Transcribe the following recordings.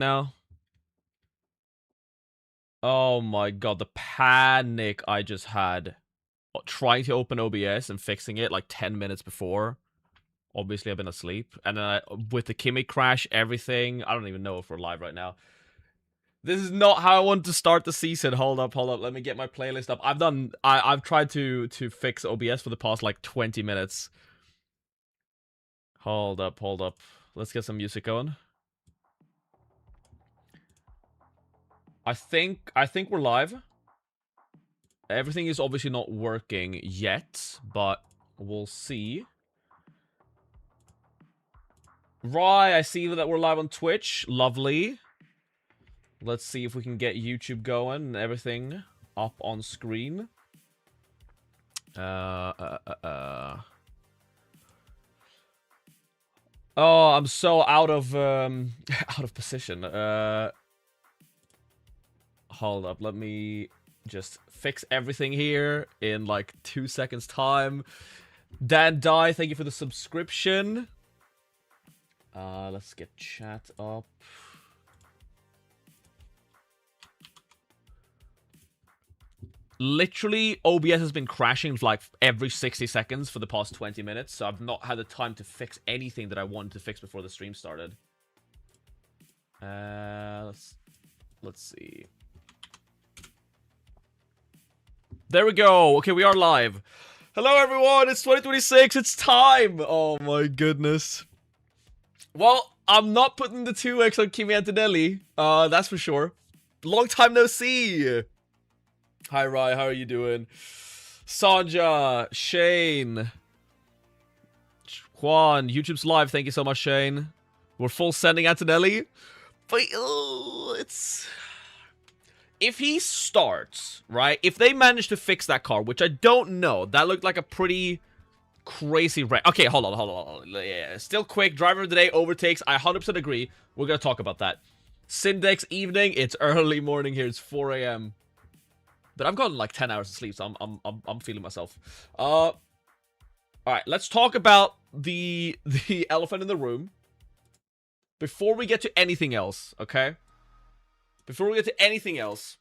now. Oh my god, the panic I just had trying to open OBS and fixing it like 10 minutes before. Obviously, I've been asleep. And then with the Kimmy crash, everything, I don't even know if we're live right now. This is not how I want to start the season. Hold up. Let me get my playlist up. I've tried to fix OBS for the past like 20 minutes. Hold up. Let's get some music going. I think we're live. Everything is obviously not working yet, but we'll see. Right, I see that we're live on Twitch. Lovely. Let's see if we can get YouTube going and everything up on screen. Oh, I'm so out of position. Hold up, let me just fix everything here in like 2 seconds time. Dan Die, thank you for the subscription. Let's get chat up. Literally, OBS has been crashing like every 60 seconds for the past 20 minutes, so I've not had the time to fix anything that I wanted to fix before the stream started. Let's see. There we go. Okay, we are live. Hello, everyone. It's 2026. It's time. Oh, my goodness. Well, I'm not putting the 2x on Kimi Antonelli. That's for sure. Long time no see. Hi, Rai. How are you doing? Sanja, Shane, Juan, YouTube's live. Thank you so much, Shane. We're full sending Antonelli. But, it's... If he starts, right? If they manage to fix that car, which I don't know. That looked like a pretty crazy wreck. Okay, hold on. Yeah, still quick. Driver of the day overtakes. I 100% agree. We're going to talk about that. Syndex evening. It's early morning here. It's 4 a.m. But I've gotten like 10 hours of sleep, so I'm feeling myself. All right, let's talk about the elephant in the room before we get to anything else, okay? Before we get to anything else,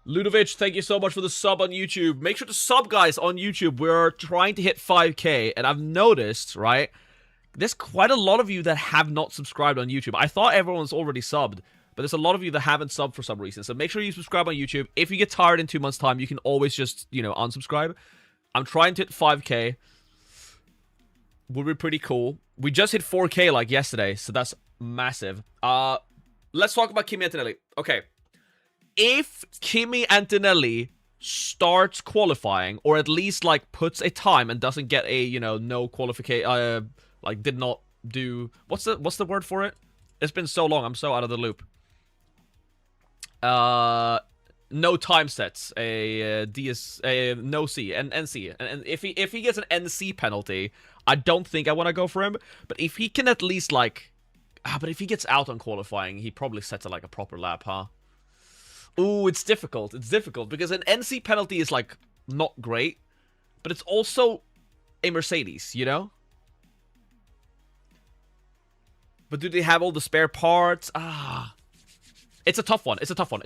Ludovic, thank you so much for the sub on YouTube. Make sure to sub, guys, on YouTube. We're trying to hit 5K, and I've noticed, right, there's quite a lot of you that have not subscribed on YouTube. I thought everyone's already subbed, but there's a lot of you that haven't subbed for some reason. So make sure you subscribe on YouTube. If you get tired in 2 months' time, you can always just, you know, unsubscribe. I'm trying to hit 5K. Would be pretty cool. We just hit 4K like yesterday, so that's massive. Let's talk about Kimi Antonelli. Okay. If Kimi Antonelli starts qualifying, or at least, like, puts a time and doesn't get a, you know, no qualification, like, did not do... What's the word for it? It's been so long. I'm so out of the loop. No time sets. A no C. An NC. And if he gets an NC penalty, I don't think I want to go for him. But if he can at least, like... but if he gets out on qualifying, he probably sets like a proper lap, huh? Ooh, it's difficult. It's difficult because an NC penalty is like not great, but it's also a Mercedes, you know? But do they have all the spare parts? It's a tough one. It's a tough one.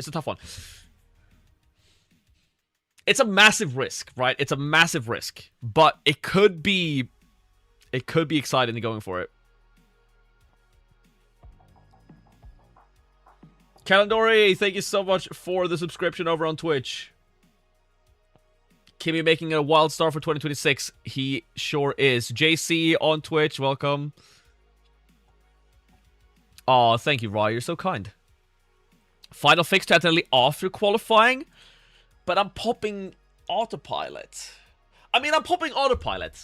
It's a massive risk, right? It's a massive risk, but it could be exciting going for it. Calandori, thank you so much for the subscription over on Twitch. Kimi making a wild start for 2026. He sure is. JC on Twitch, welcome. Oh, thank you, Roy. You're so kind. Final fix to Antonelli after qualifying, but I'm popping autopilot. I mean, I'm popping autopilot.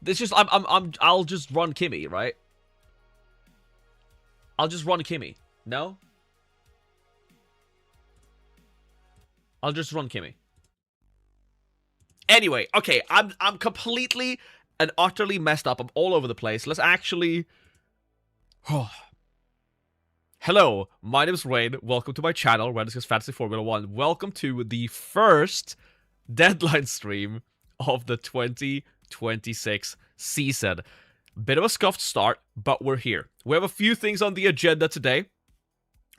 This just I'll just run Kimi, right? I'll just run Kimi. No? I'll just run Kimi. Anyway, okay, I'm completely and utterly messed up. I'm all over the place. Let's actually... Hello, my name is Rain. Welcome to my channel, Rain Discuss Fantasy Formula 1. Welcome to the first deadline stream of the 2026 season. Bit of a scuffed start, but we're here. We have a few things on the agenda today.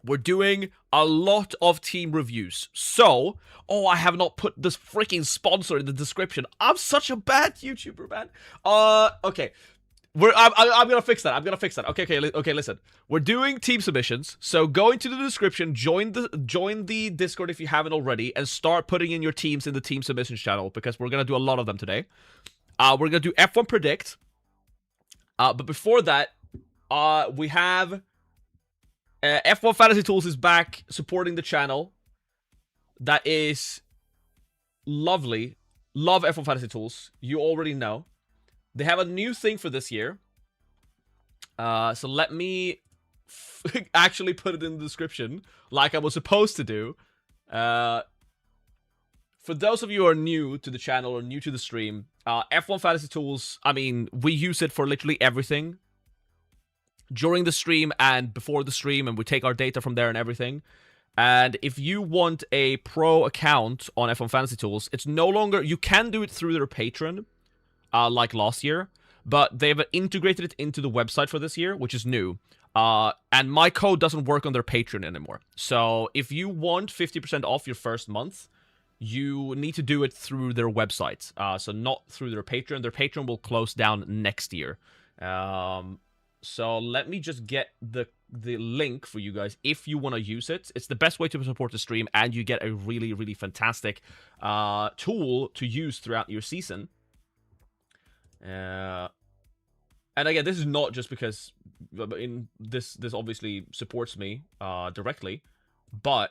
We're doing a lot of team reviews. So, I have not put this freaking sponsor in the description. I'm such a bad YouTuber, man. Okay. I'm gonna fix that. Okay, listen. We're doing team submissions, so go into the description, join the Discord if you haven't already, and start putting in your teams in the team submissions channel, because we're gonna do a lot of them today. We're gonna do F1 Predict. But before that, we have F1 Fantasy Tools is back supporting the channel. That is lovely. Love F1 Fantasy Tools. You already know. They have a new thing for this year. So let me actually put it in the description like I was supposed to do. For those of you who are new to the channel or new to the stream, F1 Fantasy Tools, I mean, we use it for literally everything. During the stream and before the stream, and we take our data from there and everything. And if you want a pro account on F1 Fantasy Tools, it's no longer... You can do it through their Patreon, like last year, but they've integrated it into the website for this year, which is new. And my code doesn't work on their Patreon anymore. So if you want 50% off your first month, you need to do it through their website. So not through their Patreon. Their Patreon will close down next year. So let me just get the link for you guys if you want to use it. It's the best way to support the stream, and you get a really, really fantastic tool to use throughout your season. And again, this is not just because this obviously supports me directly, but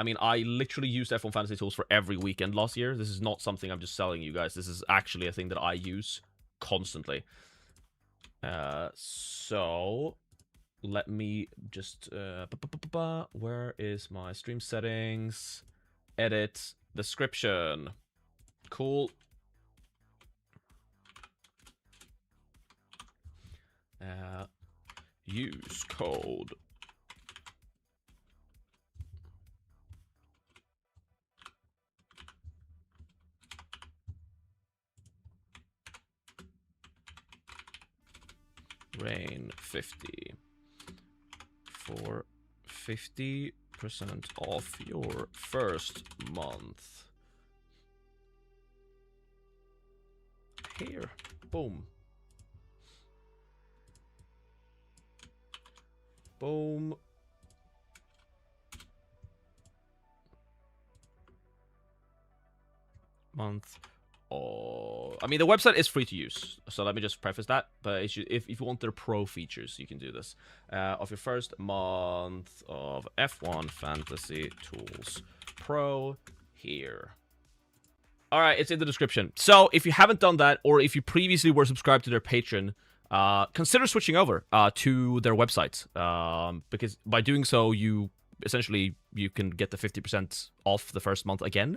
I mean, I literally used F1 Fantasy Tools for every weekend last year. This is not something I'm just selling you guys. This is actually a thing that I use constantly. So let me just where is my stream settings? Edit, description. Cool. Use code. Rain 50 for 50% off your first month. Here, boom. Boom. Month. Oh, I mean, the website is free to use, so let me just preface that. But if you want their pro features, you can do this. Of your first month of F1 Fantasy Tools Pro here. All right, it's in the description. So if you haven't done that, or if you previously were subscribed to their Patreon, consider switching over to their website, because by doing so, you can get the 50% off the first month again.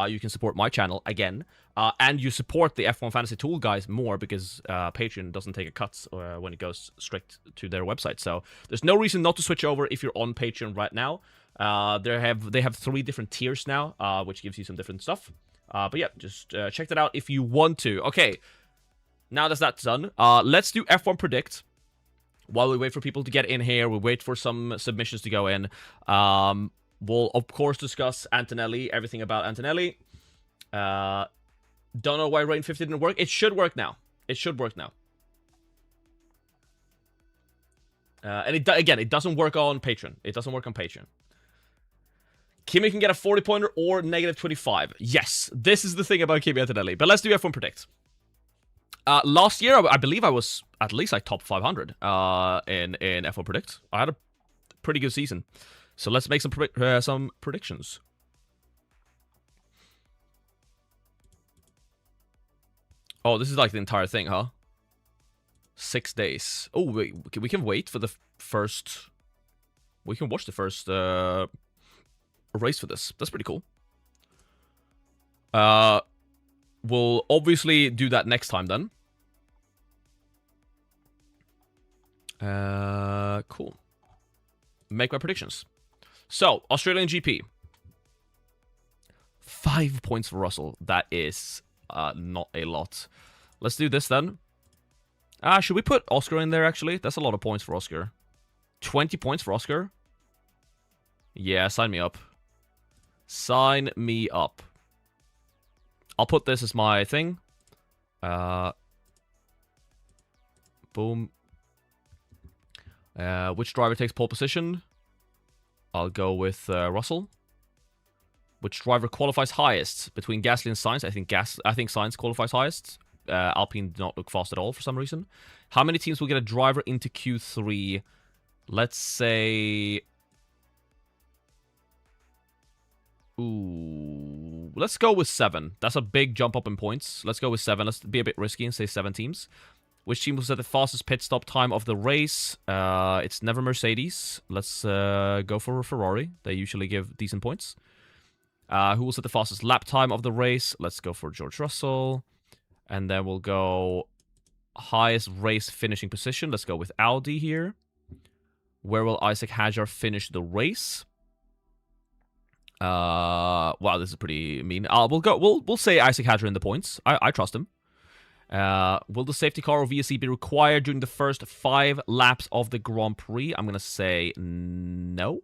You can support my channel again, and you support the F1 Fantasy Tool guys more, because Patreon doesn't take a cut when it goes straight to their website. So there's no reason not to switch over if you're on Patreon right now. They have 3 different tiers now, which gives you some different stuff. But yeah, just check that out if you want to. Okay, now that's done, let's do F1 Predict. While we wait for people to get in here, we wait for some submissions to go in. We'll, of course, discuss Antonelli, everything about Antonelli. Don't know why Rain 50 didn't work. It should work now. It should work now. And again, it doesn't work on Patreon. It doesn't work on Patreon. Kimi can get a 40-pointer or negative 25. Yes, this is the thing about Kimi Antonelli. But let's do F1 Predict. Last year, I believe I was at least like top 500 in F1 Predict. I had a pretty good season. So let's make some predictions. Oh, this is like the entire thing, huh? 6 days. Oh, wait, we can wait for the first... We can watch the first race for this. That's pretty cool. We'll obviously do that next time then. Cool. Make my predictions. So, Australian GP. 5 points for Russell. That is not a lot. Let's do this then. Should we put Oscar in there, actually? That's a lot of points for Oscar. 20 points for Oscar? Yeah, sign me up. Sign me up. I'll put this as my thing. Boom. Which driver takes pole position? I'll go with Russell. Which driver qualifies highest between Gasly and Sainz? I think Sainz qualifies highest. Alpine did not look fast at all for some reason. How many teams will get a driver into Q3? Let's say... Ooh, let's go with 7. That's a big jump up in points. Let's go with 7. Let's be a bit risky and say 7 teams. Which team was at the fastest pit stop time of the race? It's never Mercedes. Let's go for Ferrari. They usually give decent points. Who was at the fastest lap time of the race? Let's go for George Russell. And then we'll go highest race finishing position. Let's go with Audi here. Where will Isaac Hadjar finish the race? Wow, this is pretty mean. We'll say Isaac Hadjar in the points. I trust him. Will the safety car or VSC be required during the first 5 laps of the Grand Prix? I'm gonna say no.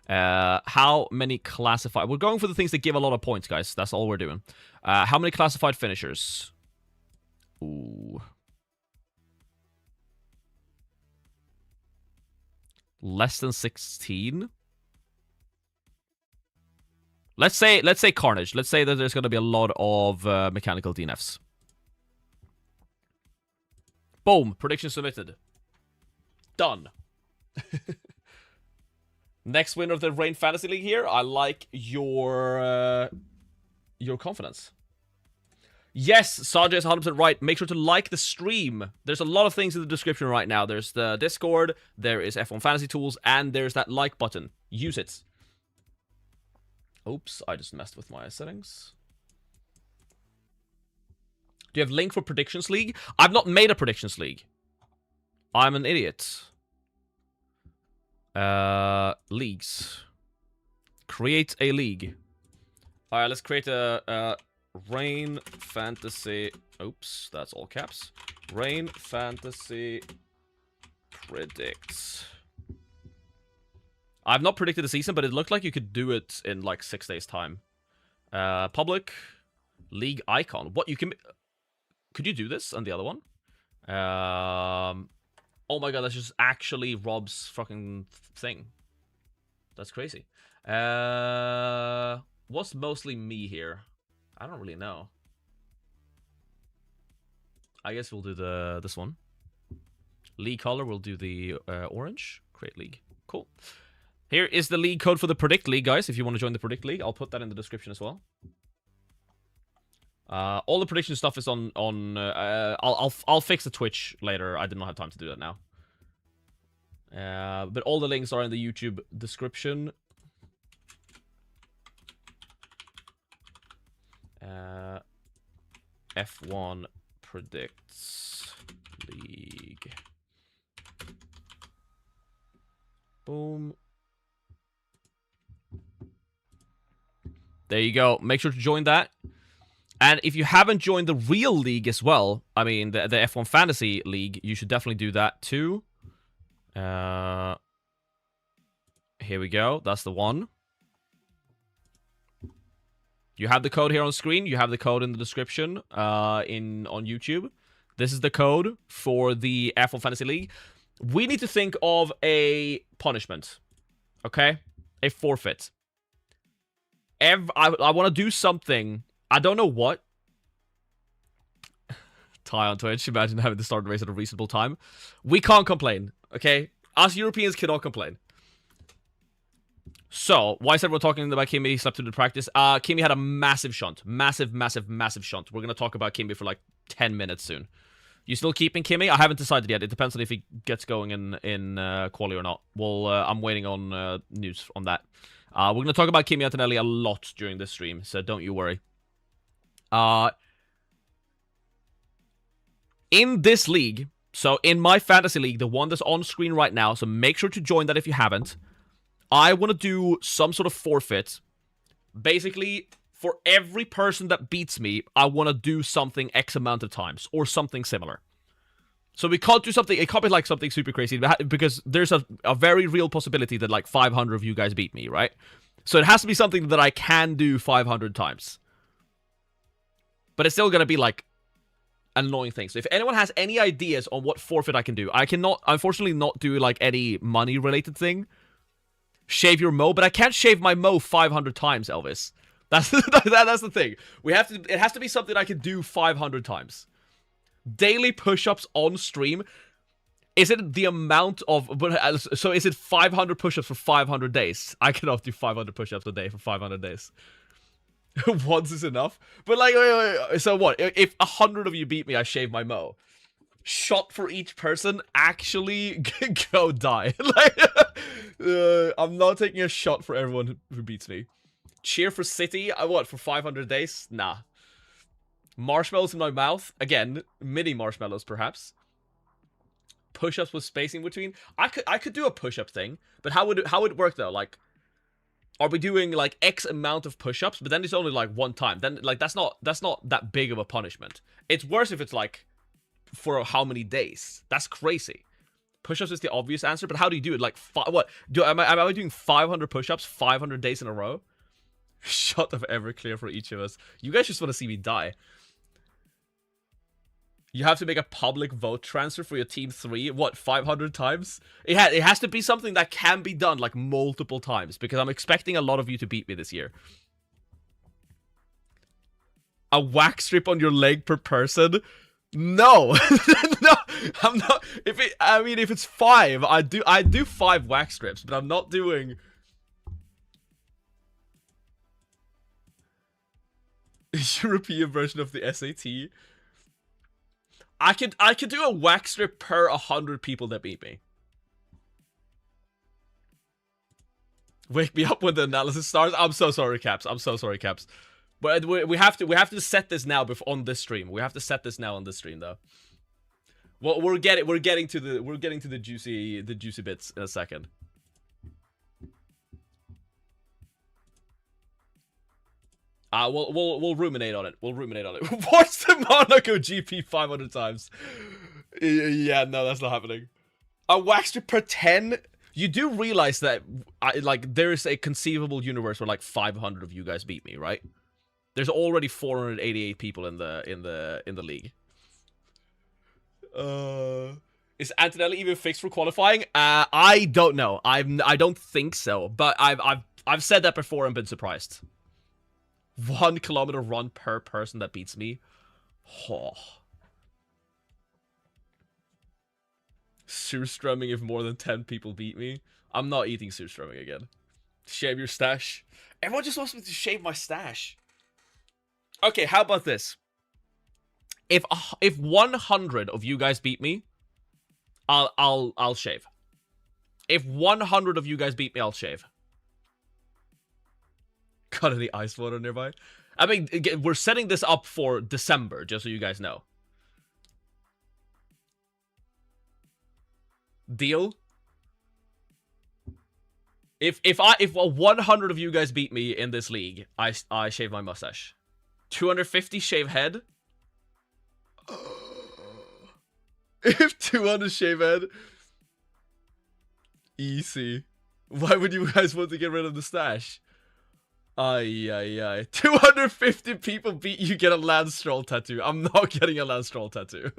How many classified... We're going for the things that give a lot of points, guys. That's all we're doing. How many classified finishers? Ooh. Less than 16? Let's say carnage. Let's say that there's going to be a lot of mechanical DNFs. Boom. Prediction submitted. Done. Next winner of the Rain Fantasy League here. I like your confidence. Yes, Sajay is 100% right. Make sure to like the stream. There's a lot of things in the description right now. There's the Discord, there is F1 Fantasy Tools, and there's that like button. Use it. Oops, I just messed with my settings. Do you have link for Predictions League? I've not made a Predictions League. I'm an idiot. Leagues. Create a league. Alright, let's create a Rain Fantasy... Oops, that's all caps. Rain Fantasy Predicts. I've not predicted the season, but it looked like you could do it in like 6 days' time. Public. League icon. What, you can... Could you do this on the other one? Oh my god, that's just actually Rob's fucking thing. That's crazy. What's mostly me here? I don't really know. I guess we'll do this one. League color, we'll do the orange. Create league. Cool. Here is the league code for the Predict League, guys. If you want to join the Predict League, I'll put that in the description as well. All the prediction stuff is on. I'll fix the Twitch later. I did not have time to do that now. But all the links are in the YouTube description. F1 Predicts League. Boom. There you go. Make sure to join that. And if you haven't joined the real league as well, I mean, the F1 Fantasy League, you should definitely do that too. Here we go. That's the one. You have the code here on screen. You have the code in the description on YouTube. This is the code for the F1 Fantasy League. We need to think of a punishment. Okay? A forfeit. I want to do something. I don't know what. Ty on Twitch. Imagine having to start the race at a reasonable time. We can't complain. Okay? Us Europeans cannot complain. So, why is everyone talking about Kimi? He slept through the practice. Kimi had a massive shunt. Massive shunt. We're going to talk about Kimi for like 10 minutes soon. You still keeping Kimi? I haven't decided yet. It depends on if he gets going in quali or not. Well, I'm waiting on news on that. We're going to talk about Kimi Antonelli a lot during this stream, so don't you worry. In this league, so in my fantasy league, the one that's on screen right now, so make sure to join that if you haven't. I want to do some sort of forfeit. Basically, for every person that beats me, I want to do something X amount of times, or something similar. So we can't do something, it can't be like something super crazy, because there's a very real possibility that like 500 of you guys beat me, right? So it has to be something that I can do 500 times. But it's still gonna be like annoying things. So if anyone has any ideas on what forfeit I can do, I cannot, unfortunately, not do like any money related thing. Shave your mo, but I can't shave my mo 500 times, Elvis. That's the thing. It has to be something I can do 500 times. Daily push-ups on stream. Is it the amount of... So is it 500 push-ups for 500 days? I cannot do 500 push-ups a day for 500 days. Once is enough. But like, wait. So what? If 100 of you beat me, I shave my mo. Shot for each person? Actually, go die. Like, I'm not taking a shot for everyone who beats me. Cheer for City? What, for 500 days? Nah. Marshmallows in my mouth. Again, mini marshmallows, perhaps. Push-ups with spacing between. I could do a push-up thing, but how would it work though? Like, are we doing like X amount of push-ups, but then it's only like one time? Then like that's not that big of a punishment. It's worse if it's like for how many days? That's crazy. Push-ups is the obvious answer, but how do you do it? Like, what? Am I doing 500 push-ups 500 days in a row? Shot of Everclear for each of us. You guys just want to see me die. You have to make a public vote transfer for your team 3. What, 500 times? It has to be something that can be done like multiple times, because I'm expecting a lot of you to beat me this year. A wax strip on your leg per person? No. No, I'm not. If it's 5, I do 5 wax strips, but I'm not doing... European version of the SAT. I could do a wax strip per 100 people that beat me. Wake me up when the analysis starts. I'm so sorry, Caps. I'm so sorry, Caps. But we have to set this now on this stream. We have to set this now on this stream, though. Well, we're getting to the juicy bits in a second. We'll ruminate on it. We'll ruminate on it. Watch the Monaco GP 500 times. Yeah, no, that's not happening. A wax strip per 10? You do realize that, like, there is a conceivable universe where, like, 500 of you guys beat me, right? There's already 488 people in the league. Is Antonelli even fixed for qualifying? I don't know. I don't think so. But I've said that before and been surprised. 1 kilometer run per person that beats me. Oh. Surströmming if more than 10 people beat me. I'm not eating surströmming again. Shave your stash. Everyone just wants me to shave my stash. Okay, how about this? If 100 of you guys beat me, I'll shave. If 100 of you guys beat me, I'll shave. Got any ice water nearby? I mean, we're setting this up for December, just so you guys know. Deal? If 100 of you guys beat me in this league, I shave my mustache. 250 shave head? If 200 shave head? Easy. Why would you guys want to get rid of the stash? Ay. 250 people beat you, get a Lance Stroll tattoo. I'm not getting a Lance Stroll tattoo.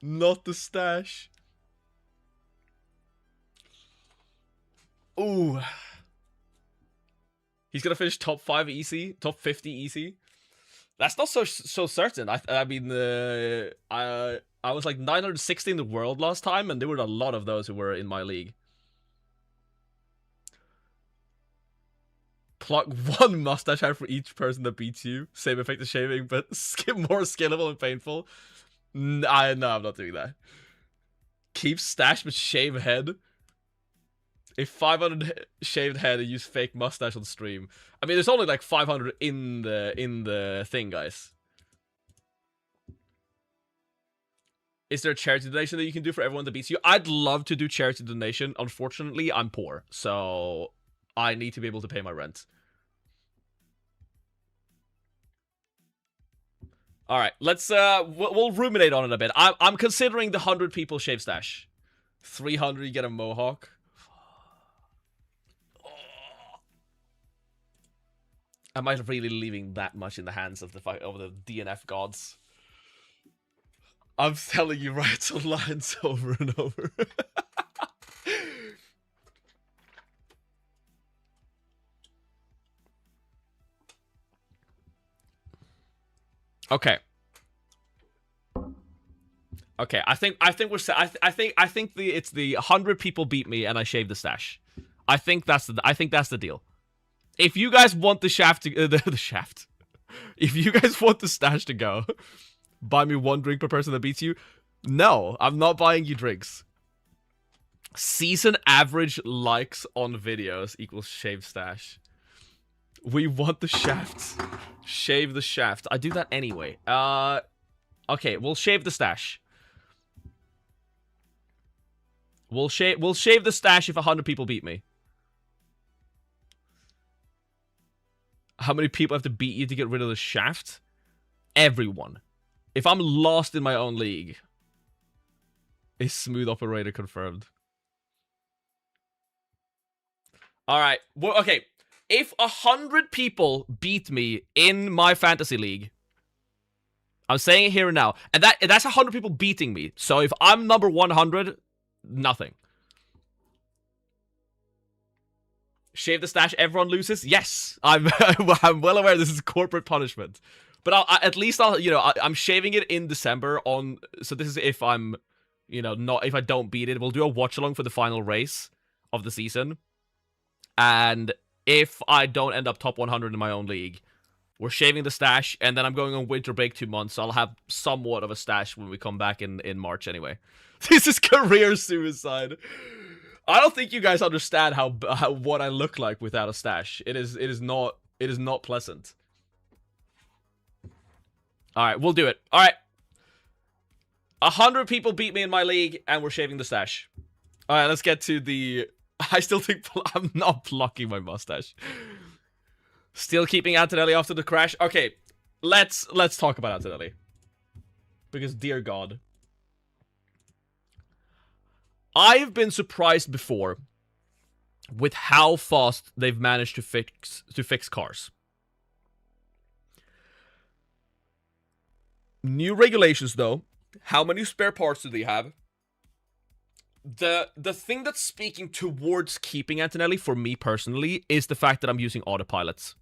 Not the stash. Ooh. He's gonna finish top 5 easy, top 50 easy. That's not so certain. I mean, I was like 960 in the world last time, and there were a lot of those who were in my league. Pluck 1 mustache hair for each person that beats you. Same effect as shaving, but more scalable and painful. No, I'm not doing that. Keep stash but shave head. A 500 shaved head and use fake mustache on stream. I mean, there's only like 500 in the thing, guys. Is there a charity donation that you can do for everyone that beats you? I'd love to do charity donation. Unfortunately, I'm poor, so I need to be able to pay my rent. All right, let's we'll ruminate on it a bit. I'm considering the 100 people shave stash. 300, you get a mohawk. Am I really leaving that much in the hands of the DNF gods? I'm telling you, right on lines over and over. Okay. Okay, I think we're set. I think it's the 100 people beat me and I shave the stash. I think that's the deal. If you guys want the shaft to the shaft, if you guys want the stash to go, buy me 1 drink per person that beats you. No, I'm not buying you drinks. Season average likes on videos equals shave stash. We want the shaft. Shave the shaft. I do that anyway. Okay, we'll shave the stash. We'll shave the stash if 100 people beat me. How many people have to beat you to get rid of the shaft? Everyone. If I'm lost in my own league. Is smooth operator confirmed? Alright. Well, okay. If 100 people beat me in my fantasy league, I'm saying it here and now, and that's 100 people beating me. So if I'm number 100, nothing. Shave the stash, everyone loses? Yes. I'm well aware this is corporate punishment. But at least I'm shaving it in December on, so this is if I'm, if I don't beat it. We'll do a watch along for the final race of the season. And if I don't end up top 100 in my own league, we're shaving the stash, and then I'm going on winter break 2 months, so I'll have somewhat of a stash when we come back in March anyway. This is career suicide. I don't think you guys understand how what I look like without a stash. It is not pleasant. All right, we'll do it. All right. 100 people beat me in my league, and we're shaving the stash. All right, let's get to the... I still think I'm not plucking my mustache. Still keeping Antonelli after the crash. Okay, let's talk about Antonelli. Because, dear God. I've been surprised before with how fast they've managed to fix cars. New regulations, though. How many spare parts do they have? The thing that's speaking towards keeping Antonelli, for me personally, is the fact that I'm using autopilots.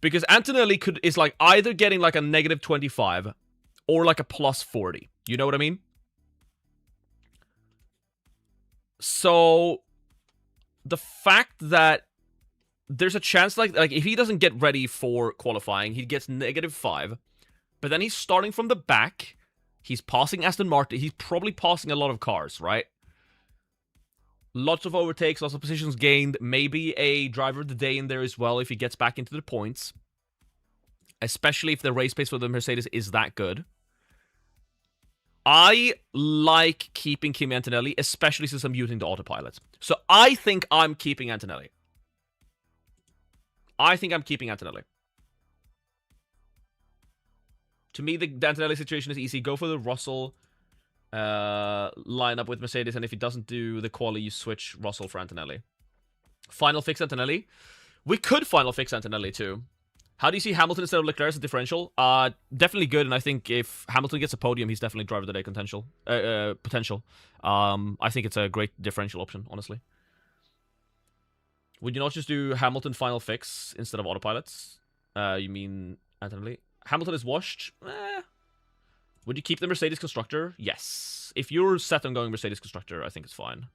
Because Antonelli is like either getting like a negative 25 or like a plus 40. You know what I mean? So the fact that there's a chance like if he doesn't get ready for qualifying, he gets negative 5. But then he's starting from the back. He's passing Aston Martin. He's probably passing a lot of cars, right? Lots of overtakes, lots of positions gained. Maybe a driver of the day in there as well if he gets back into the points. Especially if the race pace for the Mercedes is that good. I like keeping Kimi Antonelli, especially since I'm using the autopilot. So I think I'm keeping Antonelli. To me, the Antonelli situation is easy. Go for the Russell lineup with Mercedes, and if he doesn't do the quali, you switch Russell for Antonelli. Final fix Antonelli. We could final fix Antonelli too. How do you see Hamilton instead of Leclerc as a differential? Definitely good, and I think if Hamilton gets a podium, he's definitely driver of the day potential. I think it's a great differential option, honestly. Would you not just do Hamilton final fix instead of autopilots? You mean Antonelli? Hamilton is washed. Would you keep the Mercedes constructor? Yes. If you're set on going Mercedes constructor, I think it's fine.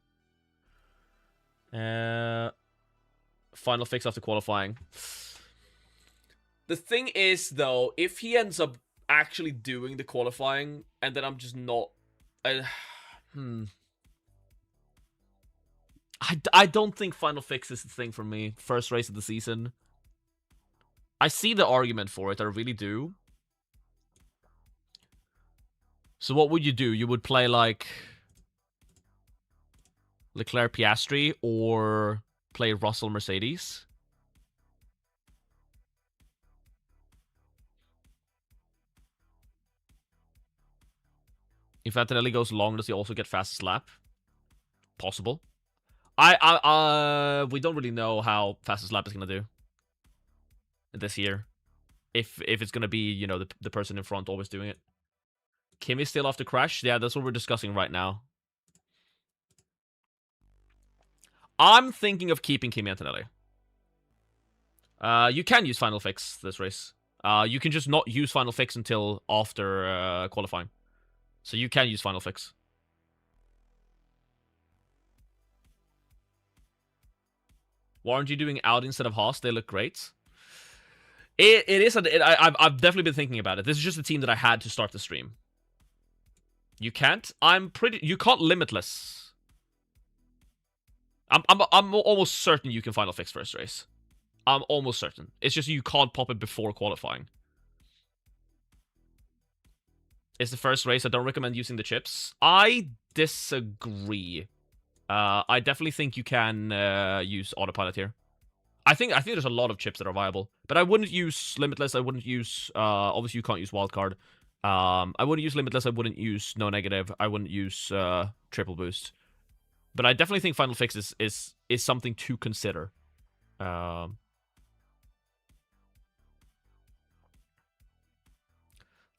Final fix after qualifying. The thing is, though, if he ends up actually doing the qualifying, and then I'm just not... I don't think final fix is the thing for me. First race of the season. I see the argument for it, I really do. So what would you do? You would play, like... Leclerc Piastri, or play Russell Mercedes? If Antonelli goes long, does he also get fastest lap? Possible. We don't really know how fastest lap is gonna do this year. If it's gonna be, you know, the person in front always doing it. Kimi still off the crash? Yeah, that's what we're discussing right now. I'm thinking of keeping Kimi Antonelli. You can use Final Fix this race. You can just not use Final Fix until after qualifying. So you can use Final Fix. Why aren't you doing Audi instead of Haas? They look great. It is. I've definitely been thinking about it. This is just a team that I had to start the stream. You can't? You can't Limitless. I'm almost certain you can Final Fix first race. I'm almost certain. It's just you can't pop it before qualifying. It's the first race. I don't recommend using the chips. I disagree. I definitely think you can use autopilot here. I think there's a lot of chips that are viable, but I wouldn't use Limitless. I wouldn't use. Obviously, you can't use wildcard. I wouldn't use Limitless. I wouldn't use no negative. I wouldn't use triple boost. But I definitely think Final Fix is something to consider.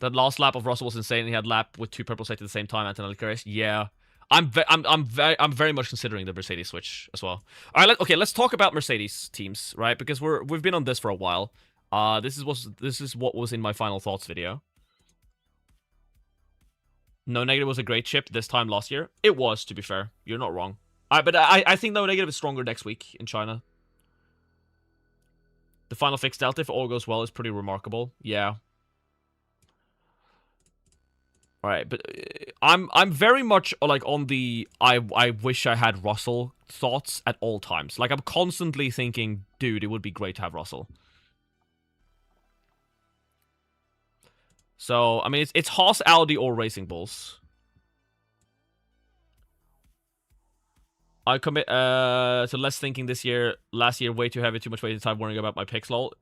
That last lap of Russell was insane. He had lap with 2 purple safety at the same time. Antonelli Carres. Yeah, I'm very much considering the Mercedes switch as well. All right, let's talk about Mercedes teams, right? Because we've been on this for a while. This is what was in my final thoughts video. No Negative was a great chip this time last year. It was, to be fair. You're not wrong. But I think No Negative is stronger next week in China. The Final Fix Delta, if all goes well, is pretty remarkable. Yeah. Alright, but I'm very much like on the I wish I had Russell thoughts at all times. Like I'm constantly thinking, dude, it would be great to have Russell. So, I mean, it's Haas, Audi, or Racing Bulls. I commit to less thinking this year. Last year, way too heavy, too much wasted time worrying about my picks, lol.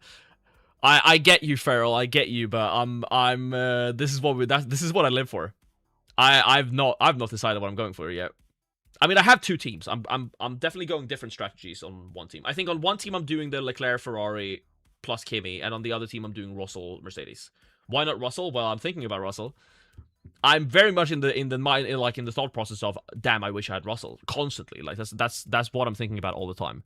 I get you, Farrell. I get you, but this is what I live for. I've not decided what I'm going for yet. I mean, I have 2 teams. I'm definitely going different strategies on one team. I think on one team I'm doing the Leclerc Ferrari plus Kimi, and on the other team I'm doing Russell Mercedes. Why not Russell? Well, I'm thinking about Russell. I'm very much in the mind, like in the thought process of, damn, I wish I had Russell constantly. Like that's what I'm thinking about all the time.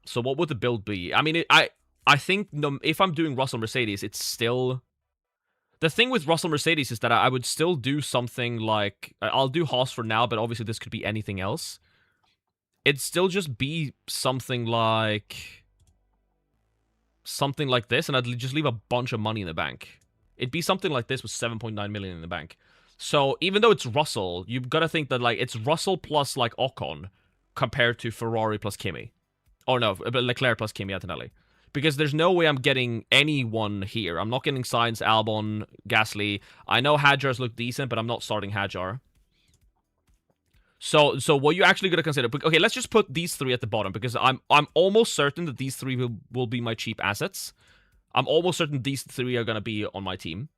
So what would the build be? I mean, I think if I'm doing Russell Mercedes, it's still... The thing with Russell Mercedes is that I would still do something like... I'll do Haas for now, but obviously this could be anything else. It'd still just be something like this, and I'd just leave a bunch of money in the bank. It'd be something like this with 7.9 million in the bank. So even though it's Russell, you've got to think that like it's Russell plus like Ocon compared to Ferrari plus Kimi. Oh no, Leclerc plus Kimi Antonelli. Because there's no way I'm getting anyone here. I'm not getting Sainz, Albon, Gasly. I know Hadjar's look decent, but I'm not starting Hadjar. So what you actually gotta consider? Okay, let's just put these 3 at the bottom because I'm almost certain that these 3 will be my cheap assets. I'm almost certain these 3 are gonna be on my team.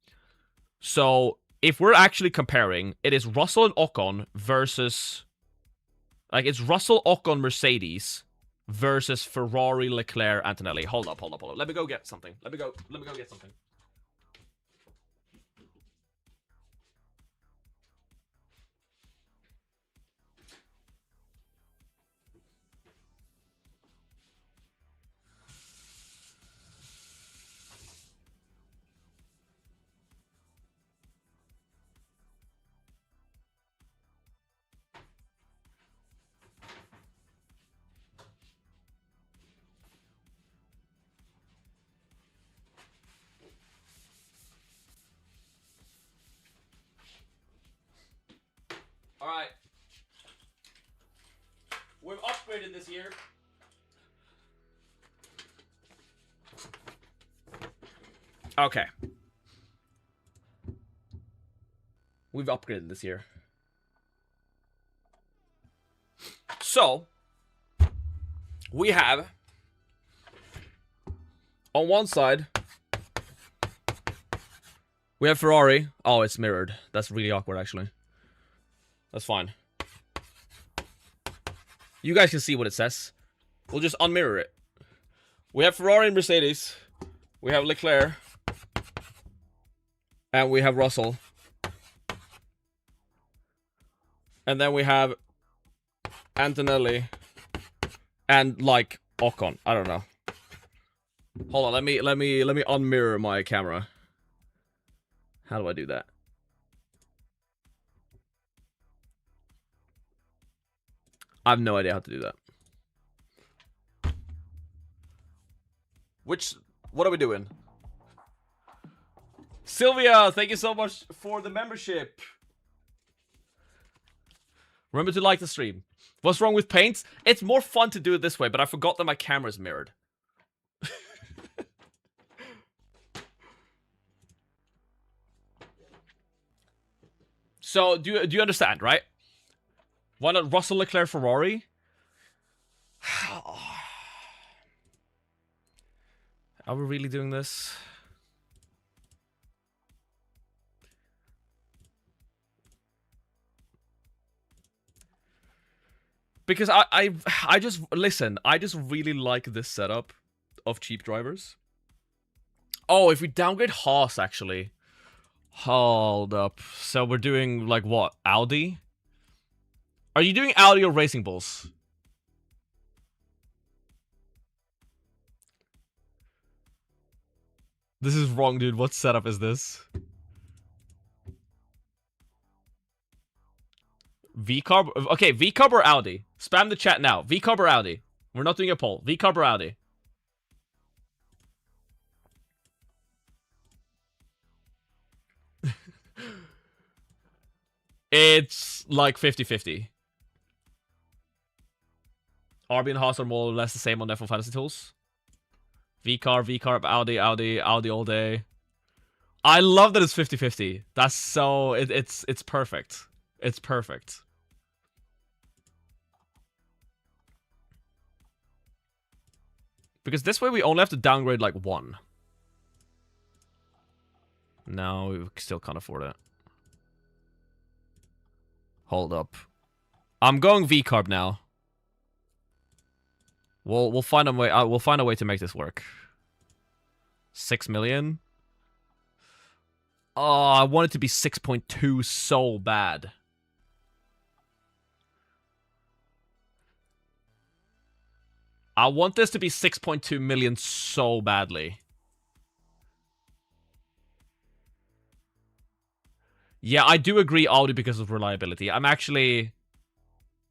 So if we're actually comparing, it is Russell and Ocon versus, like, it's Russell, Ocon, Mercedes versus Ferrari, Leclerc, Antonelli. Hold up. Let me go get something. Let me go get something. Alright. We've upgraded this year. Okay. We've upgraded this year. So, we have, on one side, We have Ferrari. Oh, it's mirrored. That's really awkward, actually. That's fine. You guys can see what it says. We'll just unmirror it. We have Ferrari and Mercedes. We have Leclerc. And we have Russell. And then we have Antonelli. And, like, Ocon. I don't know. Hold on, let me unmirror my camera. How do I do that? I have no idea how to do that. What are we doing? Sylvia, thank you so much for the membership. Remember to like the stream. What's wrong with paint? It's more fun to do it this way, but I forgot that my camera's mirrored. So, do you understand, right? Why not Russell, Leclerc, Ferrari? Are we really doing this? Because I just, listen, I just really like this setup of cheap drivers. Oh, if we downgrade Haas, actually. Hold up. So we're doing, like, what? Audi? Are you doing Audi or Racing Bulls? This is wrong, dude. What setup is this? V-Carb? Okay, V-Carb or Audi? Spam the chat now. V-Carb or Audi? We're not doing a poll. V-Carb or Audi? It's like 50-50. RB and Haas are more or less the same on F1 Fantasy Tools. V-Carb, Audi all day. I love that it's 50-50. That's so... It's perfect. It's perfect. Because this way we only have to downgrade like one. No, we still can't afford it. Hold up. I'm going V-Carb now. We'll find a way. We'll find a way to make this work. 6 million. Oh, I want it to be 6.2 so bad. I want this to be 6.2 million so badly. Yeah, I do agree Audi because of reliability. I'm actually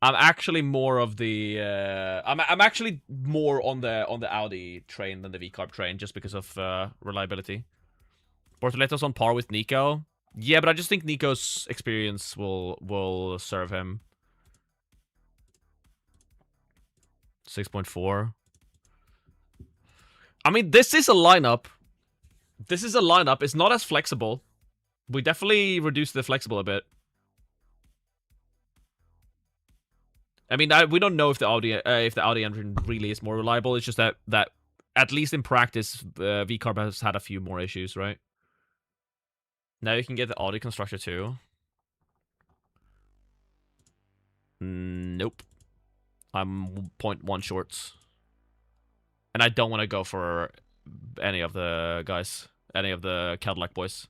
more of the I'm actually more on the Audi train than the V-Carb train just because of reliability. Bortoletto's on par with Nico. Yeah, but I just think Nico's experience will serve him. 6.4. I mean, this is a lineup. This is a lineup. It's not as flexible. We definitely reduced the flexible a bit. I mean, we don't know if the Audi engine really is more reliable. It's just that at least in practice, V-Carb has had a few more issues, right? Now you can get the Audi constructor too. Nope. I'm 0.1 shorts. And I don't want to go for any of the guys. Any of the Cadillac boys.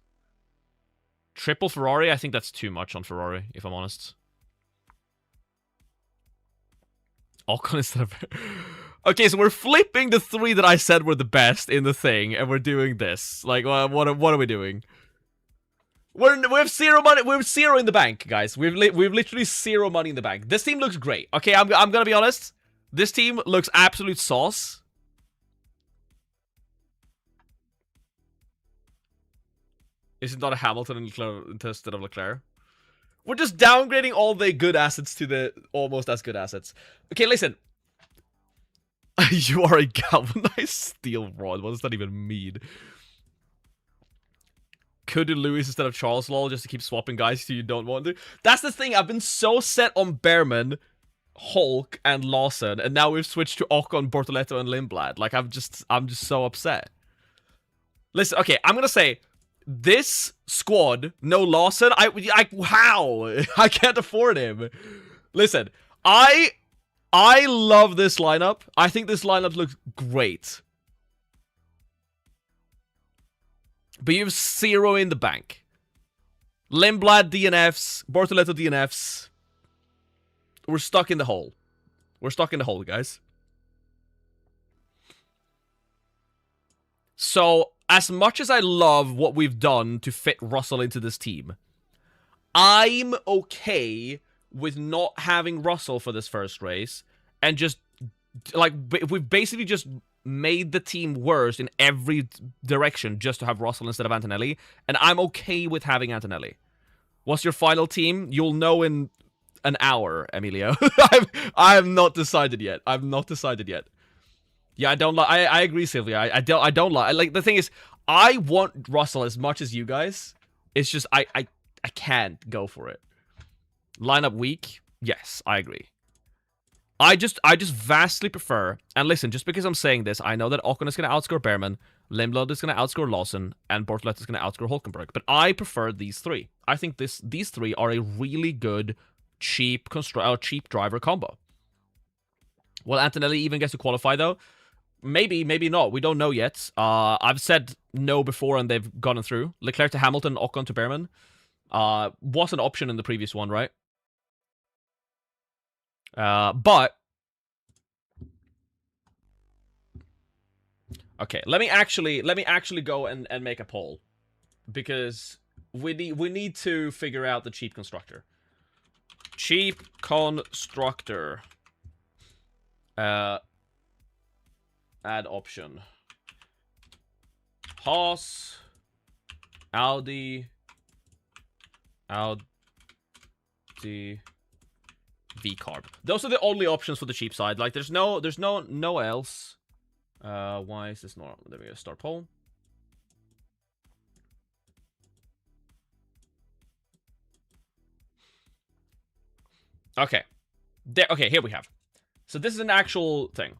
Triple Ferrari? I think that's too much on Ferrari, if I'm honest. Ocon instead of... Okay, so we're flipping the three that I said were the best in the thing, and we're doing this. Like, what are we doing? We have zero money. We have zero in the bank, guys. We've literally zero money in the bank. This team looks great. Okay, I'm gonna be honest. This team looks absolute sauce. Is it not a Hamilton instead of Leclerc? We're just downgrading all the good assets to the almost as good assets. Okay, listen. You are a galvanized steel rod. What does that even mean? Could do Lewis instead of Charles lol just to keep swapping guys who you don't want to. That's the thing. I've been so set on Behrman, Hulk, and Lawson, and now we've switched to Ocon, Bortoletto, and Lindblad. Like I'm just so upset. Listen, okay, I'm gonna say this squad, no Lawson, how? I can't afford him. Listen, I love this lineup. I think this lineup looks great. But you have 0 in the bank. Lindblad DNFs, Bortoletto DNFs. We're stuck in the hole. We're stuck in the hole, guys. So, as much as I love what we've done to fit Russell into this team, I'm okay with not having Russell for this first race, and just, like, we've basically just made the team worse in every direction just to have Russell instead of Antonelli, and I'm okay with having Antonelli. What's your final team? You'll know in an hour, Emilio. I have not decided yet. I've not decided yet. Yeah, I don't like. I agree, Sylvia. I don't like. Like, the thing is, I want Russell as much as you guys. It's just I can't go for it. Lineup weak. Yes, I agree. I just vastly prefer. And listen, just because I'm saying this, I know that Ocon is going to outscore Behrman, Lindblad is going to outscore Lawson, and Bortoletto is going to outscore Hulkenberg. But I prefer these three. I think these three are a really good cheap driver combo. Will Antonelli even get to qualify though? Maybe, maybe not. We don't know yet. I've said no before and they've gotten through. Leclerc to Hamilton, Ocon to Behrman. Was an option in the previous one, right? But okay, let me actually go and make a poll, because we need to figure out the cheap constructor. Cheap constructor. Add option. Haas, Audi, V-carb. Those are the only options for the cheap side. Like, there's no else. Why is this not? There we go. Start poll. Okay. Okay, here we have. So this is an actual thing.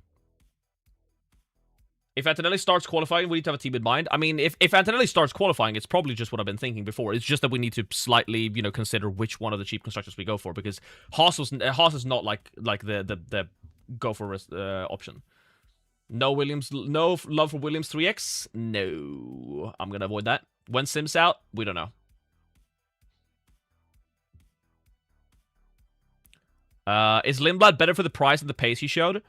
If Antonelli starts qualifying, we need to have a team in mind. I mean, if Antonelli starts qualifying, it's probably just what I've been thinking before. It's just that we need to slightly, consider which one of the cheap constructors we go for, because Haas is not like the go for option. No Williams, no love for Williams 3X. No, I'm gonna avoid that. When Sim's out, we don't know. Is Lindblad better for the price and the pace he showed?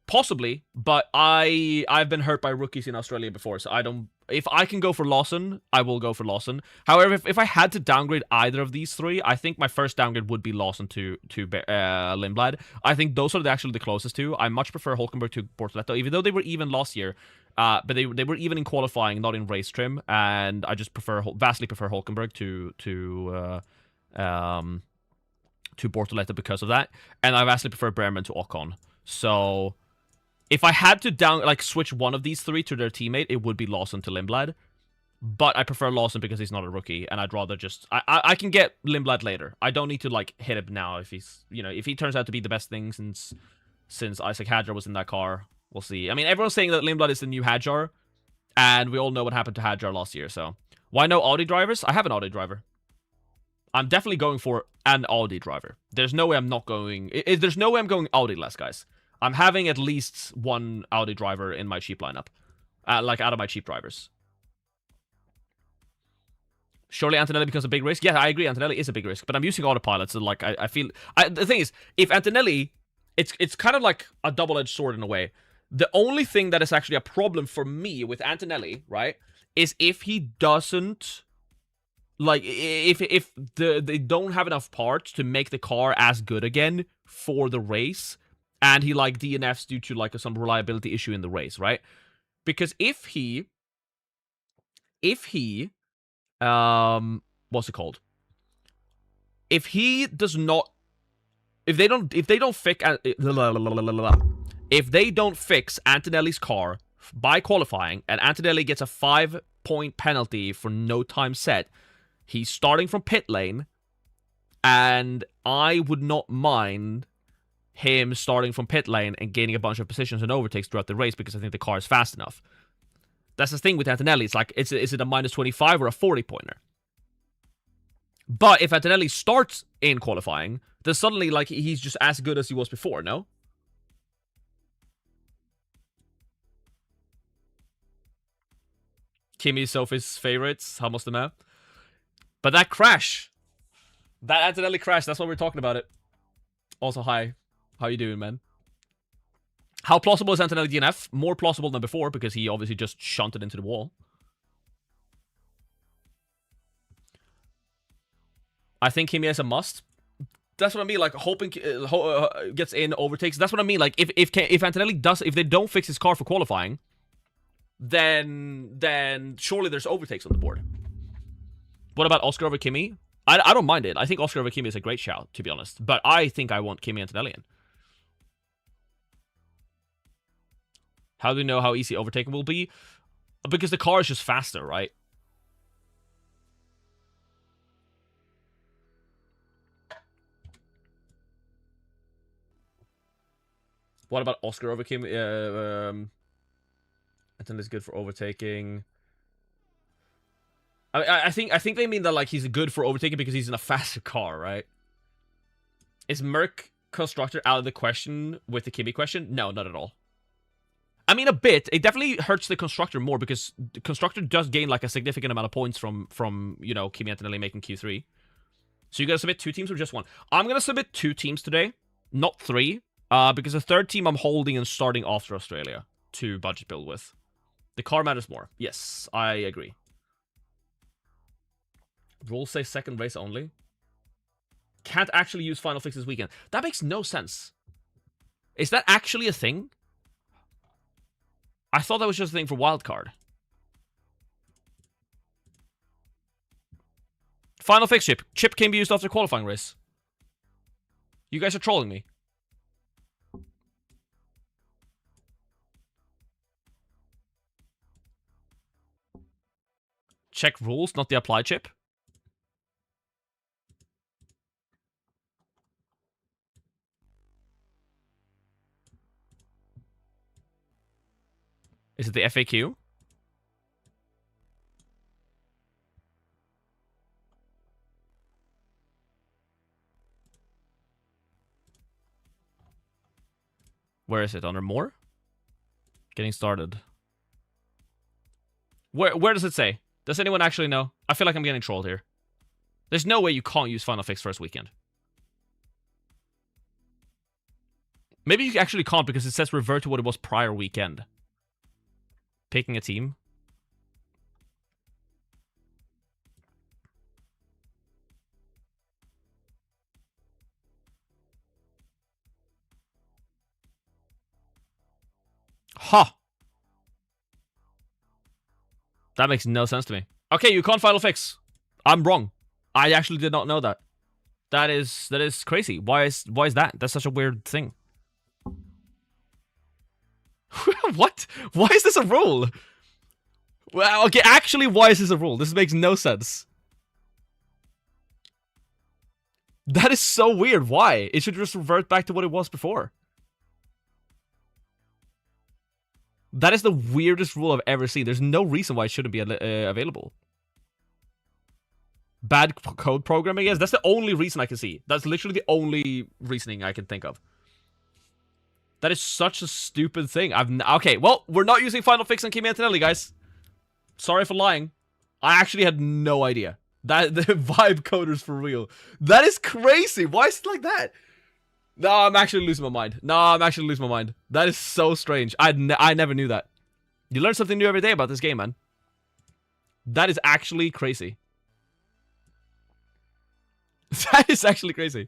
Possibly, but I've been hurt by rookies in Australia before, so I don't. If I can go for Lawson, I will go for Lawson. However, if I had to downgrade either of these three, I think my first downgrade would be Lawson to Lindblad. I think those are actually the closest to. I much prefer Hulkenberg to Bortoletto, even though they were even last year. But they were even in qualifying, not in race trim, and I just vastly prefer Hulkenberg to Bortoletto because of that, and I vastly prefer Behrman to Ocon. So if I had to switch one of these three to their teammate, it would be Lawson to Lindblad. But I prefer Lawson because he's not a rookie, and I'd rather just I can get Lindblad later. I don't need to hit him now if he's if he turns out to be the best thing since Isaac Hadjar was in that car. We'll see. I mean, everyone's saying that Lindblad is the new Hadjar, and we all know what happened to Hadjar last year. So why no Audi drivers? I have an Audi driver. I'm definitely going for an Audi driver. There's no way I'm not going. There's no way I'm going Audi-less, guys. I'm having at least one Audi driver in my cheap lineup. Out of my cheap drivers. Surely Antonelli becomes a big risk? Yeah, I agree. Antonelli is a big risk. But I'm using autopilot, so I feel... the thing is, if Antonelli... It's kind of like a double-edged sword in a way. The only thing that is actually a problem for me with Antonelli, right, is if he doesn't... if they don't have enough parts to make the car as good again for the race, and he DNFs due to some reliability issue in the race, right? Because if he what's it called? If he does not, if they don't fix Antonelli's car by qualifying, and Antonelli gets a 5-point penalty for no time set, he's starting from pit lane, and I would not mind him starting from pit lane and gaining a bunch of positions and overtakes throughout the race because I think the car is fast enough. That's the thing with Antonelli. It's like, is it a minus 25 or a 40 pointer? But if Antonelli starts in qualifying, then suddenly, like, he's just as good as he was before, no? Kimi, Sophie's favorites. How much the map? But that crash. That Antonelli crash, that's what we're talking about it. Also, hi. How you doing, man? How plausible is Antonelli DNF? More plausible than before, because he obviously just shunted into the wall. I think Kimi is a must. That's what I mean, like, hoping gets in, overtakes. That's what I mean, like, if Antonelli does, if they don't fix his car for qualifying, then surely there's overtakes on the board. What about Oscar over Kimi? I don't mind it. I think Oscar over Kimi is a great shout, to be honest. But I think I want Kimi Antonelli in. How do we know how easy overtaking will be? Because the car is just faster, right? What about Oscar over Kimi? I think it's good for overtaking. I think they mean that, like, he's good for overtaking because he's in a faster car, right? Is Merc Constructor out of the question with the Kimi question? No, not at all. I mean, a bit. It definitely hurts the Constructor more because the Constructor does gain, like, a significant amount of points from you know, Kimi Antonelli making Q3. So you gotta submit 2 teams or just 1? I'm gonna submit 2 teams today, not 3. Because the 3rd team I'm holding and starting after Australia to budget build with. The car matters more. Yes, I agree. Rules say 2nd race only. Can't actually use Final Fix this weekend. That makes no sense. Is that actually a thing? I thought that was just a thing for wildcard. Final Fix chip. Chip can be used after qualifying race. You guys are trolling me. Check rules, not the apply chip. Is it the FAQ? Where is it? Under more? Getting started. Where does it say? Does anyone actually know? I feel like I'm getting trolled here. There's no way you can't use Final Fix first weekend. Maybe you actually can't because it says revert to what it was prior weekend. Picking a team. Huh. That makes no sense to me. Okay, you can't Final Fix. I'm wrong. I actually did not know that. That is crazy. Why is that? That's such a weird thing. What? Why is this a rule? Well, okay, actually, why is this a rule? This makes no sense. That is so weird. Why? It should just revert back to what it was before. That is the weirdest rule I've ever seen. There's no reason why it shouldn't be available. Bad code programming? Yes, that's the only reason I can see. That's literally the only reasoning I can think of. That is such a stupid thing. Okay, well, we're not using Final Fix on Kimi Antonelli, guys. Sorry for lying. I actually had no idea. That the vibe coders for real. That is crazy. Why is it like that? No, I'm actually losing my mind. That is so strange. I never knew that. You learn something new every day about this game, man. That is actually crazy. That is actually crazy.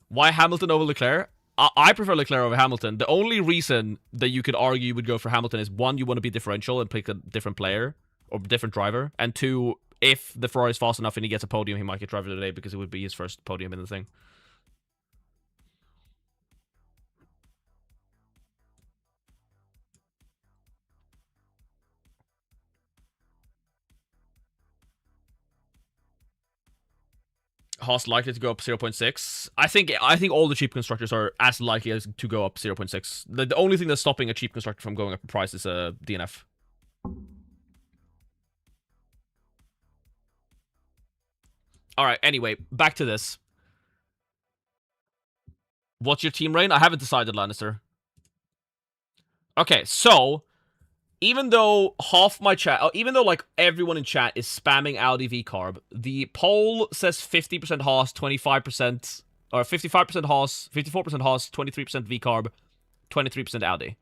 Why Hamilton over Leclerc? I prefer Leclerc over Hamilton. The only reason that you could argue you would go for Hamilton is 1, you want to be differential and pick a different player or different driver. And 2, if the Ferrari is fast enough and he gets a podium, he might get driver of the day because it would be his first podium in the thing. Haas likely to go up 0.6. I think all the cheap constructors are as likely as to go up 0.6. The only thing that's stopping a cheap constructor from going up in price is a DNF. All right. Anyway, back to this. What's your team reign? I haven't decided, Lannister. Okay, so even though half my chat, even though like everyone in chat is spamming Audi V carb, the poll says 50% Haas, 25%, or 55% Haas, 54% Haas, 23% V carb, 23% Audi.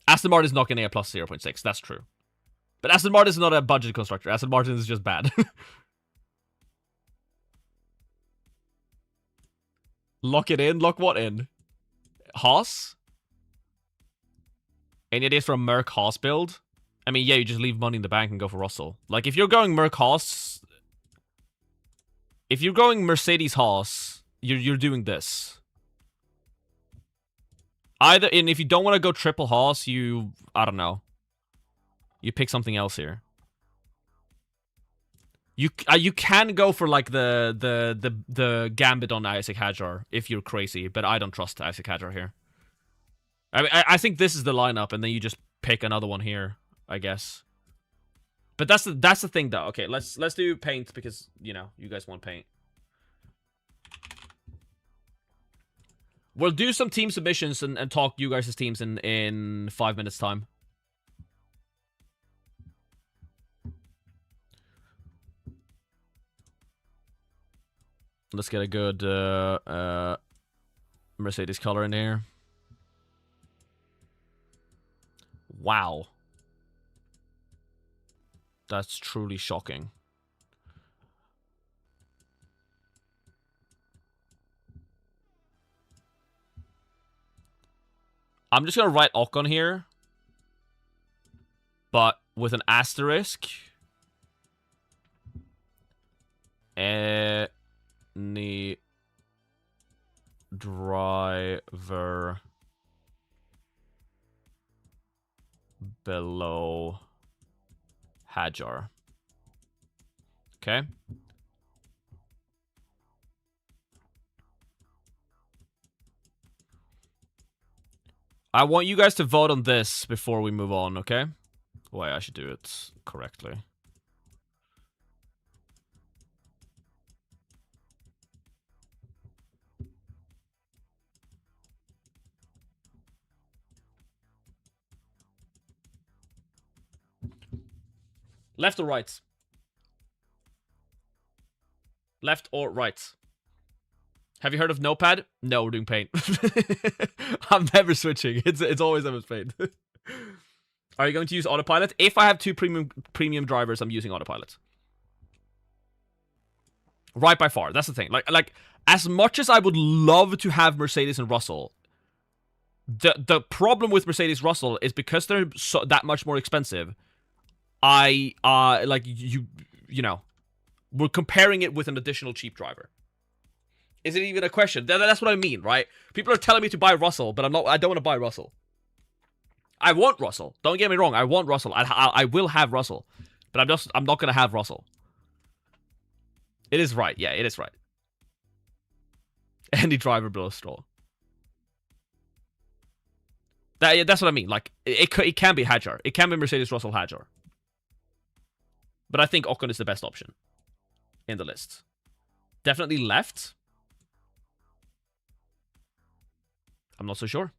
Aston Martin is not getting a plus 0.6. That's true. But Aston Martin is not a budget constructor. Aston Martin is just bad. Lock it in? Lock what in? Haas? Any ideas for a Merc Haas build? I mean, yeah, you just leave money in the bank and go for Russell. Like, if you're going Merc Haas... If you're going Mercedes Haas, you're doing this. Either, and if you don't want to go triple Haas, you... I don't know. You pick something else here. You can go for like the gambit on Isaac Hadjar if you're crazy, but I don't trust Isaac Hadjar here. I mean, I think this is the lineup, and then you just pick another one here, I guess. But that's the thing, though. Okay, let's do paint because you know you guys want paint. We'll do some team submissions and talk you guys' teams in 5 minutes time. Let's get a good Mercedes color in here. Wow. That's truly shocking. I'm just going to write Ocon here. But with an asterisk. Any driver below Hadjar. Okay. I want you guys to vote on this before we move on, okay? Wait, I should do it correctly. Left or right? Left or right? Have you heard of Notepad? No, we're doing paint. I'm never switching. It's always Emma's paint. Are you going to use autopilot? If I have two premium drivers, I'm using autopilot. Right by far. That's the thing. Like as much as I would love to have Mercedes and Russell, the problem with Mercedes Russell is because they're that much more expensive. Like you know, we're comparing it with an additional cheap driver. Is it even a question? That's what I mean, right? People are telling me to buy Russell, but I don't want to buy Russell. I want Russell. Don't get me wrong. I want Russell. I will have Russell, but I'm not gonna have Russell. It is right. Yeah, it is right. Any driver below Stroll. That's what I mean. Like it can be Hadjar. It can be Mercedes Russell Hadjar. But I think Ocon is the best option in the list. Definitely left. I'm not so sure.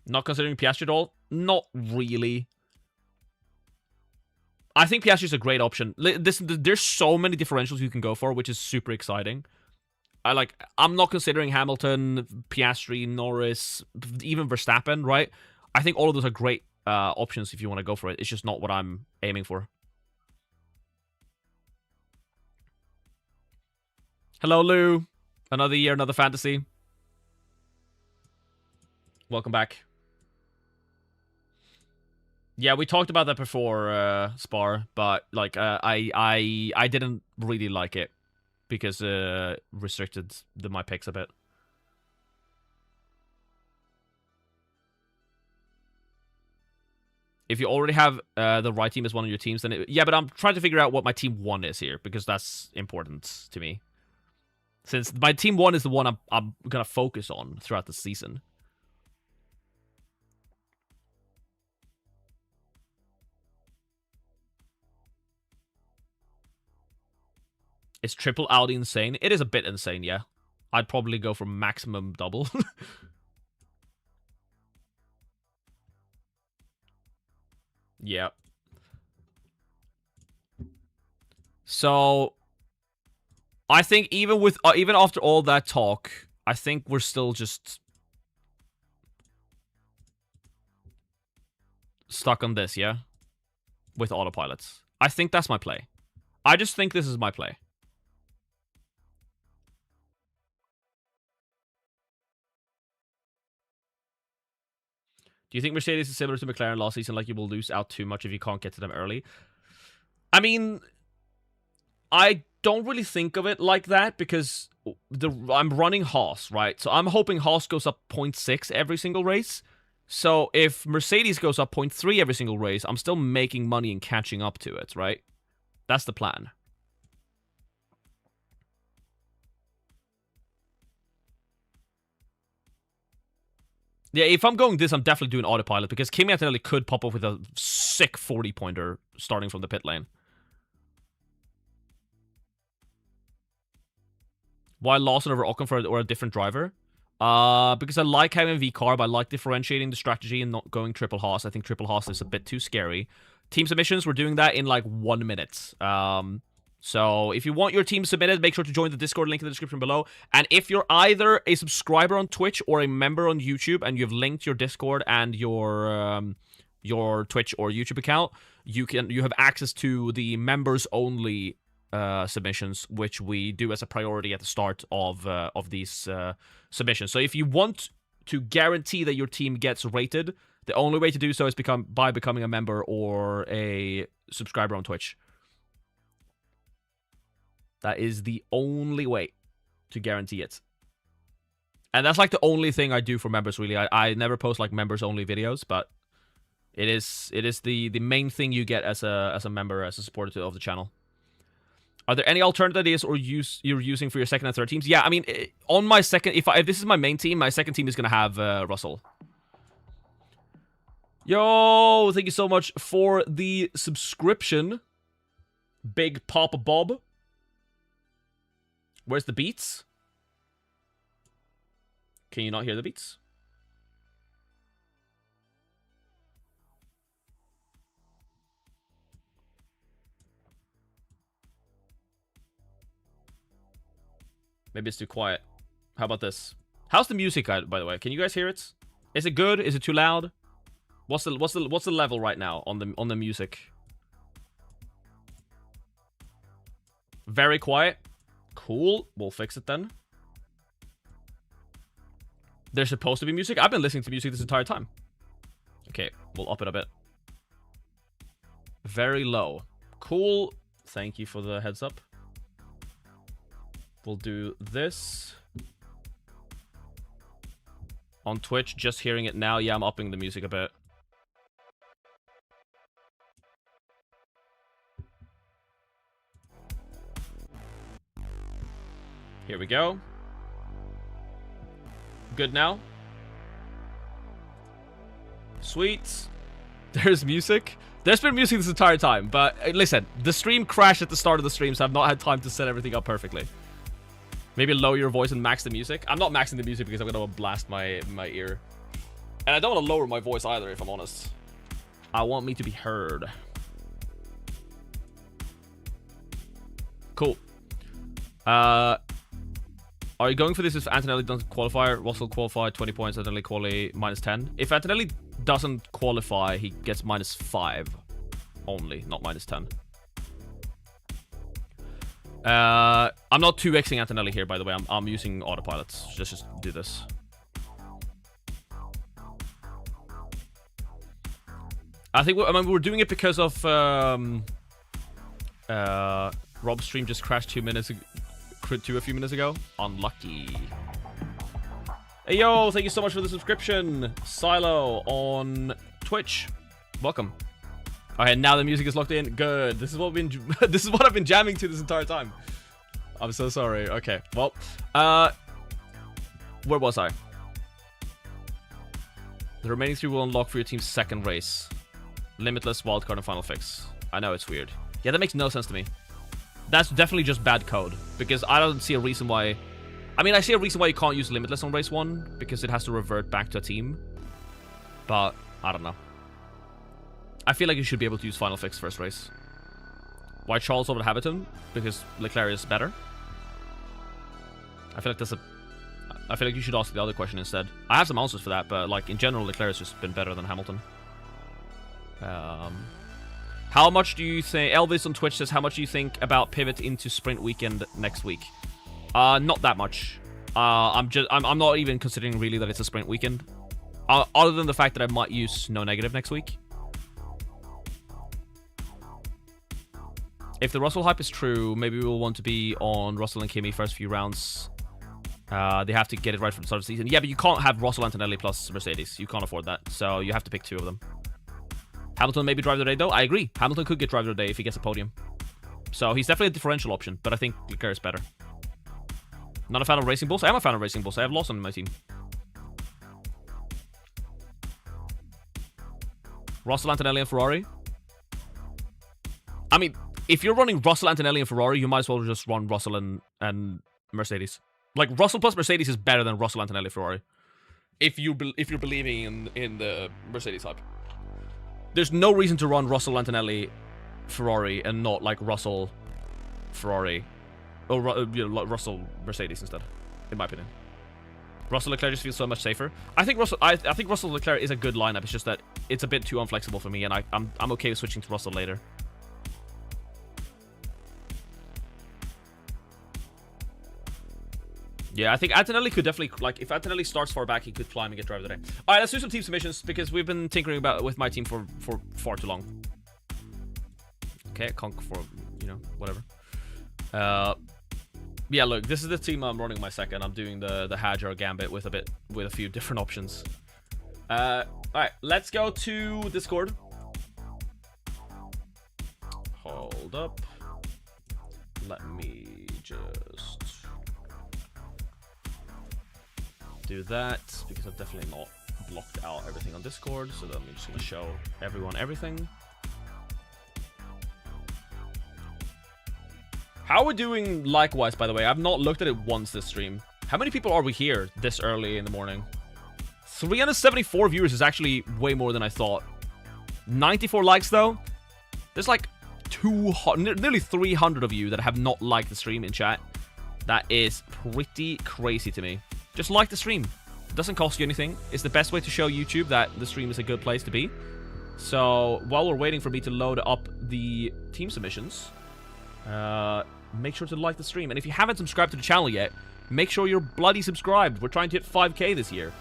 Not considering Piastri at all? Not really. I think Piastri is a great option. There's so many differentials you can go for, which is super exciting. I'm not considering Hamilton, Piastri, Norris, even Verstappen, right? I think all of those are great options if you want to go for it. It's just not what I'm aiming for. Hello, Lou. Another year, another fantasy. Welcome back. Yeah, we talked about that before, Spar, but like I didn't really like it because restricted my picks a bit. If you already have the right team as one of your teams, then yeah, but I'm trying to figure out what my team 1 is here because that's important to me. Since my team 1 is the one I'm gonna focus on throughout the season. Is triple Audi insane? It is a bit insane, yeah. I'd probably go for maximum double. Yeah. So, I think even with even after all that talk, I think we're still just stuck on this, yeah? With autopilots. I think that's my play. I just think this is my play. Do you think Mercedes is similar to McLaren last season, like you will lose out too much if you can't get to them early? I mean, I don't really think of it like that because I'm running Haas, right? So I'm hoping Haas goes up 0.6 every single race. So if Mercedes goes up 0.3 every single race, I'm still making money and catching up to it, right? That's the plan. Yeah, if I'm going this, I'm definitely doing autopilot because Kimi Antonelli could pop up with a sick 40-pointer starting from the pit lane. Why Lawson over Ocon or a different driver? Because I like having V-Carb. I like differentiating the strategy and not going triple Haas. I think triple Haas is a bit too scary. Team submissions, we're doing that in like 1 minute. So if you want your team submitted, make sure to join the Discord link in the description below. And if you're either a subscriber on Twitch or a member on YouTube and you've linked your Discord and your Twitch or YouTube account, you have access to the members only submissions, which we do as a priority at the start of these submissions. So if you want to guarantee that your team gets rated, the only way to do so is by becoming a member or a subscriber on Twitch. That is the only way to guarantee it. And that's like the only thing I do for members, really. I never post like members-only videos, but it is the main thing you get as a member, as a supporter of the channel. Are there any alternate ideas or you're using for your second and third teams? Yeah, I mean, on my second, if this is my main team, my second team is going to have Russell. Yo, thank you so much for the subscription. Big Papa Bob. Where's the beats? Can you not hear the beats? Maybe it's too quiet. How about this? How's the music, by the way? Can you guys hear it? Is it good? Is it too loud? What's the level right now on the music? Very quiet. Cool. We'll fix it then. There's supposed to be music. I've been listening to music this entire time. Okay, we'll up it a bit. Very low. Cool. Thank you for the heads up. We'll do this. On Twitch, just hearing it now. Yeah, I'm upping the music a bit. Here we go. Good now. Sweet. There's music. There's been music this entire time, but listen, the stream crashed at the start of the stream, so I've not had time to set everything up perfectly. Maybe lower your voice and max the music. I'm not maxing the music because I'm gonna blast my ear. And I don't want to lower my voice either, if I'm honest. I want me to be heard. Cool. Are you going for this if Antonelli doesn't qualify? Russell qualify 20 points, Antonelli quali -10. If Antonelli doesn't qualify, he gets -5 only, not -10. I'm not 2xing Antonelli here, by the way. I'm using autopilots. Just do this. I think we're doing it because of Rob's stream just crashed 2 minutes ago. A few minutes ago. Unlucky. Hey yo, thank you so much for the subscription, Silo on Twitch. Welcome. Okay, now the music is locked in. Good. This is what I've been jamming to this entire time. I'm so sorry. Okay, well, where was I? The remaining 3 will unlock for your team's second race. Limitless, wildcard, and final fix. I know it's weird. Yeah, that makes no sense to me. That's definitely just bad code, because I don't see a reason why... I mean, I see a reason why you can't use Limitless on race 1, because it has to revert back to a team. But, I don't know. I feel like you should be able to use final fix first race. Why Charles over Hamilton? Because Leclerc is better. I feel like that's a... I feel like you should ask the other question instead. I have some answers for that, but like in general, Leclerc has just been better than Hamilton. How much do you think... Elvis on Twitch says, how much do you think about pivot into sprint weekend next week? Not that much. I'm not even considering really that it's a sprint weekend. Other than the fact that I might use no negative next week. If the Russell hype is true, maybe we'll want to be on Russell and Kimi first few rounds. They have to get it right from the start of the season. Yeah, but you can't have Russell, Antonelli plus Mercedes. You can't afford that. So you have to pick 2 of them. Hamilton maybe driver of the day, though. I agree. Hamilton could get driver of the day if he gets a podium. So he's definitely a differential option, but I think Leclerc is better. Not a fan of Racing Bulls? I am a fan of Racing Bulls. I have Lawson in my team. Russell, Antonelli, and Ferrari. I mean, if you're running Russell, Antonelli, and Ferrari, you might as well just run Russell and Mercedes. Like, Russell plus Mercedes is better than Russell, Antonelli, Ferrari. If you're believing in the Mercedes hype. There's no reason to run Russell, Antonelli, Ferrari, and not, like, Russell, Ferrari. Or, you know, Russell, Mercedes instead, in my opinion. Russell Leclerc just feels so much safer. I think Russell Leclerc is a good lineup. It's just that it's a bit too unflexible for me, and I'm okay with switching to Russell later. Yeah, I think Antonelli could definitely, like, if Antonelli starts far back, he could climb and get driver today. Alright, let's do some team submissions, because we've been tinkering with my team for far too long. Okay, conk for, you know, whatever. Yeah, look, this is the team I'm running my second. I'm doing the Hajar Gambit with a few different options. Alright, let's go to Discord. Hold up. Let me just do that, because I've definitely not blocked out everything on Discord, so then I'm just going to show everyone everything. How are we doing likewise, by the way? I've not looked at it once this stream. How many people are we here this early in the morning? 374 viewers is actually way more than I thought. 94 likes, though. There's like nearly 300 of you that have not liked the stream in chat. That is pretty crazy to me. Just like the stream. It doesn't cost you anything. It's the best way to show YouTube that the stream is a good place to be. So, while we're waiting for me to load up the team submissions, make sure to like the stream. And if you haven't subscribed to the channel yet, make sure you're bloody subscribed. We're trying to hit 5K this year.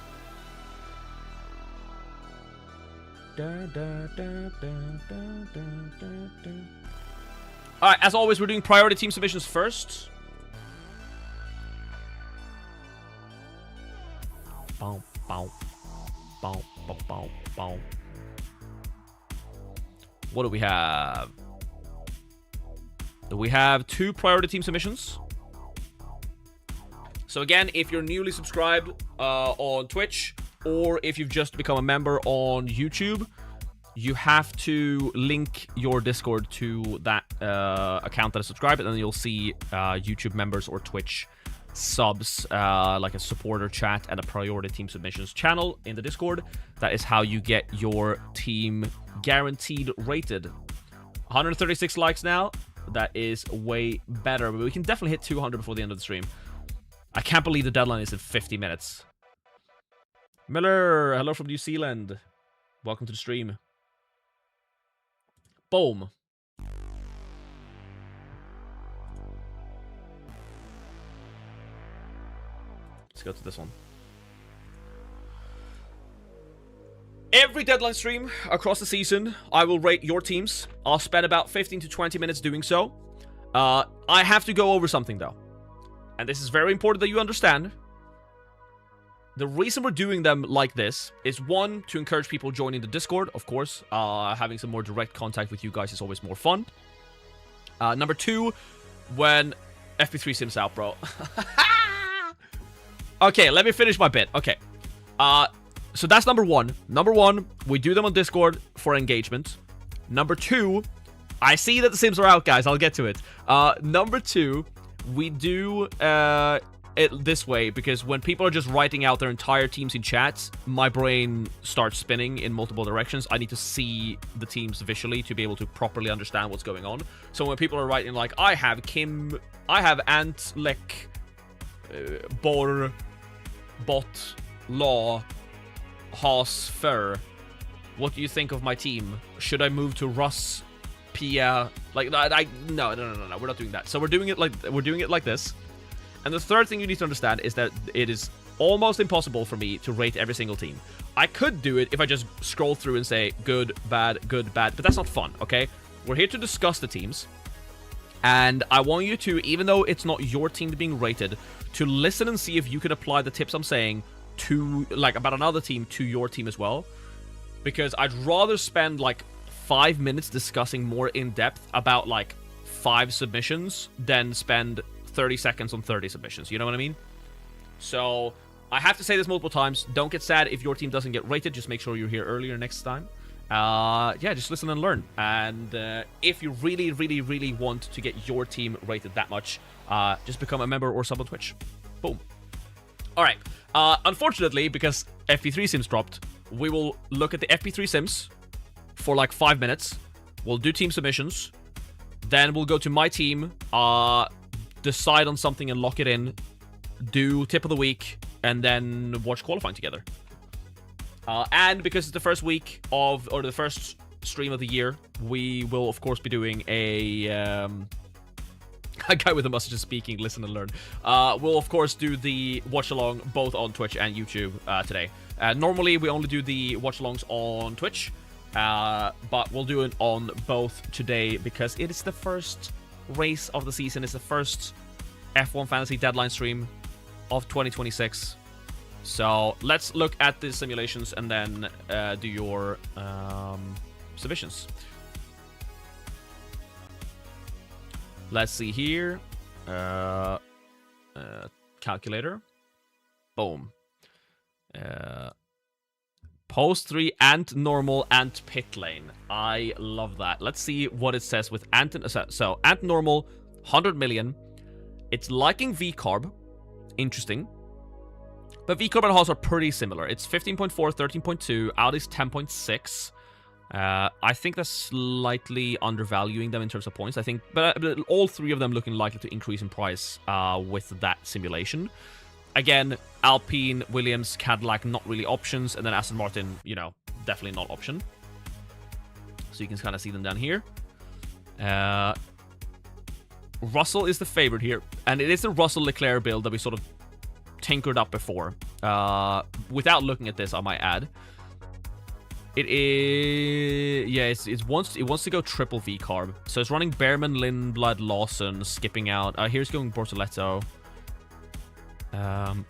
Alright, as always, we're doing priority team submissions first. Bow, bow, bow, bow, bow, bow. What do we have? We have 2 priority team submissions. So again, if you're newly subscribed on Twitch, or if you've just become a member on YouTube, you have to link your Discord to that account that is subscribed, and then you'll see YouTube members or Twitch subs, like a supporter chat and a priority team submissions channel in the Discord. That is how you get your team guaranteed rated. 136 likes now. That is way better, but we can definitely hit 200 before the end of the stream. I can't believe the deadline is in 50 minutes. Miller, hello from New Zealand. Welcome to the stream. Boom. Let's go to this one. Every deadline stream across the season, I will rate your teams. I'll spend about 15 to 20 minutes doing so. I have to go over something, though. And this is very important that you understand. The reason we're doing them like this is, 1, to encourage people joining the Discord, of course. Having some more direct contact with you guys is always more fun. Number 2, when FP3 Sims out, bro. Okay, let me finish my bit. Okay. So that's number one. Number one, we do them on Discord for engagement. Number two, I see that the Sims are out, guys. I'll get to it. Number two, we do it this way because when people are just writing out their entire teams in chats, my brain starts spinning in multiple directions. I need to see the teams visually to be able to properly understand what's going on. So when people are writing like, I have Kim, I have Ant, Lek, Bor, Bot, Law, Haas, Fer. What do you think of my team? Should I move to Russ, Pia? Like, no, we're not doing that. So we're doing it like this. And the third thing you need to understand is that it is almost impossible for me to rate every single team. I could do it if I just scroll through and say good, bad, but that's not fun, okay? We're here to discuss the teams. And I want you to, even though it's not your team being rated, to listen and see if you can apply the tips I'm saying to, like, about another team to your team as well. Because I'd rather spend, like, 5 minutes discussing more in depth about, like, 5 submissions than spend 30 seconds on 30 submissions. You know what I mean? So I have to say this multiple times. Don't get sad if your team doesn't get rated. Just make sure you're here earlier next time. Yeah, just listen and learn. And if you really want to get your team rated that much, just become a member or sub on Twitch. Boom. All right. Unfortunately, because FP3 Sims dropped, we will look at the FP3 Sims for like 5 minutes. We'll do team submissions. Then we'll go to my team, decide on something and lock it in, do tip of the week, and then watch qualifying together. And because it's the first week of, or the first stream of the year, we will of course be doing a guy with a mustache is speaking, listen and learn. We'll of course do the watch along both on Twitch and YouTube today. Normally we only do the watch alongs on Twitch, but we'll do it on both today because it is the first race of the season. It's the first F1 Fantasy deadline stream of 2026. So let's look at the simulations and then do your submissions. Let's see here. Calculator. Boom. Post 3, Ant Normal, Ant Pit Lane. I love that. Let's see what it says with Ant. So, Ant Normal, 100 million. It's liking VCarb. Interesting. But VCarb and Haas are pretty similar. It's 15.4, 13.2. Audi's 10.6. I think that's slightly undervaluing them in terms of points. I think, but all three of them looking likely to increase in price with that simulation. Again, Alpine, Williams, Cadillac, not really options. And then Aston Martin, you know, definitely not option. So you can kind of see them down here. Russell is the favorite here. And it is the Russell Leclerc build that we sort of tinkered up before. Without looking at this, I might add. It is... Yeah, it wants to go triple V-carb. So it's running Behrman, Lindblad, Lawson, skipping out. Here's going Bortoletto. Can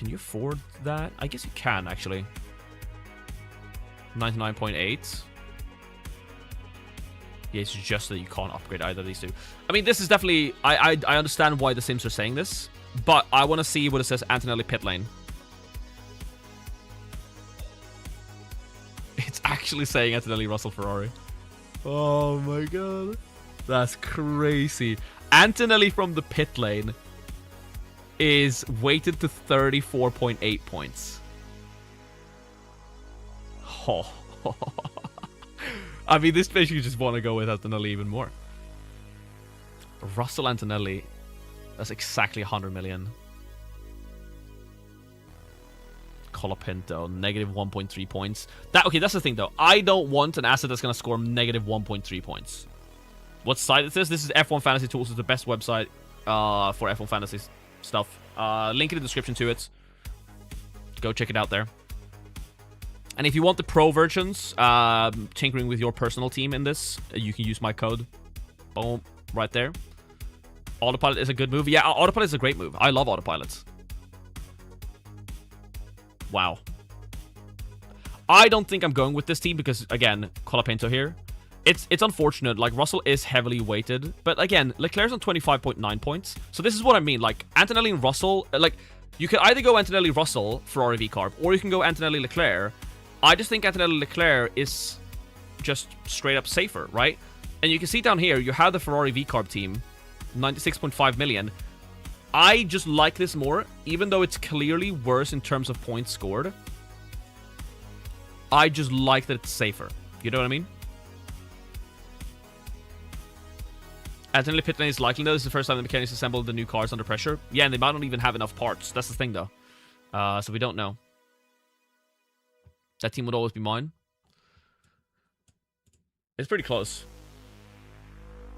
you afford that? I guess you can, actually. 99.8. Yeah, it's just that you can't upgrade either of these two. I mean, this is definitely... I understand why the Sims are saying this, but I want to see what it says Antonelli pit lane. It's actually saying Antonelli Russell Ferrari. Oh my god. That's crazy. Antonelli from the pit lane is weighted to 34.8 points. Oh. I mean, this makes you just want to go with Antonelli even more. Russell Antonelli. That's exactly 100 million. Colapinto, negative 1.3 points. Okay, that's the thing, though. I don't want an asset that's going to score negative 1.3 points. What site is this? This is F1 Fantasy Tools. It's the best website for F1 Fantasy stuff. Link in the description to it. Go check it out there. And if you want the pro versions, tinkering with your personal team in this, you can use my code. Boom. Right there. Autopilot is a good move. Yeah, Autopilot is a great move. I love Autopilot. Wow. I don't think I'm going with this team because, again, Colapinto here. It's unfortunate. Like, Russell is heavily weighted. But again, Leclerc's on 25.9 points. So this is what I mean. Like, Antonelli and Russell, like, you can either go Antonelli Russell, Ferrari V-Carb, or you can go Antonelli Leclerc. I just think Antonelli Leclerc is just straight up safer, right? And you can see down here, you have the Ferrari V-Carb team, 96.5 million. I just like this more, even though it's clearly worse in terms of points scored. I just like that it's safer. You know what I mean? Antonelli pit lane is likely, though. This is the first time the mechanics assembled the new cars under pressure. Yeah, and they might not even have enough parts. That's the thing, though. So we don't know. That team would always be mine. It's pretty close.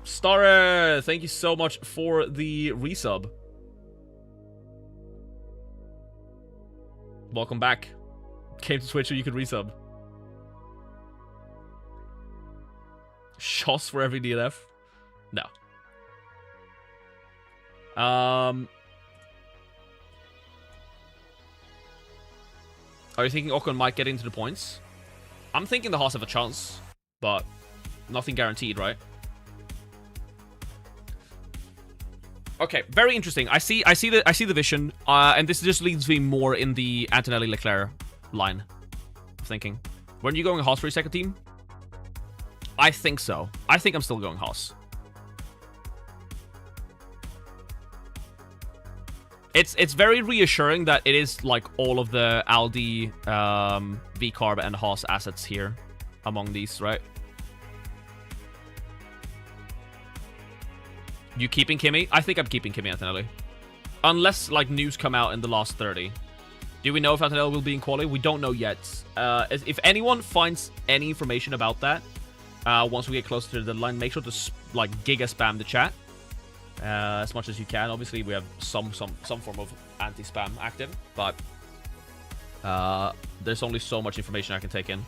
Starre, thank you so much for the resub. Welcome back. Came to Twitch so you could resub. Shots for every DNF? No. Are you thinking Ocon might get into the points? I'm thinking the Haas have a chance, but nothing guaranteed, right? Okay, very interesting. I see the vision, and this just leads me more in the Antonelli Leclerc line of thinking. Weren't you going Haas for your second team? I think so. I think I'm still going Haas. It's very reassuring that it is like all of the Aldi, V-Carb, and Haas assets here among these, right? You keeping Kimi? I think I'm keeping Kimi Antonelli. Unless, like, news come out in the last 30. Do we know if Antonelli will be in quali? We don't know yet. If anyone finds any information about that, once we get closer to the deadline, make sure to, like, giga spam the chat. As much as you can. Obviously, we have some form of anti-spam active, but there's only so much information I can take in.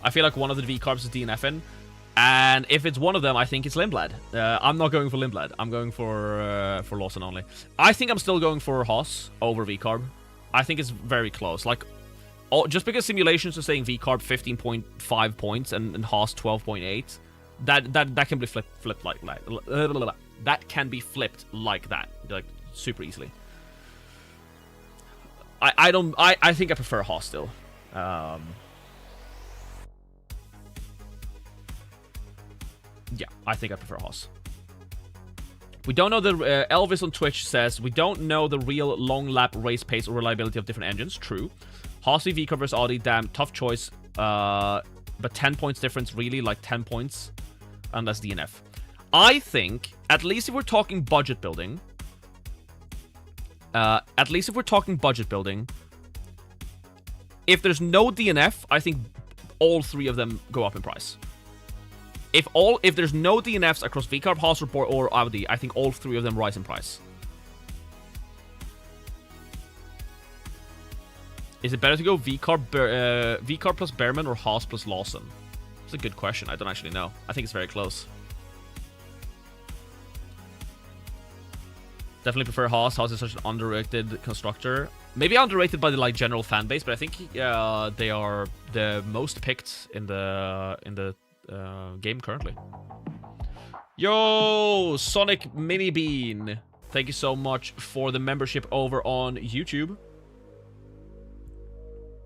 I feel like one of the V-Carbs is DNFing, and if it's one of them, I think it's Lindblad. I'm not going for Lindblad. I'm going for Lawson only. I think I'm still going for Haas over V-Carb. I think it's very close. Like, just because simulations are saying V-Carb 15.5 points and Haas 12.8, that can be flipped like that. That can be flipped like that, like super easily. I think I prefer Haas still. Yeah, I think I prefer Haas. We don't know the Elvis on Twitch says we don't know the real long lap race pace or reliability of different engines. True. Haas V covers Audi. Damn tough choice. But 10 points difference, really, like 10 points, unless DNF. I think, at least if we're talking budget building, if there's no DNF, I think all three of them go up in price. If there's no DNFs across VCarb, Haas, or Audi, I think all three of them rise in price. Is it better to go VCarb plus Behrman or Haas plus Lawson? It's a good question. I don't actually know. I think it's very close. Definitely prefer Haas. Haas is such an underrated constructor. Maybe underrated by the like general fan base, but I think they are the most picked in the game currently. Yo, Sonic Mini Bean. Thank you so much for the membership over on YouTube.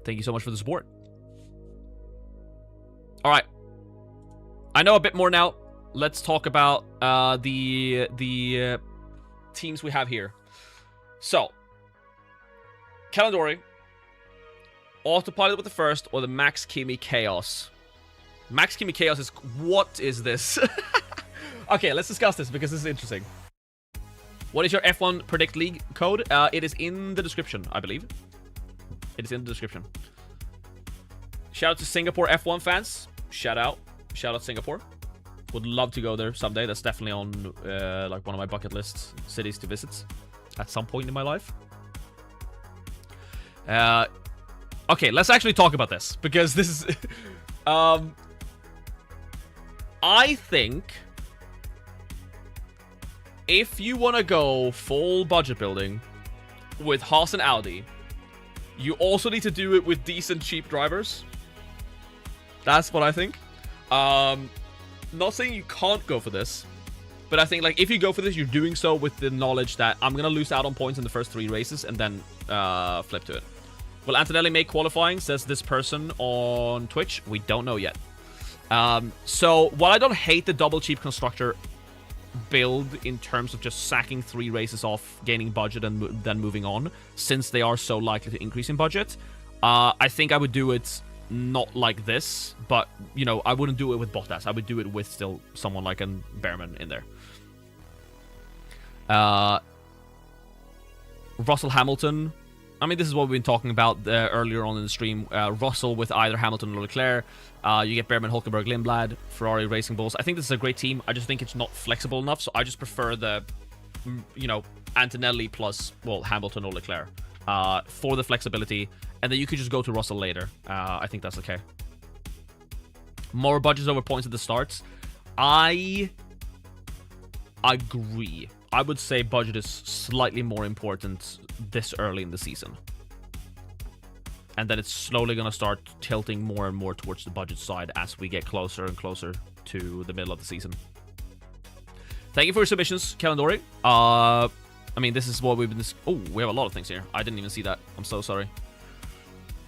Thank you so much for the support. All right. I know a bit more now. Let's talk about the teams we have here. So, Calandori, Autopilot with the first, or the Max Kimi Chaos. Max Kimi Chaos is... What is this? Okay, let's discuss this because this is interesting. What is your F1 Predict League code? It is in the description, I believe. It is in the description. Shout out to Singapore F1 fans. Shout out Singapore. Would love to go there someday. That's definitely on like one of my bucket list cities to visit at some point in my life. Okay, let's actually talk about this because this is I think if you want to go full budget building with Haas and Audi, you also need to do it with decent cheap drivers. That's what I think. not saying you can't go for this, but I think like if you go for this, you're doing so with the knowledge that I'm gonna lose out on points in the first 3 races and then flip to it. Will Antonelli make qualifying? Says this person on Twitch. We don't know yet. So while I don't hate the double cheap constructor build in terms of just sacking 3 races off, gaining budget, and then moving on, since they are so likely to increase in budget, I think I would do it not like this, but, you know, I wouldn't do it with Bottas. I would do it with still someone like a Behrman in there. Russell Hamilton. I mean, this is what we've been talking about earlier on in the stream. Russell with either Hamilton or Leclerc. You get Behrman, Hulkenberg, Lindblad, Ferrari, Racing Bulls. I think this is a great team. I just think it's not flexible enough, so I just prefer the, you know, Antonelli plus, well, Hamilton or Leclerc for the flexibility. And then you could just go to Russell later. I think that's okay. More budgets over points at the starts. I agree. I would say budget is slightly more important this early in the season. And then it's slowly going to start tilting more and more towards the budget side as we get closer and closer to the middle of the season. Thank you for your submissions, Calendori. I mean, this is what we've been... Oh, we have a lot of things here. I didn't even see that. I'm so sorry.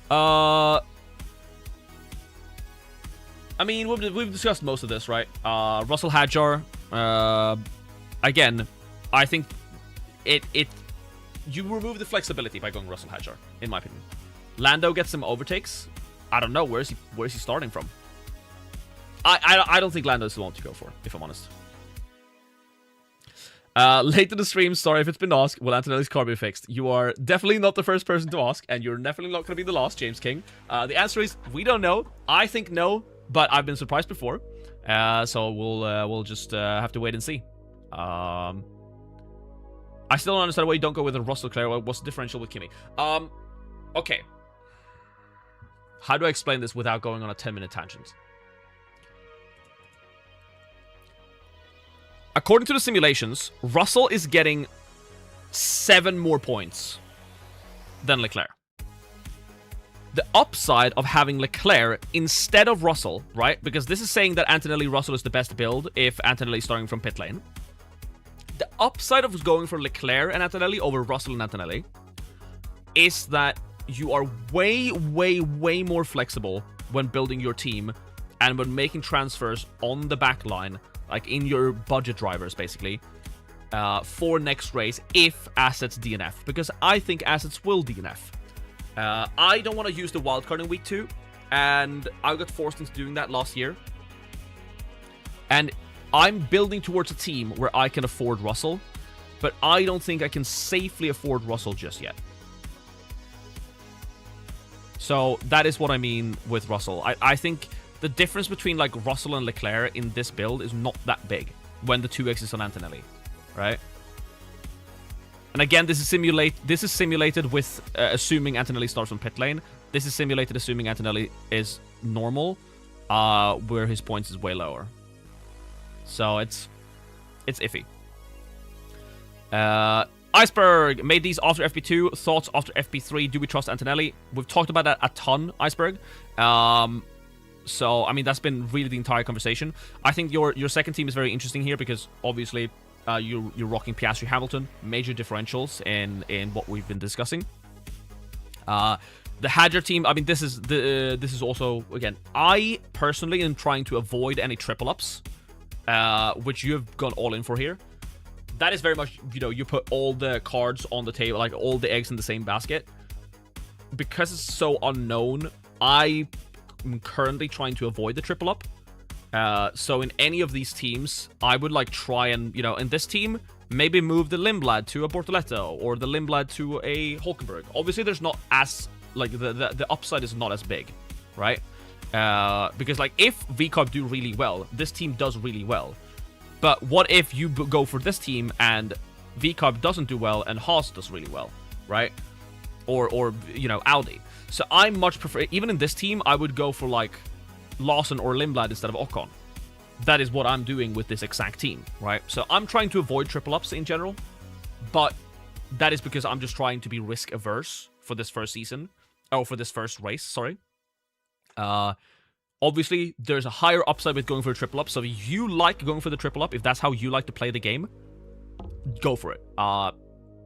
I mean, we've discussed most of this, right? Russell Hadjar. Again, I think you remove the flexibility by going Russell Hadjar, in my opinion. Lando gets some overtakes. I don't know, where's he starting from? I don't think Lando's the one to go for, if I'm honest. Late in the stream, sorry if it's been asked, will Antonelli's car be fixed? You are definitely not the first person to ask, and you're definitely not going to be the last, James King. The answer is, we don't know. I think no, but I've been surprised before. So we'll just have to wait and see. I still don't understand why you don't go with a Russell Leclerc. What's the differential with Kimi? Okay. How do I explain this without going on a 10-minute tangent? According to the simulations, Russell is getting 7 more points than Leclerc. The upside of having Leclerc instead of Russell, right? Because this is saying that Antonelli Russell is the best build if Antonelli is starting from pit lane. The upside of going for Leclerc and Antonelli over Russell and Antonelli is that you are way, way, way more flexible when building your team and when making transfers on the back line, like in your budget drivers, basically, for next race if assets DNF. Because I think assets will DNF. I don't want to use the wildcard in week 2, and I got forced into doing that last year. And I'm building towards a team where I can afford Russell, but I don't think I can safely afford Russell just yet. So that is what I mean with Russell. I think the difference between like Russell and Leclerc in this build is not that big when the 2x is on Antonelli, right? And again, this is simulated with assuming Antonelli starts from pit lane. This is simulated assuming Antonelli is normal, where his points is way lower. So it's iffy. Iceberg made these after FP2. Thoughts after FP3? Do we trust Antonelli? We've talked about that a ton, Iceberg. So I mean that's been really the entire conversation. I think your second team is very interesting here because obviously you're rocking Piastri, Hamilton, major differentials in what we've been discussing. The Hadjar team, I mean this is also, again, I personally am trying to avoid any triple ups, which you have gone all in for here. That is very much, you know, you put all the cards on the table, like all the eggs in the same basket. Because it's so unknown, I am currently trying to avoid the triple up. So in any of these teams, I would like try and, you know, in this team, maybe move the Lindblad to a Bortoletto or the Lindblad to a Hulkenberg. Obviously, there's not as, like, the upside is not as big, right? Because, like, if VCOP do really well, this team does really well. But what if you go for this team and VCOP doesn't do well and Haas does really well, right? Or you know, Audi. So I much prefer, even in this team, I would go for, like, Lawson or Lindblad instead of Ocon. That is what I'm doing with this exact team, right? So I'm trying to avoid triple ups in general, but that is because I'm just trying to be risk averse for this first season, or for this first race, sorry. Obviously, there's a higher upside with going for a triple up. So if you like going for the triple up, if that's how you like to play the game, go for it.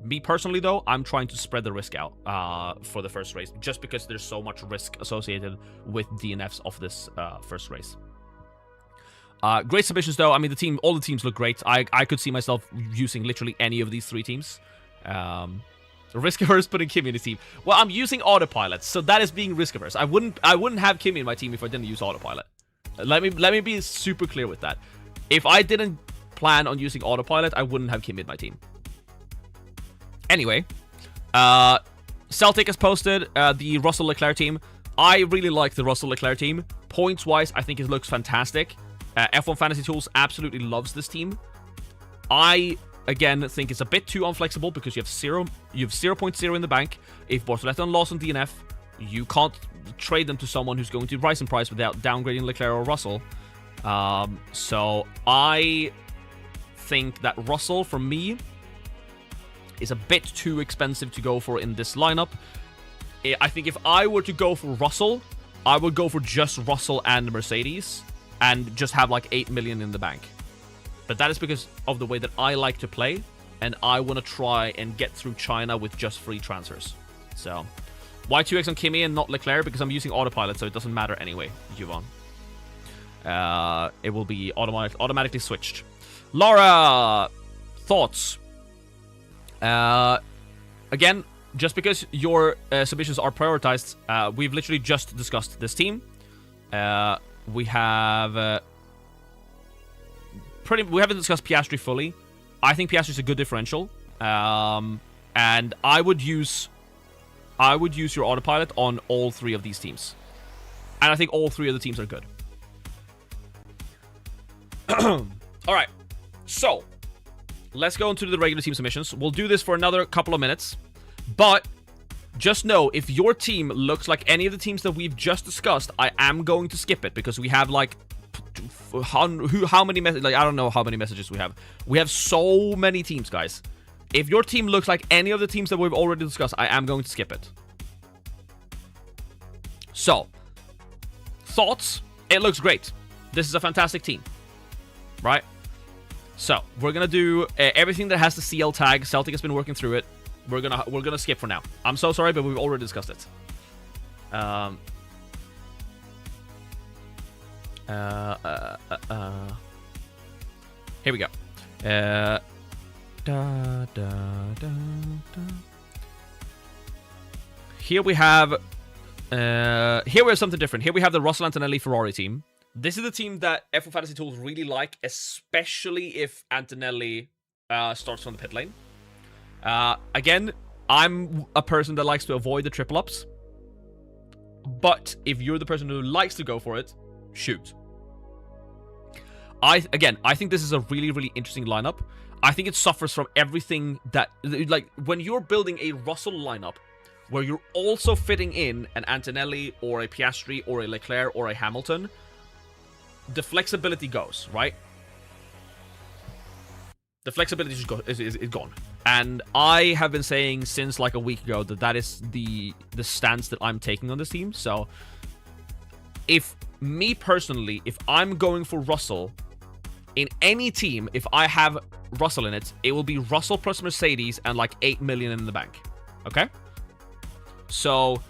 Me personally, though, I'm trying to spread the risk out for the first race, just because there's so much risk associated with DNFs of this first race. Great submissions, though. I mean, all the teams look great. I could see myself using literally any of these 3 teams. Risk-averse putting Kimmy in his team. Well, I'm using autopilot, so that is being risk-averse. I wouldn't have Kimmy in my team if I didn't use autopilot. Let me be super clear with that. If I didn't plan on using autopilot, I wouldn't have Kimmy in my team. Anyway, Celtic has posted the Russell Leclerc team. I really like the Russell Leclerc team. Points-wise, I think it looks fantastic. F1 Fantasy Tools absolutely loves this team. I, again, think it's a bit too unflexible because you have 0.0 in the bank. If Bortoleto and Lawson DNF, you can't trade them to someone who's going to rise in price without downgrading Leclerc or Russell. So I think that Russell, for me, is a bit too expensive to go for in this lineup. I think if I were to go for Russell, I would go for just Russell and Mercedes and just have like 8 million in the bank. But that is because of the way that I like to play, and I want to try and get through China with just free transfers. So, why 2x on Kimi and not Leclerc? Because I'm using autopilot, so it doesn't matter anyway, Juvan. It will be automatically switched. Laura, thoughts? Again, just because your submissions are prioritized, we've literally just discussed this team. We have we haven't discussed Piastri fully. I think Piastri's a good differential, and I would use your autopilot on all 3 of these teams, and I think all 3 of the teams are good. All right, so let's go into the regular team submissions. We'll do this for another couple of minutes, but just know, if your team looks like any of the teams that we've just discussed, I am going to skip it, because we have like how many messages? Like, I don't know how many messages we have. We have so many teams, guys. If your team looks like any of the teams that we've already discussed, I am going to skip it. So, thoughts? It looks great. This is a fantastic team, right? So we're gonna do everything that has the CL tag. Celtic has been working through it. We're gonna skip for now. I'm so sorry, but we've already discussed it. Here we go. Here we have something different. Here we have the Russell Antonelli Ferrari team. This is the team that F1 Fantasy Tools really like, especially if Antonelli starts from the pit lane. Again, I'm a person that likes to avoid the triple ups. But if you're the person who likes to go for it, shoot. I think this is a really, really interesting lineup. I think it suffers from everything that... Like, when you're building a Russell lineup, where you're also fitting in an Antonelli, or a Piastri, or a Leclerc, or a Hamilton, the flexibility goes, right? The flexibility is gone. And I have been saying since like a week ago that is the stance that I'm taking on this team. So, if me personally, if I'm going for Russell in any team, if I have Russell in it, it will be Russell plus Mercedes and like 8 million in the bank. Okay? So,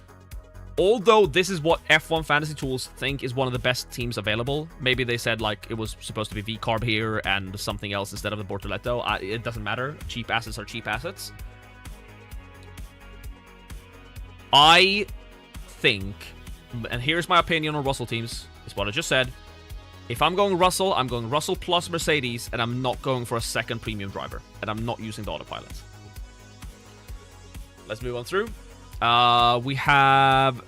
although this is what F1 Fantasy Tools think is one of the best teams available, maybe they said like it was supposed to be V-Carb here and something else instead of the Bortoleto. It doesn't matter. Cheap assets are cheap assets. I think, and here's my opinion on Russell teams, is what I just said. If I'm going Russell plus Mercedes, and I'm not going for a second premium driver, and I'm not using the autopilot. Let's move on through. We have...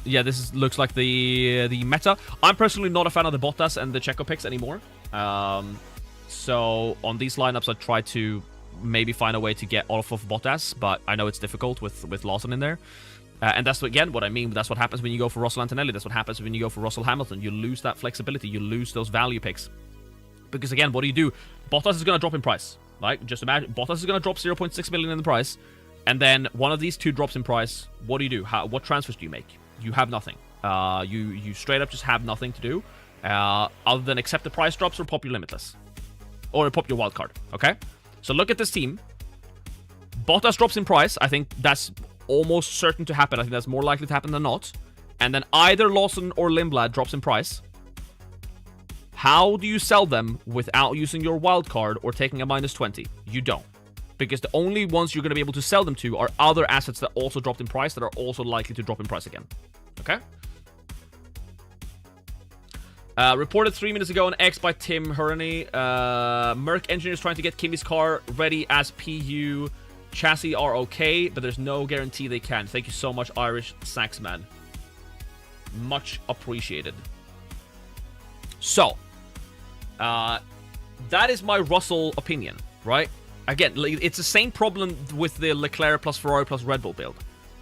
Yeah, looks like the meta. I'm personally not a fan of the Bottas and the Checo picks anymore. So on these lineups, I try to maybe find a way to get off of Bottas, but I know it's difficult with Lawson in there. And that's, again, what I mean. That's what happens when you go for Russell Antonelli. That's what happens when you go for Russell Hamilton. You lose that flexibility. You lose those value picks. Because, again, what do you do? Bottas is going to drop in price. Like, just imagine, Bottas is going to drop 0.6 million in the price. And then one of these two drops in price. What do you do? What transfers do you make? You have nothing. You straight up just have nothing to do other than accept the price drops or pop your limitless. Or pop your wild card, okay? So look at this team. Bottas drops in price. I think that's almost certain to happen. I think that's more likely to happen than not. And then either Lawson or Lindblad drops in price. How do you sell them without using your wild card or taking a -20? You don't. Because the only ones you're going to be able to sell them to are other assets that also dropped in price that are also likely to drop in price again. Okay? Reported 3 minutes ago on X by Tim Hurney. Merc engineers trying to get Kimi's car ready as PU. Chassis are okay, but there's no guarantee they can. Thank you so much, Irish Saxman. Much appreciated. So, that is my Russell opinion, right? Again, it's the same problem with the Leclerc plus Ferrari plus Red Bull build.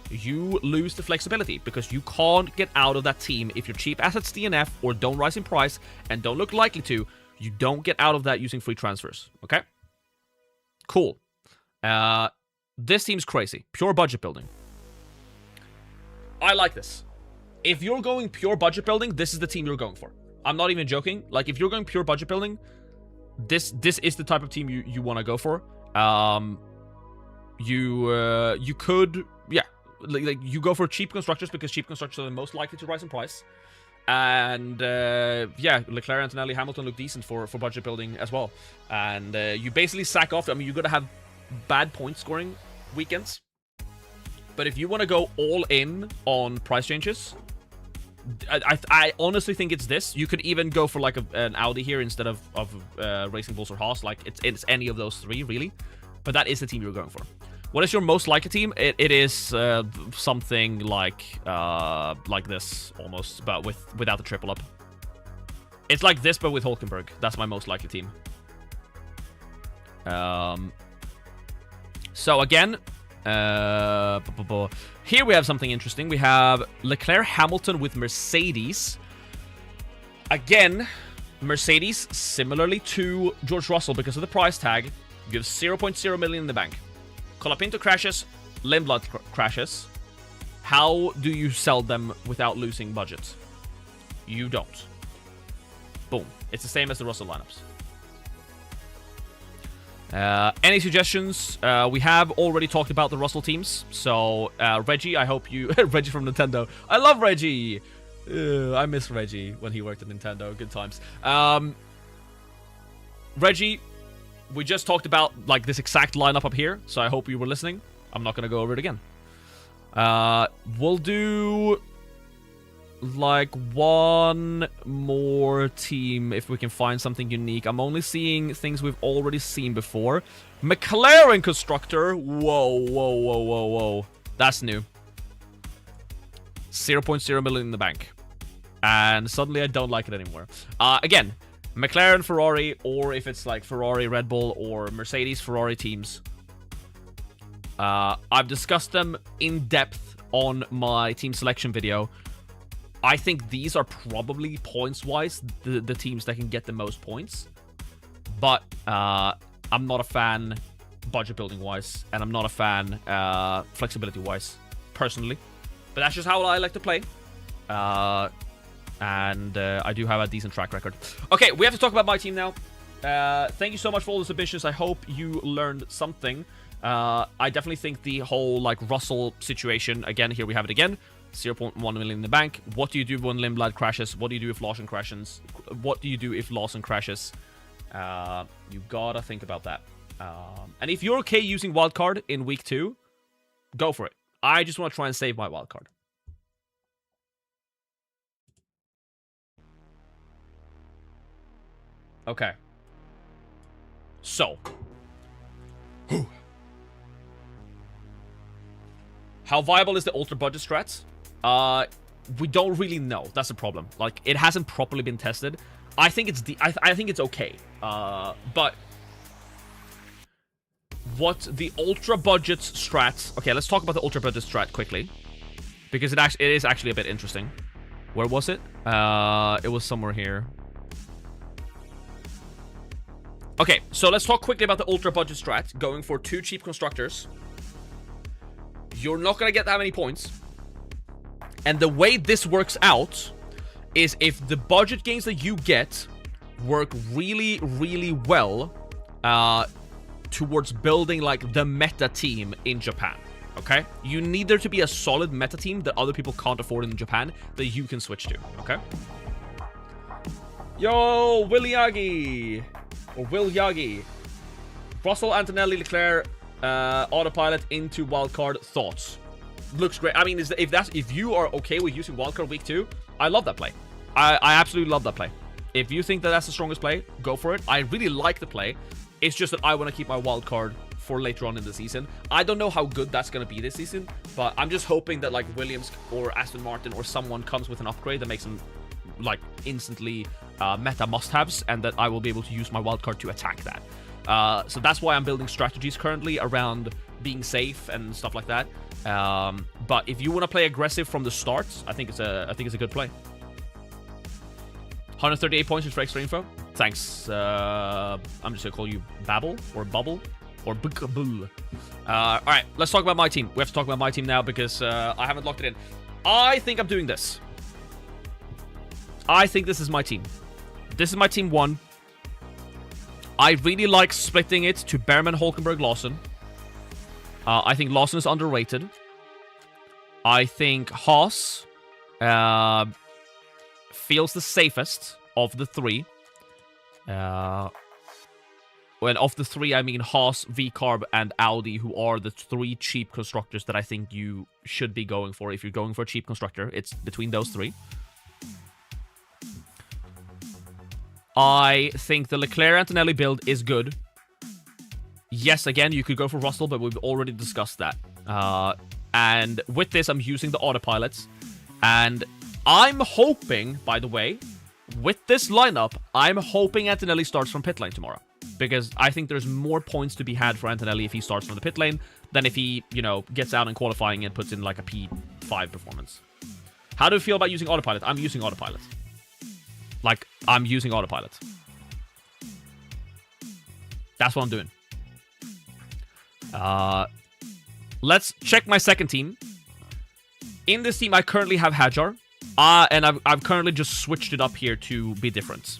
You lose the flexibility because you can't get out of that team if your cheap assets DNF or don't rise in price and don't look likely to. You don't get out of that using free transfers, okay? Cool. This team's crazy. Pure budget building. I like this. If you're going pure budget building, this is the team you're going for. I'm not even joking. Like, if you're going pure budget building, this is the type of team you want to go for. You could, yeah, like you go for cheap constructors because cheap constructors are the most likely to rise in price. And yeah, Leclerc, Antonelli, Hamilton look decent for budget building as well. And you basically sack off. I mean, you're gonna have bad point scoring weekends, but if you want to go all in on price changes, I honestly think it's this. You could even go for like an Audi here instead of Racing Bulls or Haas. Like it's any of those three really, but that is the team you're going for. What is your most likely team? It is something like this almost, but without the triple up. It's like this, but with Hulkenberg. That's my most likely team. So again, here we have something interesting. We have Leclerc Hamilton with Mercedes. Again, Mercedes, similarly to George Russell, because of the price tag, you have 0.0 million in the bank. Colapinto crashes, Lindblad crashes. How do you sell them without losing budget? You don't. Boom. It's the same as the Russell lineups. Any suggestions? We have already talked about the Russell teams. So, Reggie, I hope you... Reggie from Nintendo. I love Reggie! I miss Reggie when he worked at Nintendo. Good times. Reggie, we just talked about like this exact lineup up here. So I hope you were listening. I'm not going to go over it again. We'll do... like one more team if we can find something unique. I'm only seeing things we've already seen before. McLaren constructor. Whoa. That's new. 0.0 million in the bank. And suddenly I don't like it anymore. Again, McLaren, Ferrari, or if it's like Ferrari, Red Bull, or Mercedes, Ferrari teams. I've discussed them in depth on my team selection video. I think these are probably points-wise the teams that can get the most points. But I'm not a fan budget-building-wise, and I'm not a fan flexibility-wise, personally. But that's just how I like to play. And I do have a decent track record. Okay, we have to talk about my team now. Thank you so much for all the submissions. I hope you learned something. I definitely think the whole like Russell situation, again, here we have it again. 0.1 million in the bank. What do you do when Lindblad crashes? What do you do if Lawson crashes? What do you do if Lawson crashes? You gotta think about that. And if you're okay using wildcard in week 2, go for it. I just want to try and save my wildcard. Okay. So. How viable is the ultra budget strat? We don't really know. That's the problem. Like, it hasn't properly been tested. I think it's I think it's okay. But what the ultra budget strats? Okay, let's talk about the ultra budget strat quickly, because it is actually a bit interesting. Where was it? It was somewhere here. Okay, so let's talk quickly about the ultra budget strat. Going for 2 cheap constructors. You're not gonna get that many points. And the way this works out is if the budget gains that you get work really, really well towards building, like, the meta team in Japan. Okay? You need there to be a solid meta team that other people can't afford in Japan that you can switch to. Okay? Yo, Will Yagi. Or Will Yagi. Russell, Antonelli, Leclerc, autopilot into wildcard. Thoughts? Looks great. I mean, if you are okay with using wildcard week 2, I love that play. I absolutely love that play. If you think that that's the strongest play, go for it. I really like the play. It's just that I want to keep my wildcard for later on in the season. I don't know how good that's going to be this season, but I'm just hoping that, like, Williams or Aston Martin or someone comes with an upgrade that makes them, like, instantly meta must-haves, and that I will be able to use my wildcard to attack that. So that's why I'm building strategies currently around being safe and stuff like that. But if you want to play aggressive from the start, I think it's a good play. 138 points for extra info. Thanks. I'm just gonna call you Babble or Bubble or Bukaboo. All right, let's talk about my team. We have to talk about my team now because I haven't locked it in. I think I'm doing this. I think this is my team. This is my team 1. I really like splitting it to Behrman, Hulkenberg, Lawson. I think Lawson is underrated. I think Haas feels the safest of the 3. When of the 3, I mean Haas, VCarb, and Audi, who are the 3 cheap constructors that I think you should be going for. If you're going for a cheap constructor, it's between those 3. I think the Leclerc-Antonelli build is good. Yes, again, you could go for Russell, but we've already discussed that. And with this, I'm using the autopilots. And I'm hoping, by the way, with this lineup, I'm hoping Antonelli starts from pit lane tomorrow. Because I think there's more points to be had for Antonelli if he starts from the pit lane than if he, you know, gets out in qualifying and puts in like a P5 performance. How do you feel about using autopilot? I'm using autopilot. Like, I'm using autopilot. That's what I'm doing. Let's check my second team. In this team, I currently have Hajar. And I've currently just switched it up here to be different.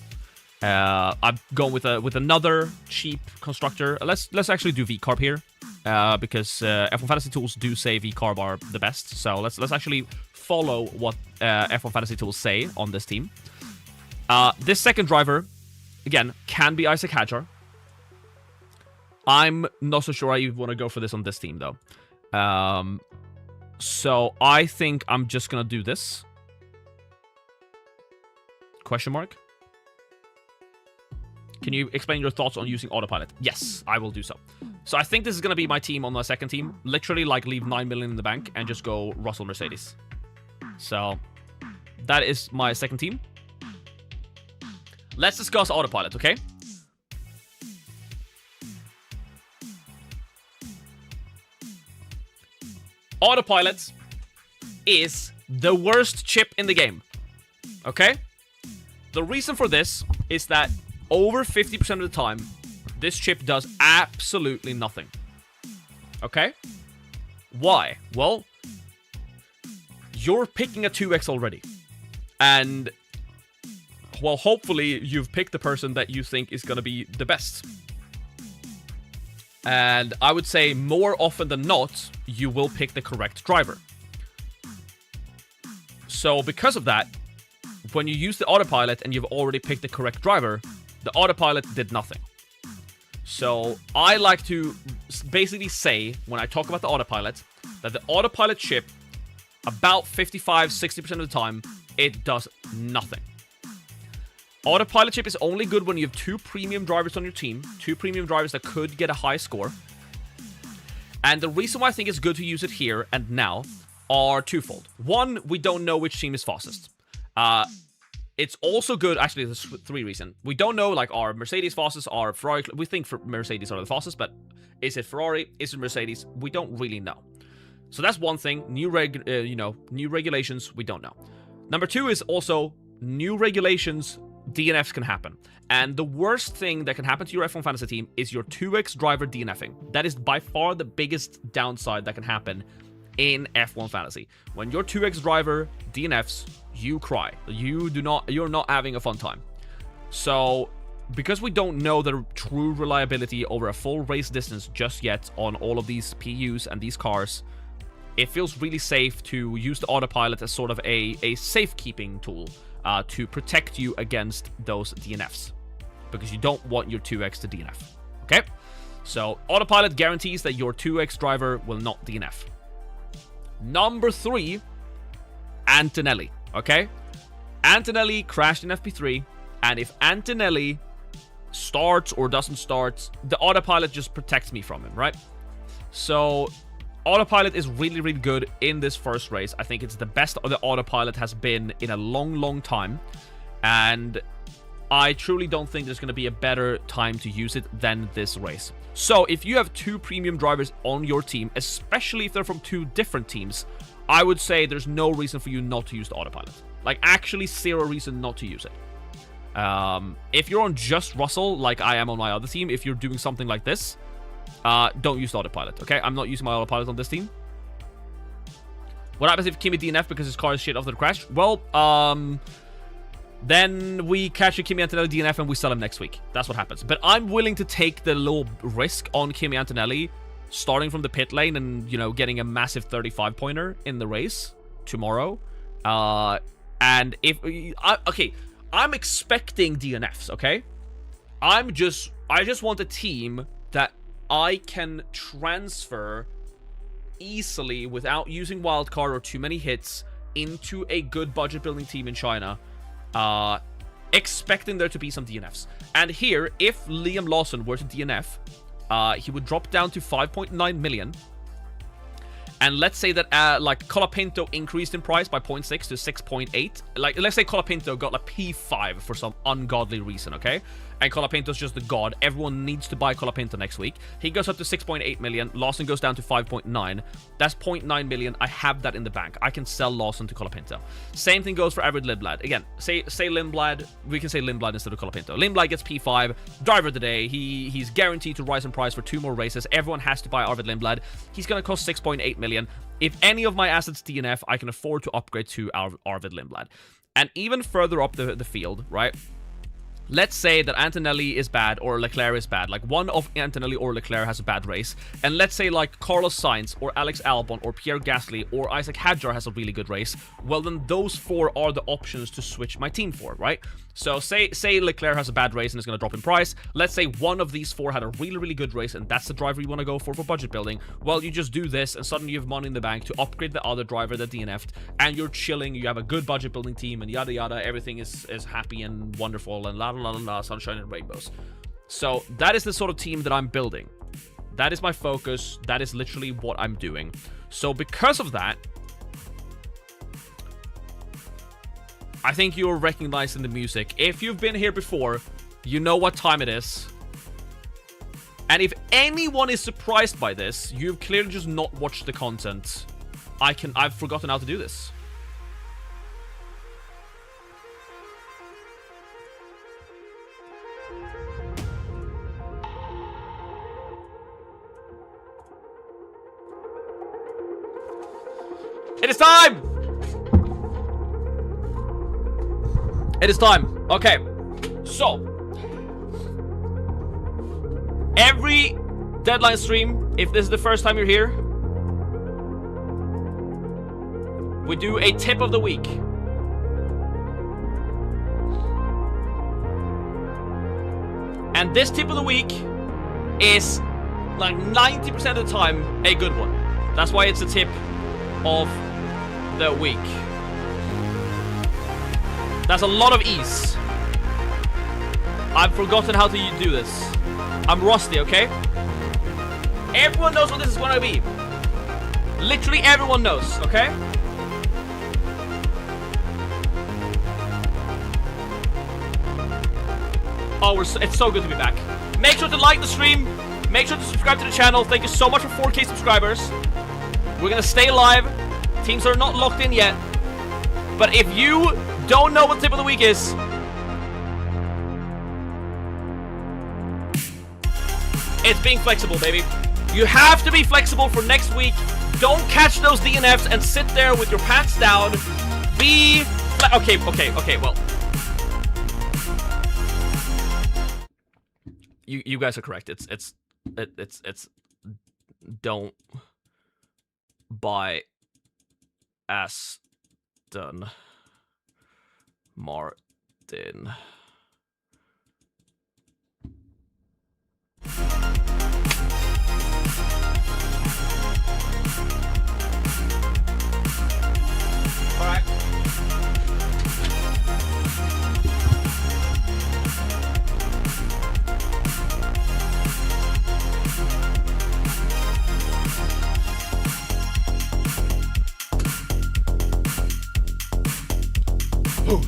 I'm going with another cheap constructor. Let's actually do VCarb here. Because F1 Fantasy Tools do say VCarb are the best. So let's actually follow what F1 Fantasy Tools say on this team. This second driver, again, can be Isaac Hajar. I'm not so sure I even want to go for this on this team, though. So I think I'm just going to do this. Question mark? Can you explain your thoughts on using autopilot? Yes, I will do so. So I think this is going to be my team on my second team. Literally, like, leave 9 million in the bank and just go Russell Mercedes. So that is my second team. Let's discuss autopilot, okay? Autopilot is the worst chip in the game. Okay? The reason for this is that over 50% of the time, this chip does absolutely nothing. Okay? Why? Well, you're picking a 2x already. And, well, hopefully you've picked the person that you think is going to be the best. And I would say more often than not, you will pick the correct driver. So because of that, when you use the autopilot and you've already picked the correct driver, the autopilot did nothing. So I like to basically say, when I talk about the autopilot, that the autopilot chip, about 55-60% of the time, it does nothing. Autopilot chip is only good when you have 2 premium drivers on your team, 2 premium drivers that could get a high score. And the reason why I think it's good to use it here and now are twofold. One, we don't know which team is fastest. It's also good, actually, there's 3 reasons. We don't know, like, are Mercedes fastest, are Ferrari... We think Mercedes are the fastest, but is it Ferrari? Is it Mercedes? We don't really know. So that's one thing. New regulations, we don't know. Number 2 is also new regulations. DNFs can happen. And the worst thing that can happen to your F1 Fantasy team is your 2x driver DNFing. That is by far the biggest downside that can happen in F1 Fantasy. When your 2x driver DNFs, you cry. You're not having a fun time. So, because we don't know the true reliability over a full race distance just yet on all of these PUs and these cars, it feels really safe to use the autopilot as sort of a safekeeping tool to protect you against those DNFs. Because you don't want your 2x to DNF. Okay? So, autopilot guarantees that your 2x driver will not DNF. Number 3, Antonelli. Okay? Antonelli crashed in FP3, and if Antonelli starts or doesn't start, the autopilot just protects me from him, right? So, autopilot is really, really good in this first race. I think it's the best the autopilot has been in a long, long time. And I truly don't think there's going to be a better time to use it than this race. So, if you have 2 premium drivers on your team, especially if they're from 2 different teams, I would say there's no reason for you not to use the autopilot. Like, actually 0 reason not to use it. If you're on just Russell, like I am on my other team, if you're doing something like this, don't use the autopilot, okay? I'm not using my autopilot on this team. What happens if Kimi DNF because his car is shit after the crash? Well, then we catch a Kimi Antonelli DNF and we sell him next week. That's what happens. But I'm willing to take the little risk on Kimi Antonelli, starting from the pit lane and, you know, getting a massive 35-pointer in the race tomorrow. And if... okay, I'm expecting DNFs, okay? I just want a team that I can transfer easily without using wildcard or too many hits into a good budget building team in China, expecting there to be some DNFs. And here, if Liam Lawson were to DNF, he would drop down to 5.9 million. And let's say that, like, Colapinto increased in price by 0.6 to 6.8. Like, let's say Colapinto got a P5 for some ungodly reason, okay? And Colapinto's just the god. Everyone needs to buy Colapinto next week. He goes up to 6.8 million. Lawson goes down to 5.9. That's 0.9 million. I have that in the bank. I can sell Lawson to Colapinto. Same thing goes for Arvid Lindblad. Again, say Lindblad. We can say Lindblad instead of Colapinto. Lindblad gets P5. Driver of the day. He's guaranteed to rise in price for 2 more races. Everyone has to buy Arvid Lindblad. He's going to cost 6.8 million. If any of my assets DNF, I can afford to upgrade to Arvid Lindblad. And even further up the field, right? Let's say that Antonelli is bad or Leclerc is bad. Like, one of Antonelli or Leclerc has a bad race. And let's say, like, Carlos Sainz or Alex Albon or Pierre Gasly or Isaac Hadjar has a really good race. Well, then those 4 are the options to switch my team for, right? So, say Leclerc has a bad race and is going to drop in price. Let's say one of these 4 had a really, really good race and that's the driver you want to go for budget building. Well, you just do this and suddenly you have money in the bank to upgrade the other driver that DNF'd. And you're chilling. You have a good budget building team and yada yada. Everything is happy and wonderful and la la la la, sunshine and rainbows. So that is the sort of team that I'm building. That is my focus. That is literally what I'm doing. So because of that, I think you're recognizing the music. If you've been here before, you know what time it is. And if anyone is surprised by this, you've clearly just not watched the content. I've forgotten how to do this. It is time! It is time. Okay. So, every deadline stream, if this is the first time you're here, we do a tip of the week. And this tip of the week is like 90% of the time a good one. That's why it's a tip of the week. That's a lot of ease. I've forgotten how to do this. I'm rusty, okay? Everyone knows what this is going to be. Literally everyone knows, okay? Oh, it's so good to be back. Make sure to like the stream. Make sure to subscribe to the channel. Thank you so much for 4K subscribers. We're gonna stay live. Teams are not locked in yet. But if you don't know what tip of the week is, it's being flexible, baby. You have to be flexible for next week. Don't catch those DNFs and sit there with your pants down. Be... Okay, well. You guys are correct. It's don't buy Aston Martin. All right. Ooh.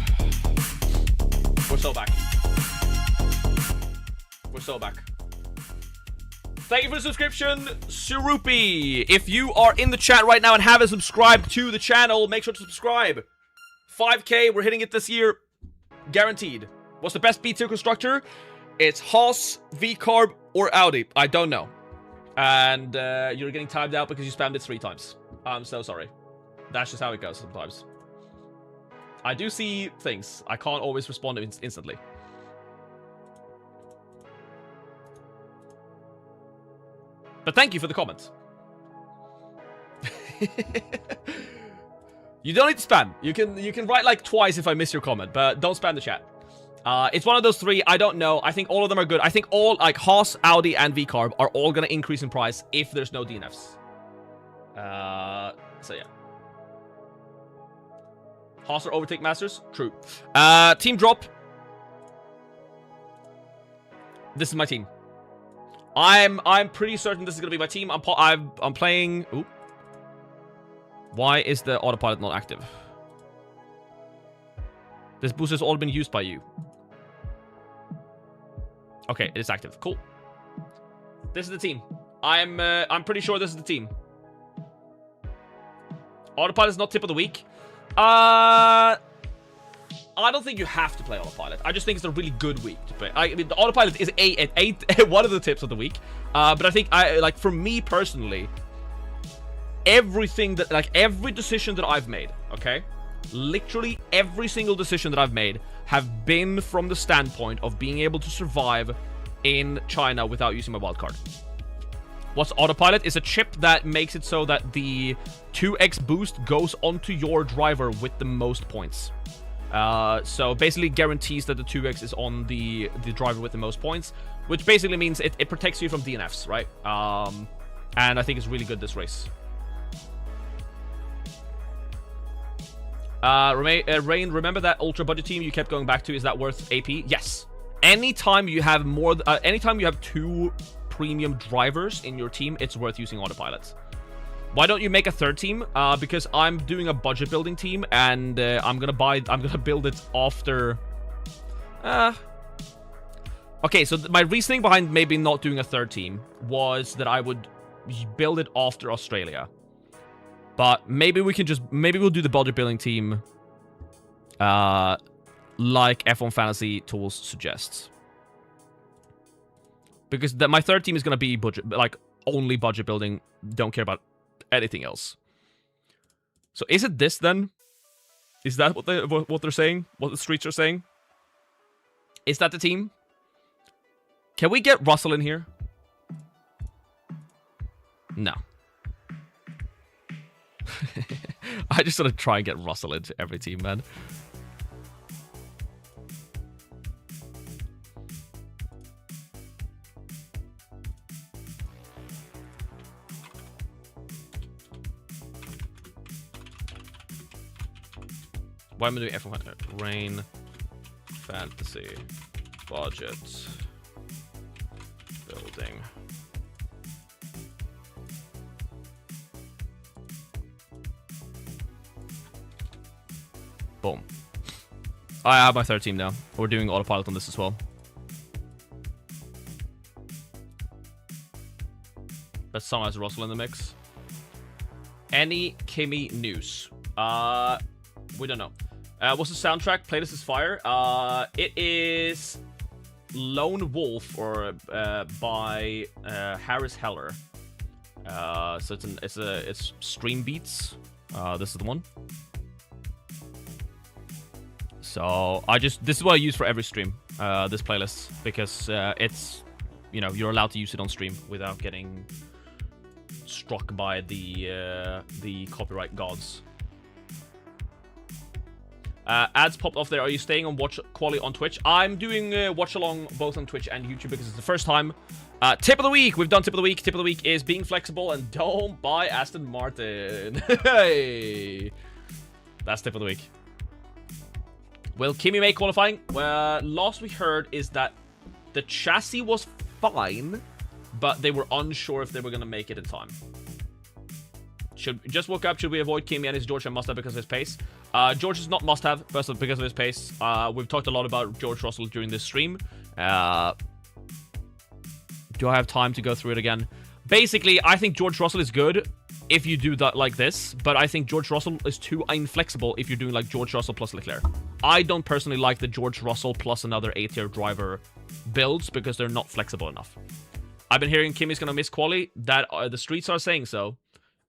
We're so back. We're so back. Thank you for the subscription, Surupi. If you are in the chat right now and haven't subscribed to the channel, make sure to subscribe. 5K, we're hitting it this year. Guaranteed. What's the best B-tier constructor? It's Haas, V-Carb, or Audi. I don't know. And you're getting timed out because you spammed it 3 times. I'm so sorry. That's just how it goes sometimes. I do see things. I can't always respond instantly. But thank you for the comment. You don't need to spam. You can write like twice if I miss your comment, but don't spam the chat. It's one of those 3. I don't know. I think all of them are good. I think all, like, Haas, Audi, and V-Carb are all gonna increase in price if there's no DNFs. So yeah. Haas or overtake masters? True. Team drop. This is my team. I'm pretty certain this is gonna be my team. I'm playing. Ooh. Why is the autopilot not active? This boost has all been used by you. Okay, it is active. Cool. This is the team. I'm pretty sure this is the team. Autopilot is not tip of the week. I don't think you have to play autopilot. I just think it's a really good week to play. I mean, the autopilot is one of the tips of the week. But I think like for me personally, everything that every decision that I've made, okay, literally every single decision that I've made have been from the standpoint of being able to survive in China without using my wildcard. What's autopilot is a chip that makes it so that the 2x boost goes onto your driver with the most points. So basically guarantees that the 2x is on the driver with the most points, which basically means it protects you from DNFs, right? And I think it's really good this race. Rain, remember that ultra budget team you kept going back to? Is that worth AP? Yes. Anytime you have anytime you have 2 premium drivers in your team, it's worth using autopilot. Why don't you make a 3rd team? Because I'm doing a budget building team, and I'm gonna build it after. Okay, so my reasoning behind maybe not doing a 3rd team was that I would build it after Australia. But maybe we'll do the budget building team, like F1 Fantasy Tools suggests. Because my 3rd team is gonna be budget, like only budget building. Don't care about anything else. So is it this then? Is that what they're saying? What the streets are saying? Is that the team? Can we get Russell in here? No. I just want to try and get Russell into every team, man. Why am I doing F1? Rain, fantasy, budget, building. Boom. I have my 3rd team now. We're doing autopilot on this as well. Let's summarize Russell in the mix. Any Kimi news? We don't know. What's the soundtrack? Playlist is fire. It is Lone Wolf or by Harris Heller. So it's Stream Beats. This is the one. So this is what I use for every stream. This playlist, because it's, you know, you're allowed to use it on stream without getting struck by the copyright gods. Ads popped off there. Are you staying on watch quality on Twitch? I'm doing watch along both on Twitch and YouTube because it's the first time. Tip of the week. We've done tip of the week. Tip of the week is being flexible and don't buy Aston Martin. Hey, that's tip of the week. Will Kimi make qualifying? Well, last we heard is that the chassis was fine, but they were unsure if they were going to make it in time. Just woke up. Should we avoid Kimi and his George and must-have because of his pace? George is not must-have, first of all, because of his pace. We've talked a lot about George Russell during this stream. Do I have time to go through it again? Basically, I think George Russell is good if you do that like this, but I think George Russell is too inflexible if you're doing like George Russell plus Leclerc. I don't personally like the George Russell plus another A-tier driver builds because they're not flexible enough. I've been hearing Kimi's gonna miss quali. That the streets are saying so.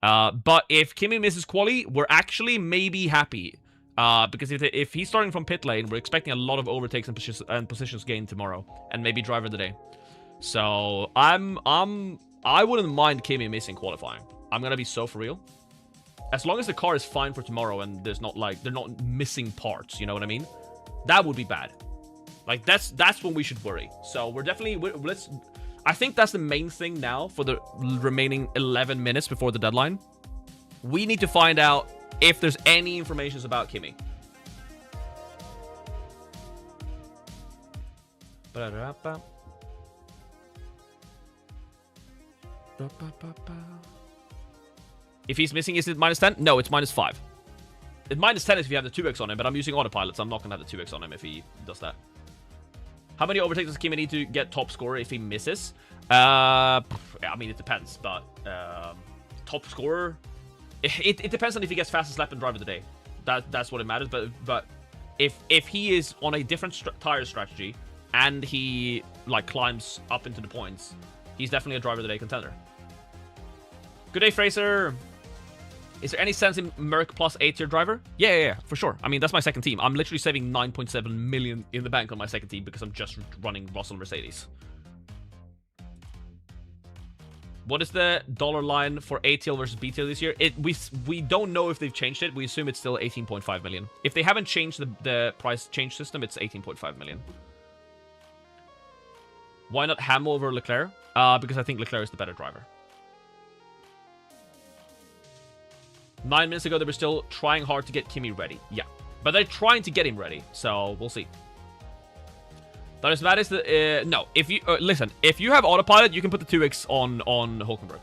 But if Kimi misses quali, we're actually maybe happy. Because if he's starting from pit lane, we're expecting a lot of overtakes and positions gained tomorrow, and maybe driver of the day. So I wouldn't mind Kimi missing qualifying. I'm gonna be so for real. As long as the car is fine for tomorrow and there's not like they're not missing parts, you know what I mean? That would be bad. Like that's when we should worry. So we're definitely let's. I think that's the main thing now for the remaining 11 minutes before the deadline. We need to find out if there's any information about Kimi. If he's missing, is it -10? No, it's -5. It's -10 if you have the 2x on him, but I'm using autopilot, so I'm not going to have the 2x on him if he does that. How many overtakes does Kimi need to get top scorer if he misses? I mean, it depends, but top scorer... It depends on if he gets fastest lap and driver of the day. That's what it matters, but if he is on a different tire strategy and he like climbs up into the points, he's definitely a driver of the day contender. Good day, Fraser. Is there any sense in Merc plus 8-tier driver? Yeah, for sure. I mean, that's my second team. I'm literally saving 9.7 million in the bank on my second team because I'm just running Russell Mercedes. What is the dollar line for A-tier versus B-tier this year? We don't know if they've changed it. We assume it's still 18.5 million. If they haven't changed the price change system, it's 18.5 million. Why not Hamilton over Leclerc? Because I think Leclerc is the better driver. 9 minutes ago, they were still trying hard to get Kimi ready. Yeah, but they're trying to get him ready, so we'll see. That is the no. If you listen, if you have autopilot, you can put the 2x on Hulkenberg.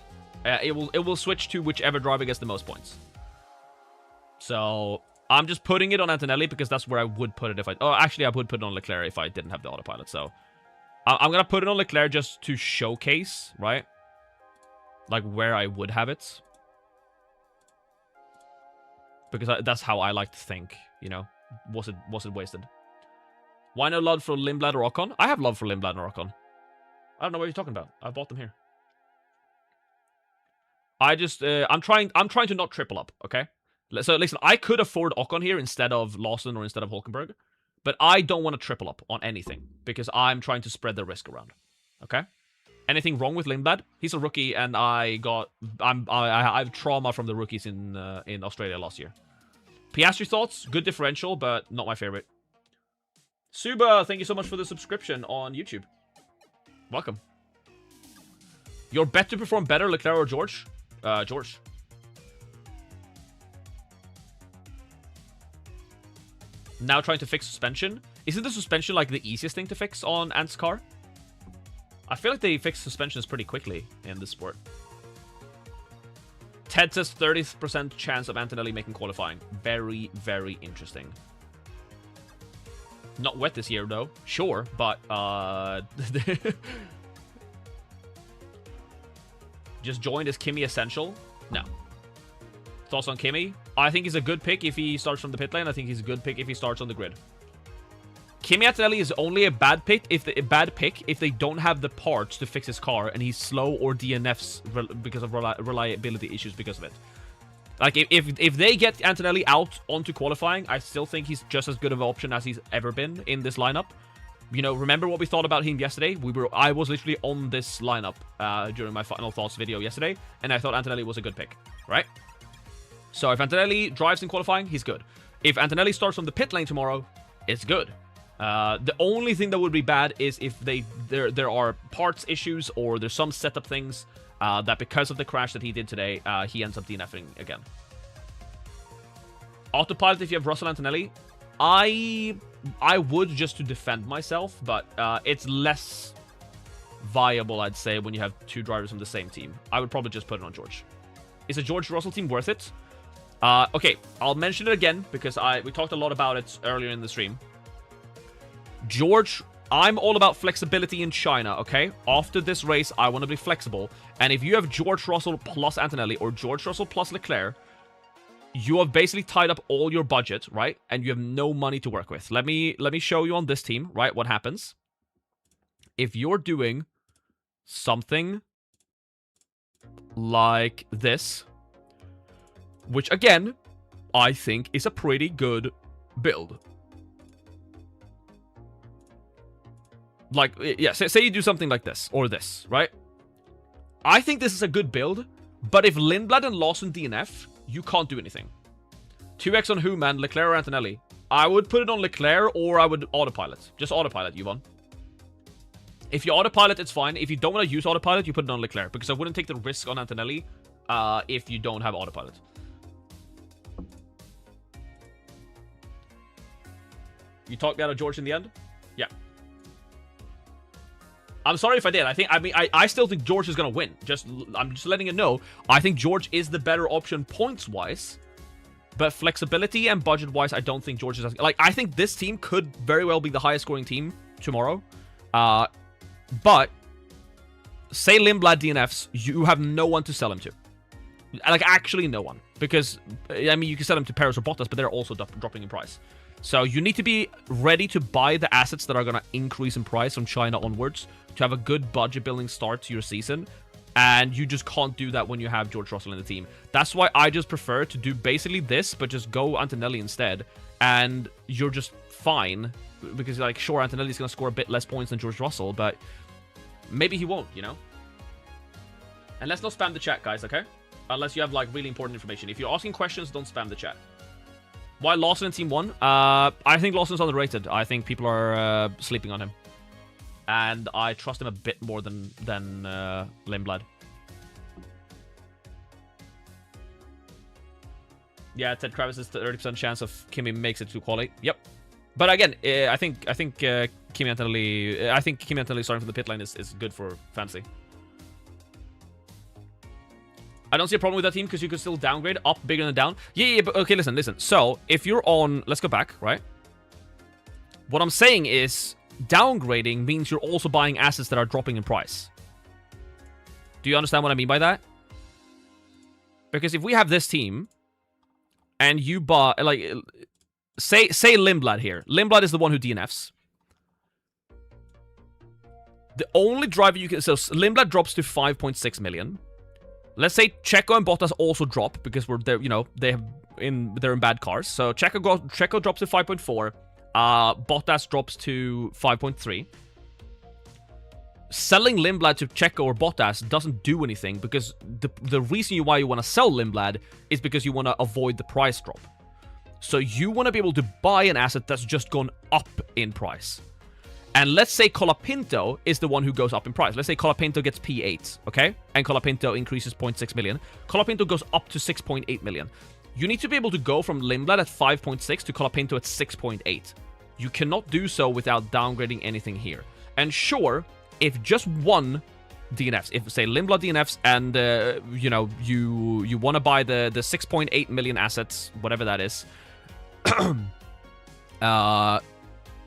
It will switch to whichever driver gets the most points. So I'm just putting it on Antonelli because that's where I would put it if I. Oh, actually, I would put it on Leclerc if I didn't have the autopilot. So I'm gonna put it on Leclerc just to showcase, right? Like where I would have it. Because that's how I like to think, you know. Was it wasted? Why no love for Lindblad or Ocon? I have love for Lindblad and Ocon. I don't know what you're talking about. I bought them here. I just I'm trying to not triple up, okay? So listen, I could afford Ocon here instead of Lawson or instead of Hulkenberg, but I don't want to triple up on anything because I'm trying to spread the risk around. Okay? Anything wrong with Lindblad? He's a rookie, and I have trauma from the rookies in Australia last year. Piastri thoughts? Good differential, but not my favorite. Suba, thank you so much for the subscription on YouTube. Welcome. Your bet to perform better, Leclerc or George? George. Now trying to fix suspension. Isn't the suspension like the easiest thing to fix on Ant's car? I feel like they fix suspensions pretty quickly in this sport. Ted says 30% chance of Antonelli making qualifying. Very, very interesting. Not wet this year, though. Sure, but... Just joined as Kimi essential? No. Thoughts on Kimi? I think he's a good pick if he starts from the pit lane. I think he's a good pick if he starts on the grid. Kimi Antonelli is only a bad pick if they don't have the parts to fix his car and he's slow or DNFs because of reliability issues because of it. Like, if they get Antonelli out onto qualifying, I still think he's just as good of an option as he's ever been in this lineup. You know, remember what we thought about him yesterday? I was literally on this lineup during my final thoughts video yesterday, and I thought Antonelli was a good pick, right? So if Antonelli drives in qualifying, he's good. If Antonelli starts from the pit lane tomorrow, it's good. The only thing that would be bad is if there are parts issues or there's some setup things that because of the crash that he did today, he ends up DNFing again. Autopilot if you have Russell Antonelli, I would just to defend myself, but it's less viable, I'd say, when you have two drivers from the same team. I would probably just put it on George. Is a George Russell team worth it? Okay, I'll mention it again because we talked a lot about it earlier in the stream. George, I'm all about flexibility in China, okay? After this race, I want to be flexible. And if you have George Russell plus Antonelli or George Russell plus Leclerc, you have basically tied up all your budget, right? And you have no money to work with. Let me show you on this team, right, what happens. If you're doing something like this, which, again, I think is a pretty good build. Like, yeah, say you do something like this, or this, right? I think this is a good build, but if Lindblad and Lawson DNF, you can't do anything. 2x on who, man? Leclerc or Antonelli? I would put it on Leclerc, or I would autopilot. Just autopilot, Yvonne. If you autopilot, it's fine. If you don't want to use autopilot, you put it on Leclerc, because I wouldn't take the risk on Antonelli if you don't have autopilot. You talked me out of George in the end? Yeah. I'm sorry if I did. I still think George is going to win. I'm just letting you know. I think George is the better option points-wise. But flexibility and budget-wise, I don't think George is... Like, I think this team could very well be the highest-scoring team tomorrow. But, say Lindblad DNFs, you have no one to sell him to. Like, actually no one. Because, I mean, you can sell him to Perez or Bottas, but they're also dropping in price. So you need to be ready to buy the assets that are going to increase in price from China onwards to have a good budget building start to your season. And you just can't do that when you have George Russell in the team. That's why I just prefer to do basically this, but just go Antonelli instead. And you're just fine. Because, like, sure, Antonelli's going to score a bit less points than George Russell, but maybe he won't, you know? And let's not spam the chat, guys, okay? Unless you have, like, really important information. If you're asking questions, don't spam the chat. Why Lawson in Team 1? I think Lawson's underrated. I think people are sleeping on him. And I trust him a bit more than Lindblad. Yeah, Ted Kravis is 30% chance of Kimi makes it to quality. Yep. But again, I think Kimi Antonelli... I think Kimi Antonelli starting from the pit lane is good for fantasy. I don't see a problem with that team because you could still downgrade up bigger than down. Yeah, but okay, listen. So, if you're on... Let's go back, right? What I'm saying is, downgrading means you're also buying assets that are dropping in price. Do you understand what I mean by that? Because if we have this team, and you buy... Like, say Lindblad here. Lindblad is the one who DNFs. The only driver you can... So, Lindblad drops to 5.6 million. Let's say Checo and Bottas also drop because they're, you know, they're in bad cars. So Checo drops to 5.4. Bottas drops to 5.3. Selling Lindblad to Checo or Bottas doesn't do anything because the reason why you want to sell Lindblad is because you want to avoid the price drop. So you want to be able to buy an asset that's just gone up in price. And let's say Colapinto is the one who goes up in price. Let's say Colapinto gets P8, okay? And Colapinto increases 0.6 million. Colapinto goes up to 6.8 million. You need to be able to go from Lindblad at 5.6 to Colapinto at 6.8. You cannot do so without downgrading anything here. And sure, if just one DNFs, if, say, Lindblad DNFs and, you know, you want to buy the 6.8 million assets, whatever that is,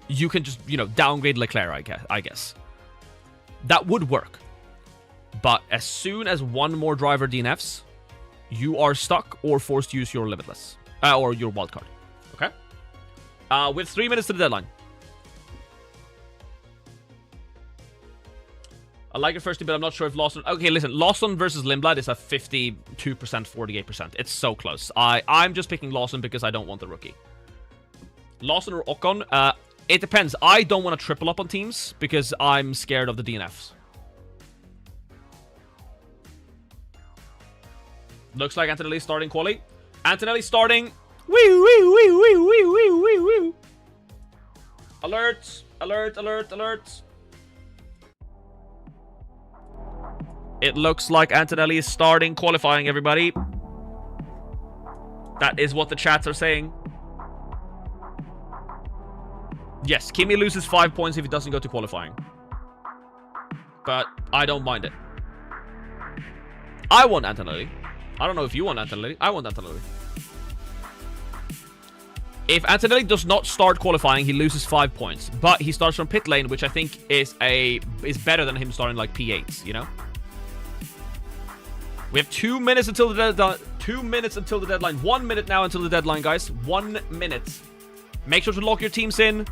you can just, you know, downgrade Leclerc, I guess. That would work. But as soon as one more driver DNFs, you are stuck or forced to use your limitless. Or your wildcard. Okay? With 3 minutes to the deadline. I like it first team, but I'm not sure if Lawson... Okay, listen. Lawson versus Lindblad is a 52%, 48%. It's so close. I'm just picking Lawson because I don't want the rookie. Lawson or Ocon? It depends. I don't want to triple up on teams because I'm scared of the DNFs. Looks like Antonelli starting quali. Antonelli starting. Wee, wee, wee, wee, wee, wee, wee, wee. Alert, alert, alert, alert. It looks like Antonelli is starting qualifying, everybody. That is what the chats are saying. Yes, Kimi loses 5 points if he doesn't go to qualifying. But I don't mind it. I want Antonelli. I don't know if you want Antonelli. I want Antonelli. If Antonelli does not start qualifying, he loses 5 points. But he starts from pit lane, which I think is better than him starting like P8s, you know? We have 2 minutes until the deadline. 2 minutes until the deadline. 1 minute now until the deadline, guys. 1 minute. Make sure to lock your teams in.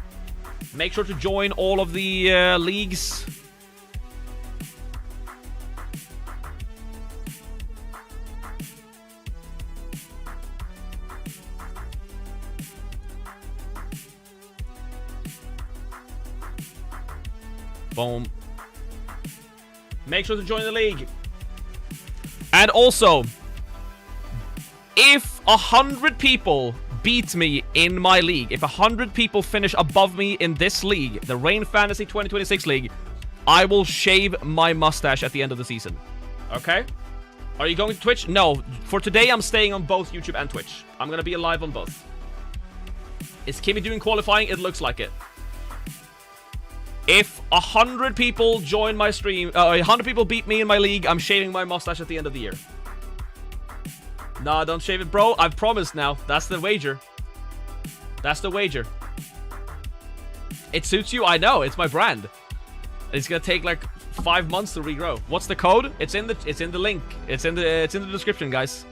Make sure to join all of the leagues. Boom. Make sure to join the league. And also, if 100 people beat me in my league, if 100 people finish above me in this league, the Rain Fantasy 2026 league, I will shave my mustache at the end of the season. Okay? Are you going to Twitch? No. For today, I'm staying on both YouTube and Twitch. I'm going to be live on both. Is Kimi doing qualifying? It looks like it. If 100 people join my stream, 100 people beat me in my league, I'm shaving my mustache at the end of the year. Nah, don't shave it, bro. I've promised now. That's the wager. That's the wager. It suits you? I know. It's my brand. It's gonna take like 5 months to regrow. What's the code? It's in the link. It's in the description, guys.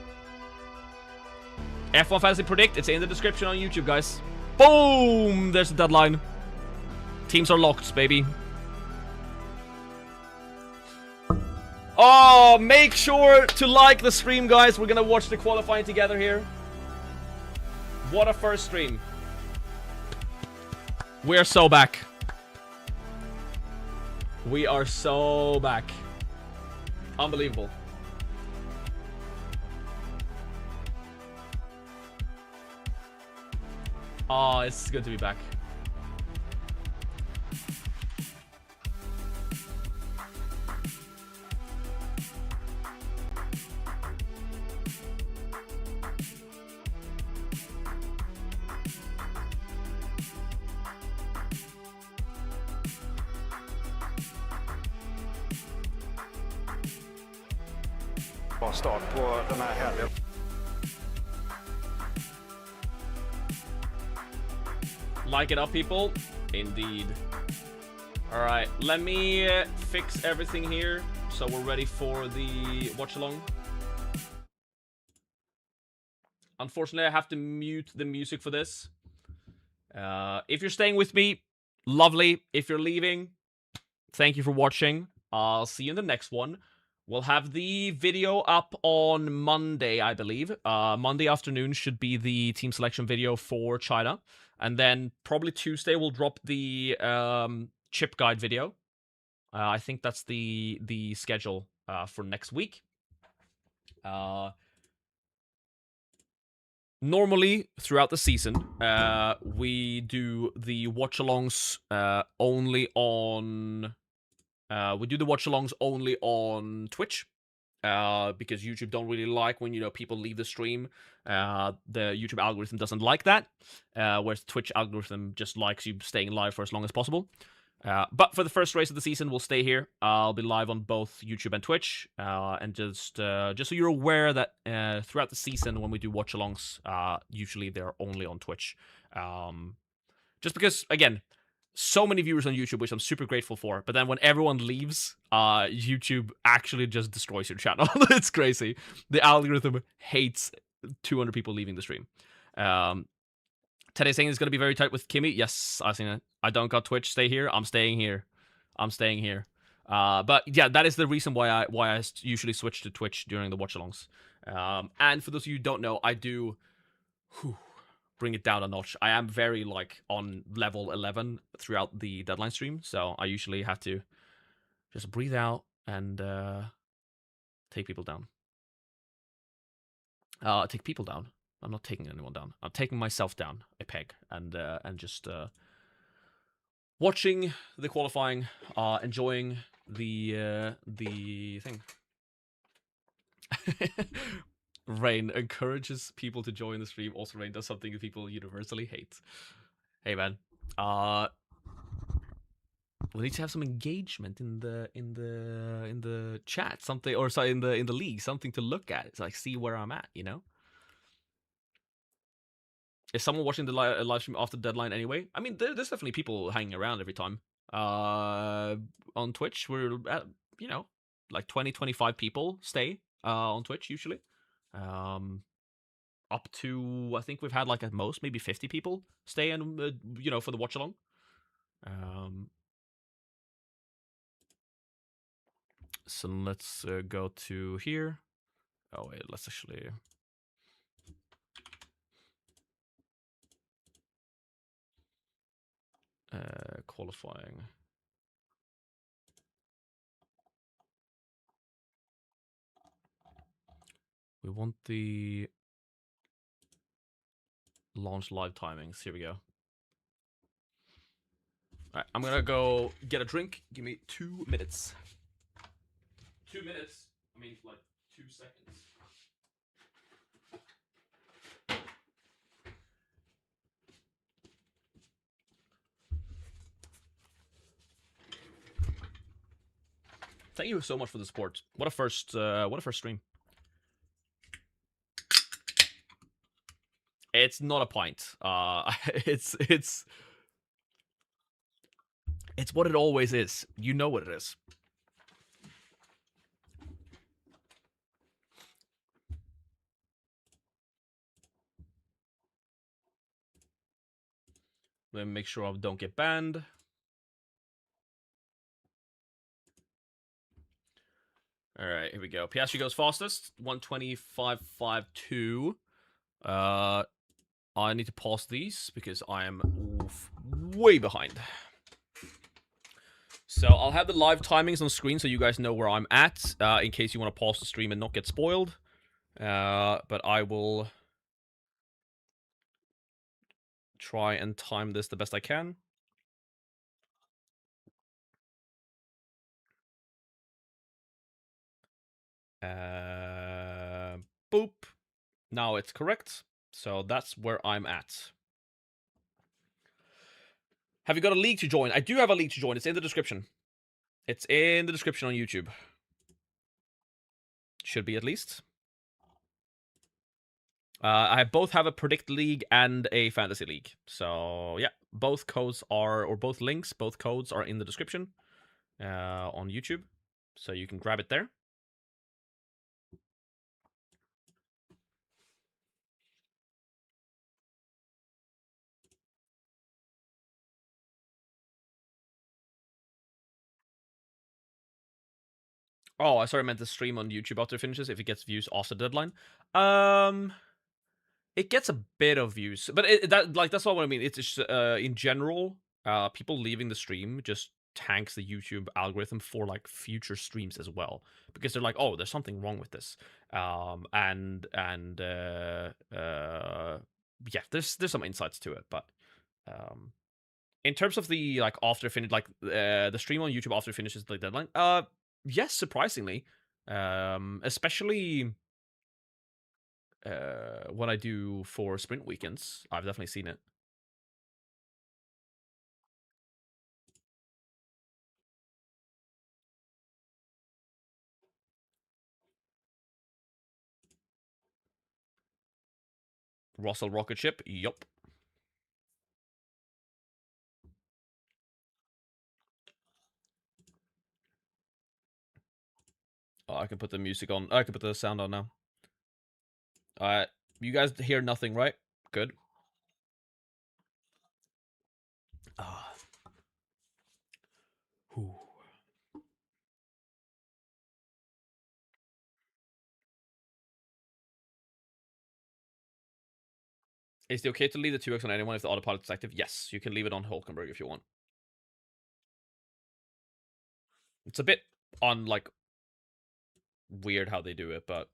F1 Fantasy Predict. It's in the description on YouTube, guys. Boom! There's the deadline. Teams are locked, baby. Oh, make sure to like the stream, guys. We're gonna watch the qualifying together here. What a first stream. We're so back. We are so back. Unbelievable. Oh, it's good to be back. Bra start på den här helgen. Like it up, people? Indeed. Alright, let me fix everything here so we're ready for the watch-along. Unfortunately, I have to mute the music for this. If you're staying with me, lovely. If you're leaving, thank you for watching. I'll see you in the next one. We'll have the video up on Monday, I believe. Monday afternoon should be the team selection video for China. And then probably Tuesday we'll drop the chip guide video. I think that's the schedule for next week. Normally, throughout the season, we do the watch-alongs only on... we do the watch-alongs only on Twitch, because YouTube don't really like when, you know, people leave the stream. The YouTube algorithm doesn't like that, whereas the Twitch algorithm just likes you staying live for as long as possible. But for the first race of the season, we'll stay here. I'll be live on both YouTube and Twitch, and just so you're aware that throughout the season, when we do watch-alongs, usually they're only on Twitch. Just because, again, so many viewers on YouTube, which I'm super grateful for. But then when everyone leaves, YouTube actually just destroys your channel. It's crazy. The algorithm hates 200 people leaving the stream. Teddy's saying it's going to be very tight with Kimi. Yes, I think that. I don't got Twitch. Stay here. I'm staying here. I'm staying here. But yeah, that is the reason why I usually switch to Twitch during the watch-alongs. And for those of you who don't know, I do bring it down a notch. I am very like on level 11 throughout the deadline stream, so I usually have to just breathe out and take people down. Take people down. I'm not taking anyone down. I'm taking myself down a peg and just watching the qualifying, enjoying the thing. Rain encourages people to join the stream. Also, Rain does something that people universally hate. Hey man, we need to have some engagement in the chat, something, or sorry, in the league, something to look at. It's like see where I'm at, you know. Is someone watching the live stream after the deadline anyway? I mean, there's definitely people hanging around every time. On Twitch, we're at, you know, like 20-25 people stay on Twitch usually. Up to, I think we've had like at most maybe 50 people stay and you know, for the watch along. So let's go to here. Oh wait, let's actually qualifying. We want the launch live timings. Here we go. Alright, I'm gonna go get a drink. Give me 2 minutes. 2 minutes? I mean, like 2 seconds. Thank you so much for the support. What a first stream. It's not a pint. It's what it always is. You know what it is. Let me make sure I don't get banned. All right, here we go. Piastri goes fastest, 125.52. I need to pause these because I am way behind. So I'll have the live timings on screen so you guys know where I'm at, in case you want to pause the stream and not get spoiled. But I will try and time this the best I can. Boop. Now it's correct. So that's where I'm at. Have you got a league to join? I do have a league to join. It's in the description. It's in the description on YouTube. Should be at least. I both have a predict league and a fantasy league. So yeah, both codes are, or both links, both codes are in the description on YouTube. So you can grab it there. Oh, I sorry, I meant the stream on YouTube after it finishes if it gets views after the deadline. It gets a bit of views, but that's not what I mean. It's just in general, people leaving the stream just tanks the YouTube algorithm for like future streams as well, because they're like, oh, there's something wrong with this, yeah, there's some insights to it, but in terms of the like after finish, like the stream on YouTube after it finishes the deadline, yes, surprisingly, especially what I do for sprint weekends, I've definitely seen it. Russell rocket ship, yup. Oh, I can put the music on. I can put the sound on now. Alright, you guys hear nothing, right? Good. Ah. Is it okay to leave the 2x on anyone if the autopilot is active? Yes, you can leave it on Hulkenberg if you want. It's a bit like weird how they do it, but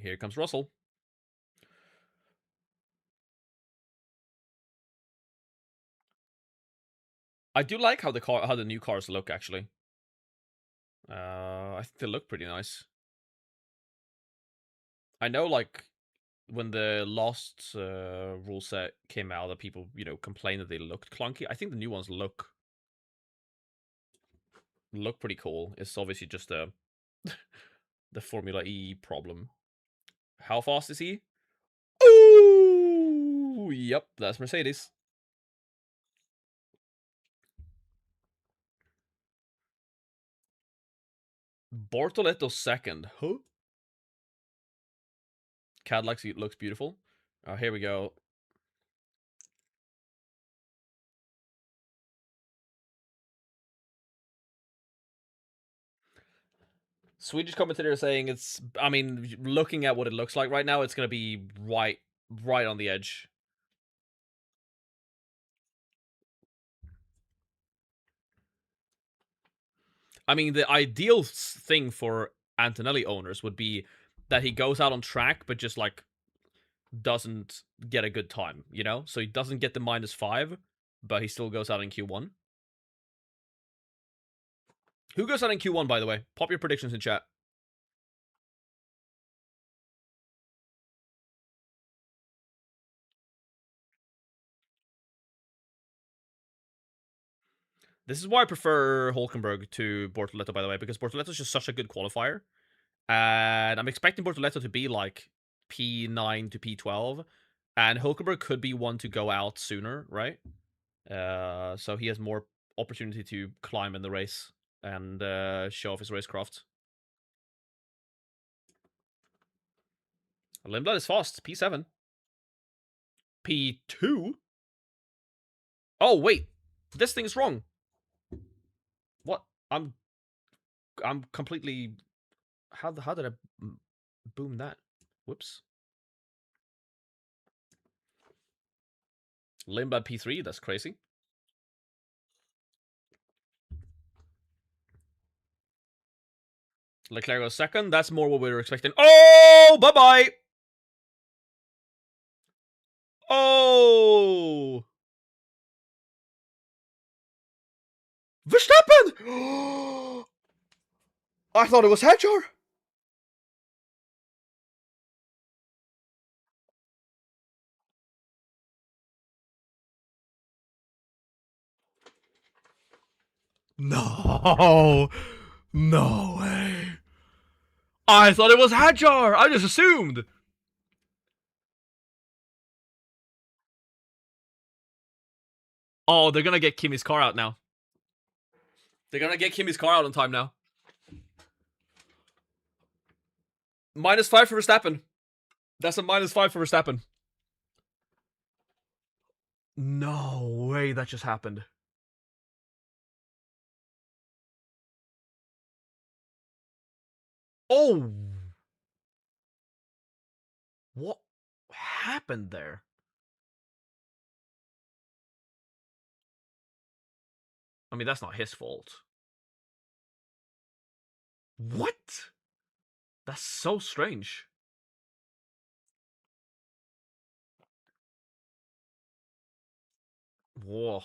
here comes Russell. I do like how the new cars look actually. I think they look pretty nice. I know, like, when the last rule set came out, that people, complained that they looked clunky. I think the new ones look pretty cool. It's obviously just the Formula E problem. How fast is he? Ooh, yep, that's Mercedes. Bortoletto second. Huh? Cadillac looks beautiful. Here we go. Swedish commentator saying it's. I mean, looking at what it looks like right now, it's gonna be right on the edge. I mean, the ideal thing for Antonelli owners would be that he goes out on track, but just like doesn't get a good time, So he doesn't get the -5, but he still goes out in Q1. Who goes out in Q1, by the way? Pop your predictions in chat. This is why I prefer Hulkenberg to Bortoletto, by the way, because Bortoletto is just such a good qualifier. And I'm expecting Bortoletto to be like P9 to P12. And Hulkenberg could be one to go out sooner, right? So he has more opportunity to climb in the race and show off his racecraft. Lindblad is fast. P7. P2? Oh, wait. This thing is wrong. What? I'm completely... How did I boom that? Whoops. Lindblad P3? That's crazy. Leclerc goes second. That's more what we were expecting. Oh! Bye-bye! Oh! Verstappen! I thought it was Hadjar. No. No way. I thought it was Hadjar. I just assumed. Oh, they're gonna get Kimi's car out now. They're gonna get Kimi's car out on time now. -5 for Verstappen. That's a -5 for Verstappen. No way that just happened. Oh! What happened there? I mean, that's not his fault. What? That's so strange. Whoa.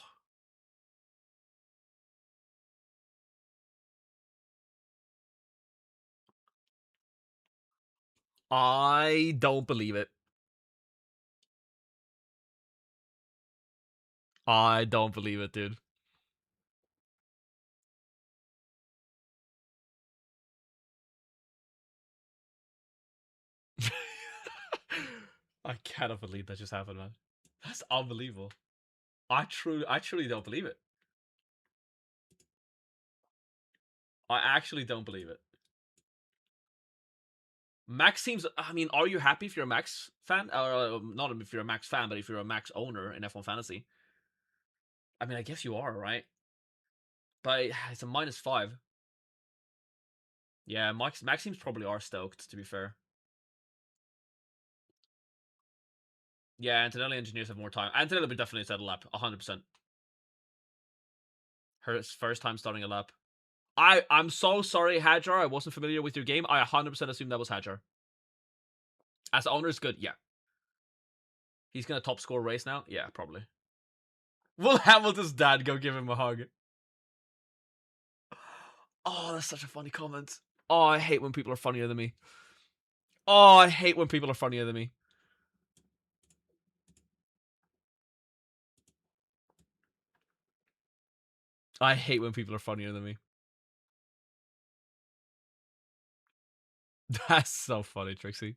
I don't believe it. I don't believe it, dude. I cannot believe that just happened, man. That's unbelievable. I truly don't believe it. I actually don't believe it. Max seems. I mean, are you happy if you're a Max fan? Or not if you're a Max fan, but if you're a Max owner in F1 Fantasy? I mean, I guess you are, right? But it's a -5. Yeah, Max teams probably are stoked, to be fair. Yeah, Antonelli engineers have more time. Antonelli would definitely set a lap, 100%. Her first time starting a lap. I'm so sorry, Hajar. I wasn't familiar with your game. I 100% assumed that was Hajar. As owner is good, yeah. He's gonna top score race now? Yeah, probably. Will Hamilton's dad go give him a hug? Oh, that's such a funny comment. Oh, I hate when people are funnier than me. Oh, I hate when people are funnier than me. I hate when people are funnier than me. That's so funny, Trixie.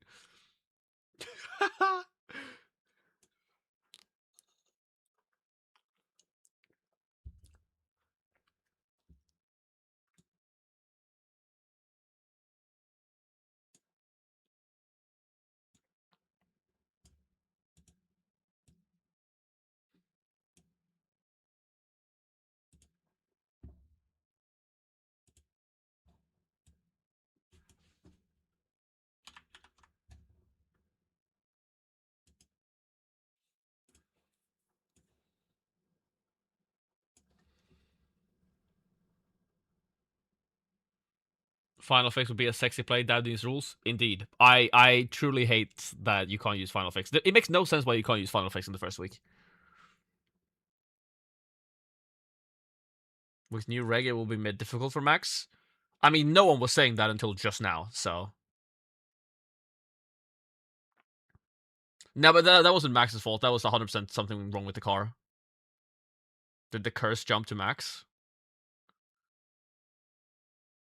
Final Fix would be a sexy play, down these rules. Indeed. I truly hate that you can't use Final Fix. It makes no sense why you can't use Final Fix in the first week. With new reg, it will be made difficult for Max. I mean, no one was saying that until just now, so. No, but that wasn't Max's fault. That was 100% something wrong with the car. Did the curse jump to Max?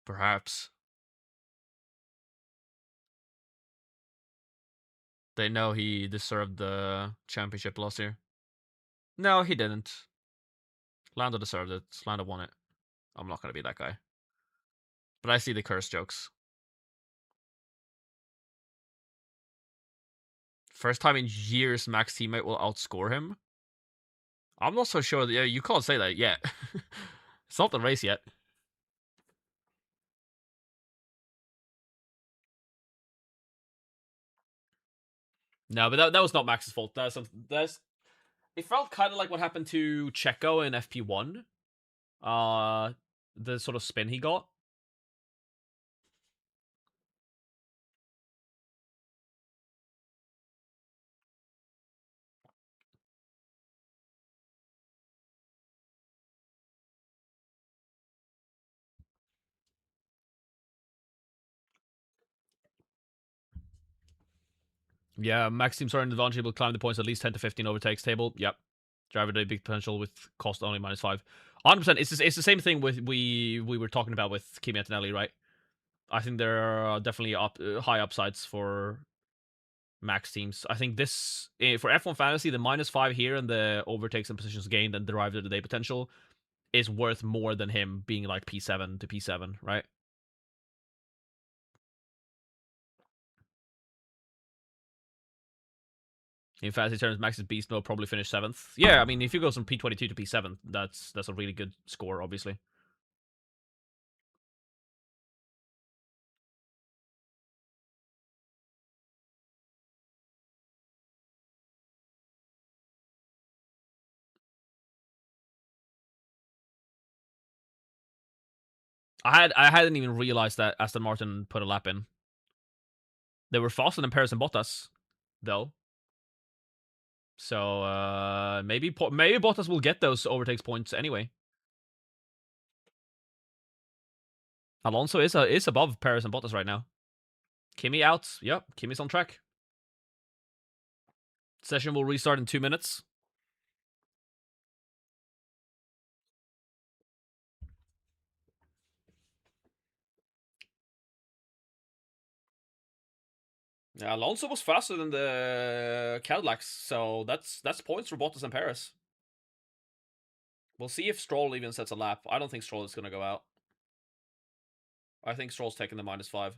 Perhaps. They know he deserved the championship last year. No, he didn't. Lando deserved it. Lando won it. I'm not going to be that guy. But I see the curse jokes. First time in years Max teammate will outscore him. I'm not so sure. Yeah, you can't say that yet. It's not the race yet. No, but that was not Max's fault. It felt kind of like what happened to Checo in FP1. The sort of spin he got. Yeah, Max teams are in advantage, will climb the points at least 10 to 15 overtakes table. Yep. Driver day big potential with cost only -5. 100%. It's the same thing with we were talking about with Kimi Antonelli, right? I think there are definitely high upsides for Max teams. I think this for F1 Fantasy, the -5 here and the overtakes and positions gained and derived of the day potential is worth more than him being like P7 to P7, right? In fantasy terms, Max's beast mode probably finish 7th. Yeah, I mean, if you go from P22 to P7, that's a really good score, obviously. I hadn't even realized that Aston Martin put a lap in. They were faster than Perez and Bottas, though. So maybe Bottas will get those overtakes points anyway. Alonso is above Perez and Bottas right now. Kimi out. Yep, Kimi's on track. Session will restart in 2 minutes. Yeah, Alonso was faster than the Cadillacs, so that's points for Bottas and Perez. We'll see if Stroll even sets a lap. I don't think Stroll is going to go out. I think Stroll's taking the -5.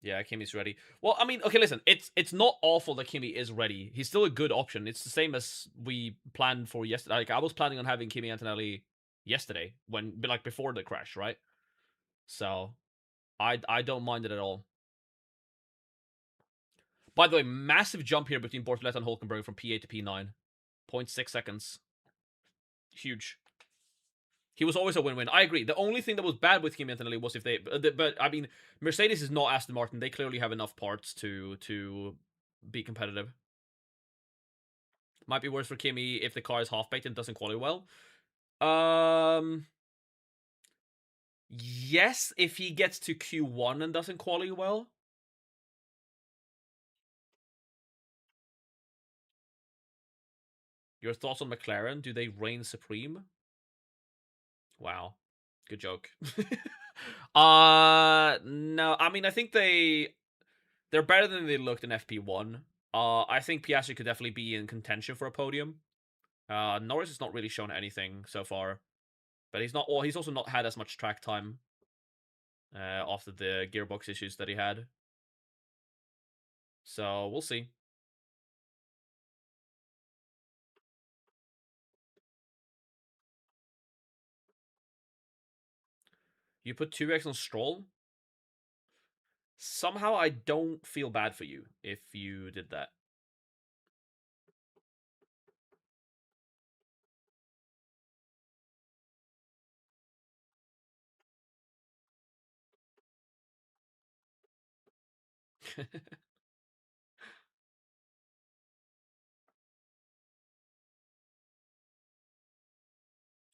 Yeah, Kimi's ready. Well, I mean, okay, listen, it's not awful that Kimi is ready. He's still a good option. It's the same as we planned for yesterday. Like I was planning on having Kimi Antonelli yesterday before the crash, right? So I don't mind it at all. By the way, massive jump here between Bortoletti and Hulkenberg from P8 to P9. 0.6 seconds. Huge. He was always a win-win. I agree. The only thing that was bad with Kimi Antonelli was if they... But, I mean, Mercedes is not Aston Martin. They clearly have enough parts to be competitive. Might be worse for Kimi if the car is half-baked and doesn't qualify well. Yes, if he gets to Q1 and doesn't qualify well. Your thoughts on McLaren? Do they reign supreme? Wow. Good joke. No, I mean, I think they're better than they looked in FP1. I think Piastri could definitely be in contention for a podium. Norris has not really shown anything so far, but he's also not had as much track time after the gearbox issues that he had. So we'll see. You put 2x on Stroll? Somehow I don't feel bad for you if you did that.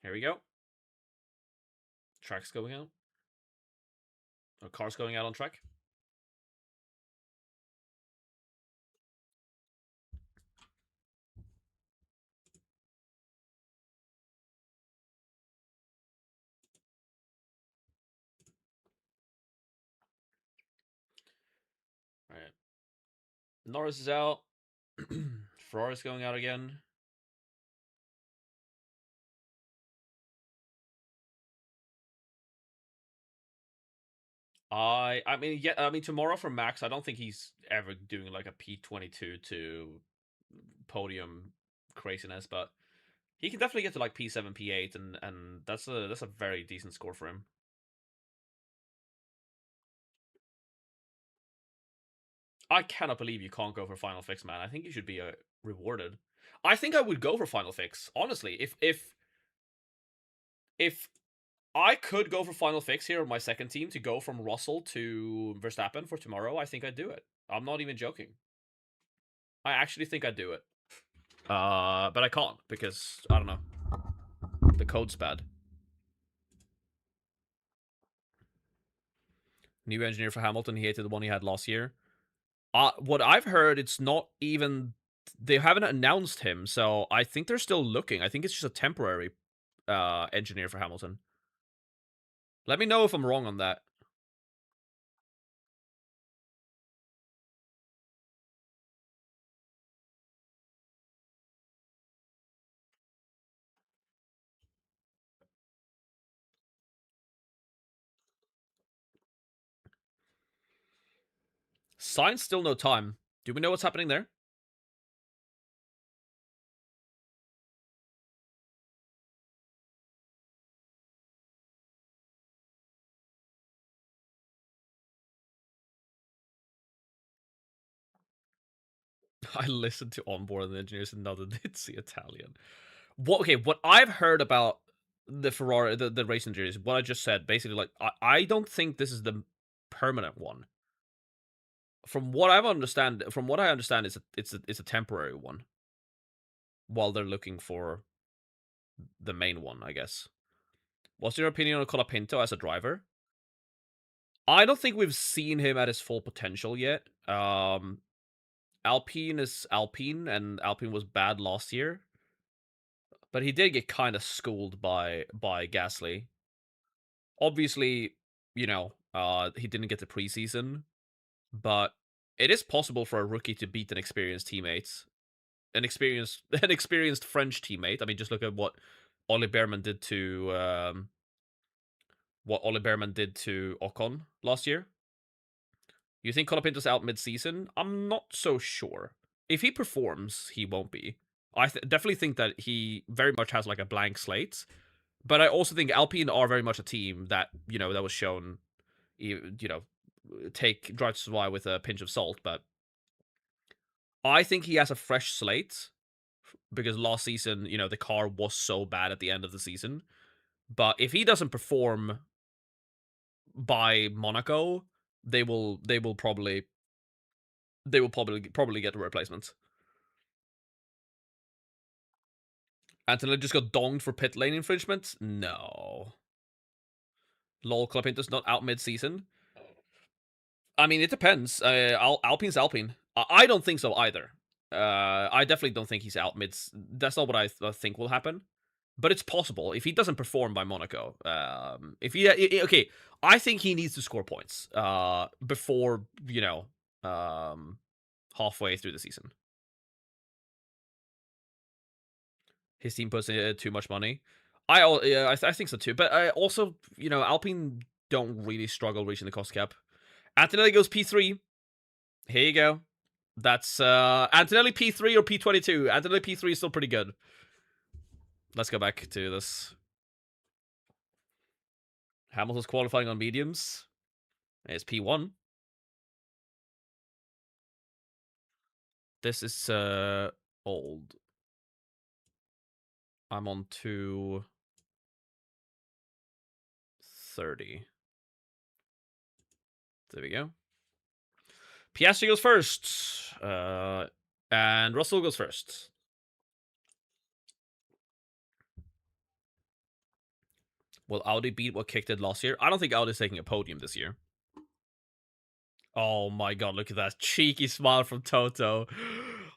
Here we go. Track's going out. Or car's going out on track. Alright. Norris is out. Ferrari's going out again. I mean tomorrow for Max, I don't think he's ever doing like a P22 to podium craziness, but he can definitely get to like P7, P8, and that's a very decent score for him. I cannot believe you can't go for Final Fix, man. I think you should be rewarded. I think I would go for Final Fix, honestly. If I could go for Final Fix here on my second team to go from Russell to Verstappen for tomorrow, I think I'd do it. I'm not even joking. I actually think I'd do it. But I can't because, I don't know. The code's bad. New engineer for Hamilton, he hated the one he had last year. What I've heard, it's not even... They haven't announced him, so I think they're still looking. I think it's just a temporary engineer for Hamilton. Let me know if I'm wrong on that. Sainz still no time. Do we know what's happening there? I listened to onboard and the engineers and neither did see Italian. What I've heard about the Ferrari, the race engineers, what I just said, basically, like, I don't think this is the permanent one. From what I understand, it's a temporary one. While they're looking for the main one, I guess. What's your opinion on Colapinto as a driver? I don't think we've seen him at his full potential yet. Alpine is Alpine, and Alpine was bad last year. But he did get kind of schooled by Gasly. Obviously, you know, he didn't get the preseason, but it is possible for a rookie to beat an experienced teammate. An experienced French teammate. I mean, just look at what Oli Behrman did to Ocon last year. You think Colapinto's out mid-season? I'm not so sure. If he performs, he won't be. I definitely think that he very much has like a blank slate. But I also think Alpine are very much a team that, you know, that was shown, you know, take Drive to Survive with a pinch of salt. But I think he has a fresh slate because last season, you know, the car was so bad at the end of the season. But if he doesn't perform by Monaco, they will probably get a replacement. Antonelli just got donged for pit lane infringement? No. Lol, Colapinto's not out mid-season. I mean, it depends. Alpine's Alpine. I don't think so either. I definitely don't think he's out mid. That's not what I think will happen. But it's possible if he doesn't perform by Monaco. If he okay, I think he needs to score points. Before halfway through the season. His team puts in too much money. I think so too. But I also, Alpine don't really struggle reaching the cost cap. Antonelli goes P3. Here you go. That's Antonelli P3 or P22. Antonelli P3 is still pretty good. Let's go back to this. Hamilton's qualifying on mediums. It's P1. This is old. I'm on 230. There we go. Piastri goes first. And Russell goes first. Will Audi beat what Kick did last year? I don't think Audi's taking a podium this year. Oh my god, look at that cheeky smile from Toto.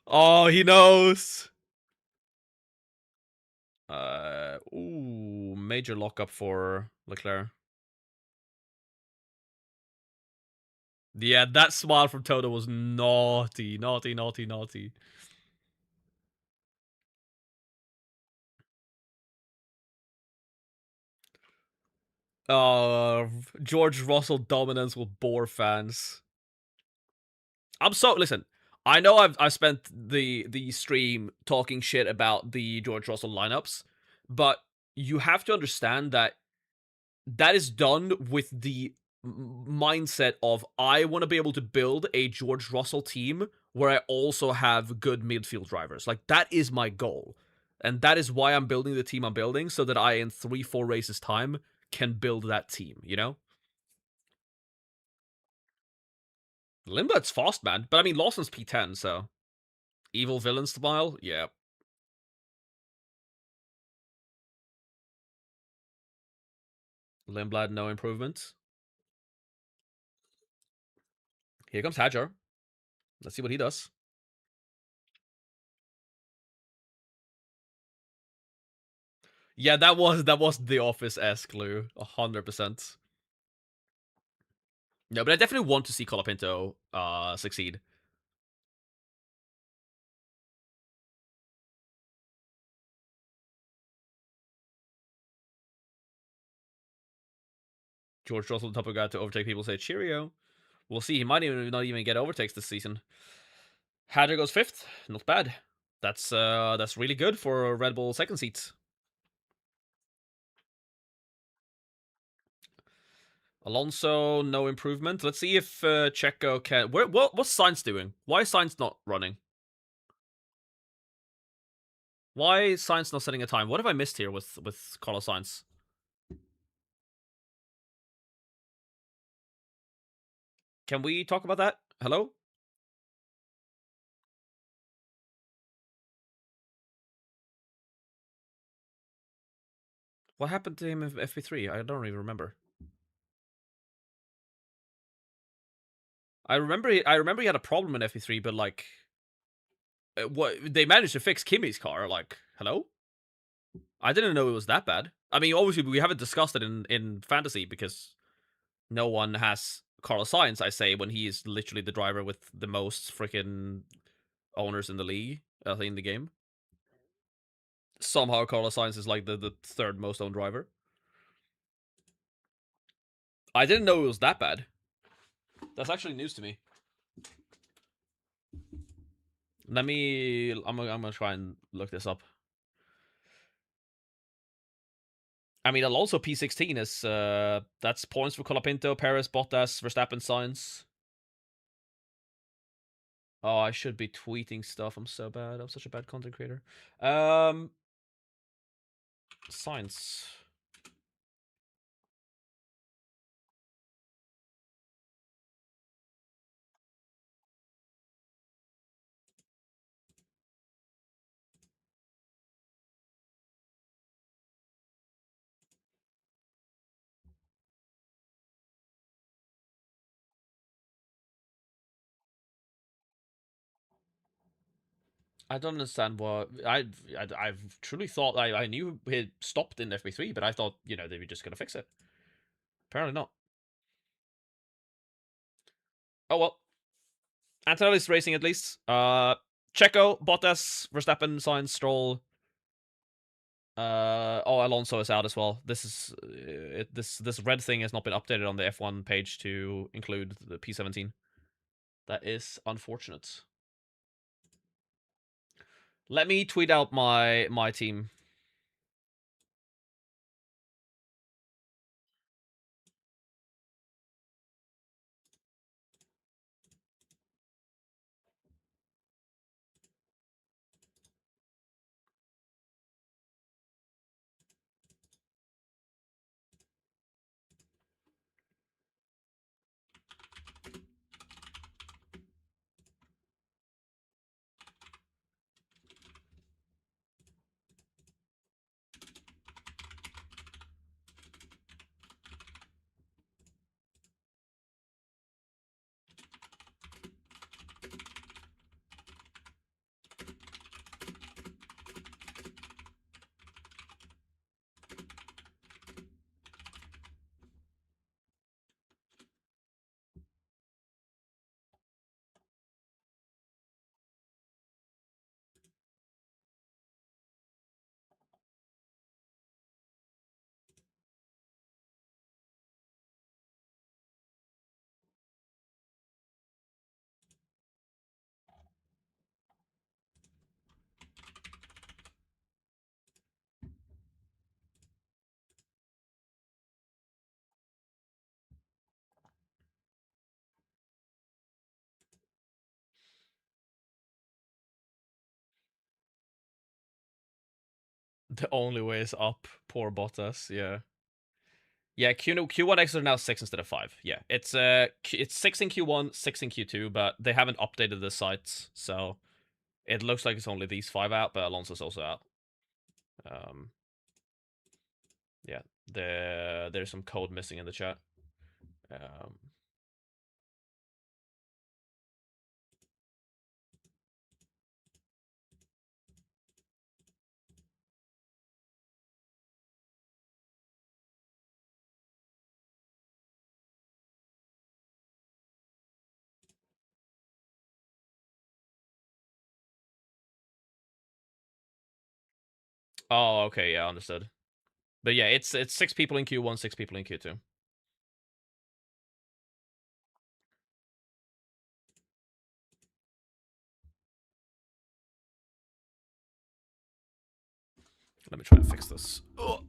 Oh, he knows. Ooh, major lockup for Leclerc. Yeah, that smile from Toto was naughty, naughty, naughty, naughty. George Russell dominance will bore fans. Listen. I know I've spent the stream talking shit about the George Russell lineups, but you have to understand that is done with the mindset of I want to be able to build a George Russell team where I also have good midfield drivers. Like, that is my goal. And that is why I'm building the team I'm building, so that I, in 3-4 races time, can build that team, you know? Lindblad's fast, man. But I mean, Lawson's P10, so... Evil villain smile? Yeah. Lindblad, no improvement. Here comes Hajar. Let's see what he does. Yeah, that was The Office-esque, Lou. 100%. No, but I definitely want to see Colapinto succeed. George Russell, the top of guy to overtake people, say cheerio. We'll see. He might not even get overtakes this season. Hajar goes 5th. Not bad. That's really good for a Red Bull second seat. Alonso, no improvement. Let's see if Checo can... What's Sainz doing? Why is Sainz not running? Why is Sainz not setting a time? What have I missed here with Carlos Sainz? Can we talk about that? Hello? What happened to him in FP3? I don't even remember. I remember he had a problem in FP3, but like... What they managed to fix Kimi's car, like, hello? I didn't know it was that bad. I mean, obviously, we haven't discussed it in fantasy because no one has Carlos Sainz, I say, when he is literally the driver with the most freaking owners in the league, in the game. Somehow Carlos Sainz is like the third most owned driver. I didn't know it was that bad. That's actually news to me. I'm gonna try and look this up. I mean, Alonso P16 is that's points for Colapinto, Perez, Bottas, Verstappen, Sainz. Oh, I should be tweeting stuff. I'm so bad. I'm such a bad content creator. Science. I don't understand what I've truly thought I knew it stopped in FB3, but I thought they were just gonna fix it. Apparently not. Oh well. Antonelli's racing at least. Checo, Bottas, Verstappen, Sainz, Stroll. Alonso is out as well. This is this red thing has not been updated on the F1 page to include the P17. That is unfortunate. Let me tweet out my team. The only way is up. Poor Bottas. Yeah. Yeah, Q1 X are now 6 instead of 5. Yeah, it's 6 in Q1, 6 in Q2, but they haven't updated the sites, so it looks like it's only these 5 out, but Alonso's also out. Yeah, there's some code missing in the chat. Oh, okay, yeah, understood. But yeah, it's 6 people in Q1, 6 people in Q2. Let me try to fix this. Ugh.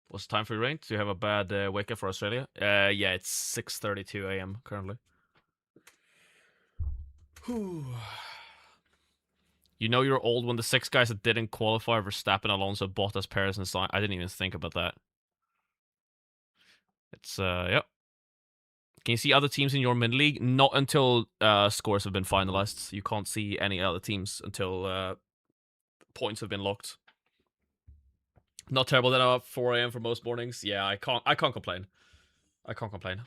What's the time for your rain? Do you have a bad wake up for Australia? Yeah, it's 6:32 a.m. currently. Whew. You know you're old when the 6 guys that didn't qualify for Verstappen, Alonso, Bottas, Perez, and Sainz. I didn't even think about that. It's yep. Can you see other teams in your mid league? Not until scores have been finalized. You can't see any other teams until points have been locked. Not terrible. Then I'm up 4 a.m. for most mornings. Yeah, I can't complain. I can't complain.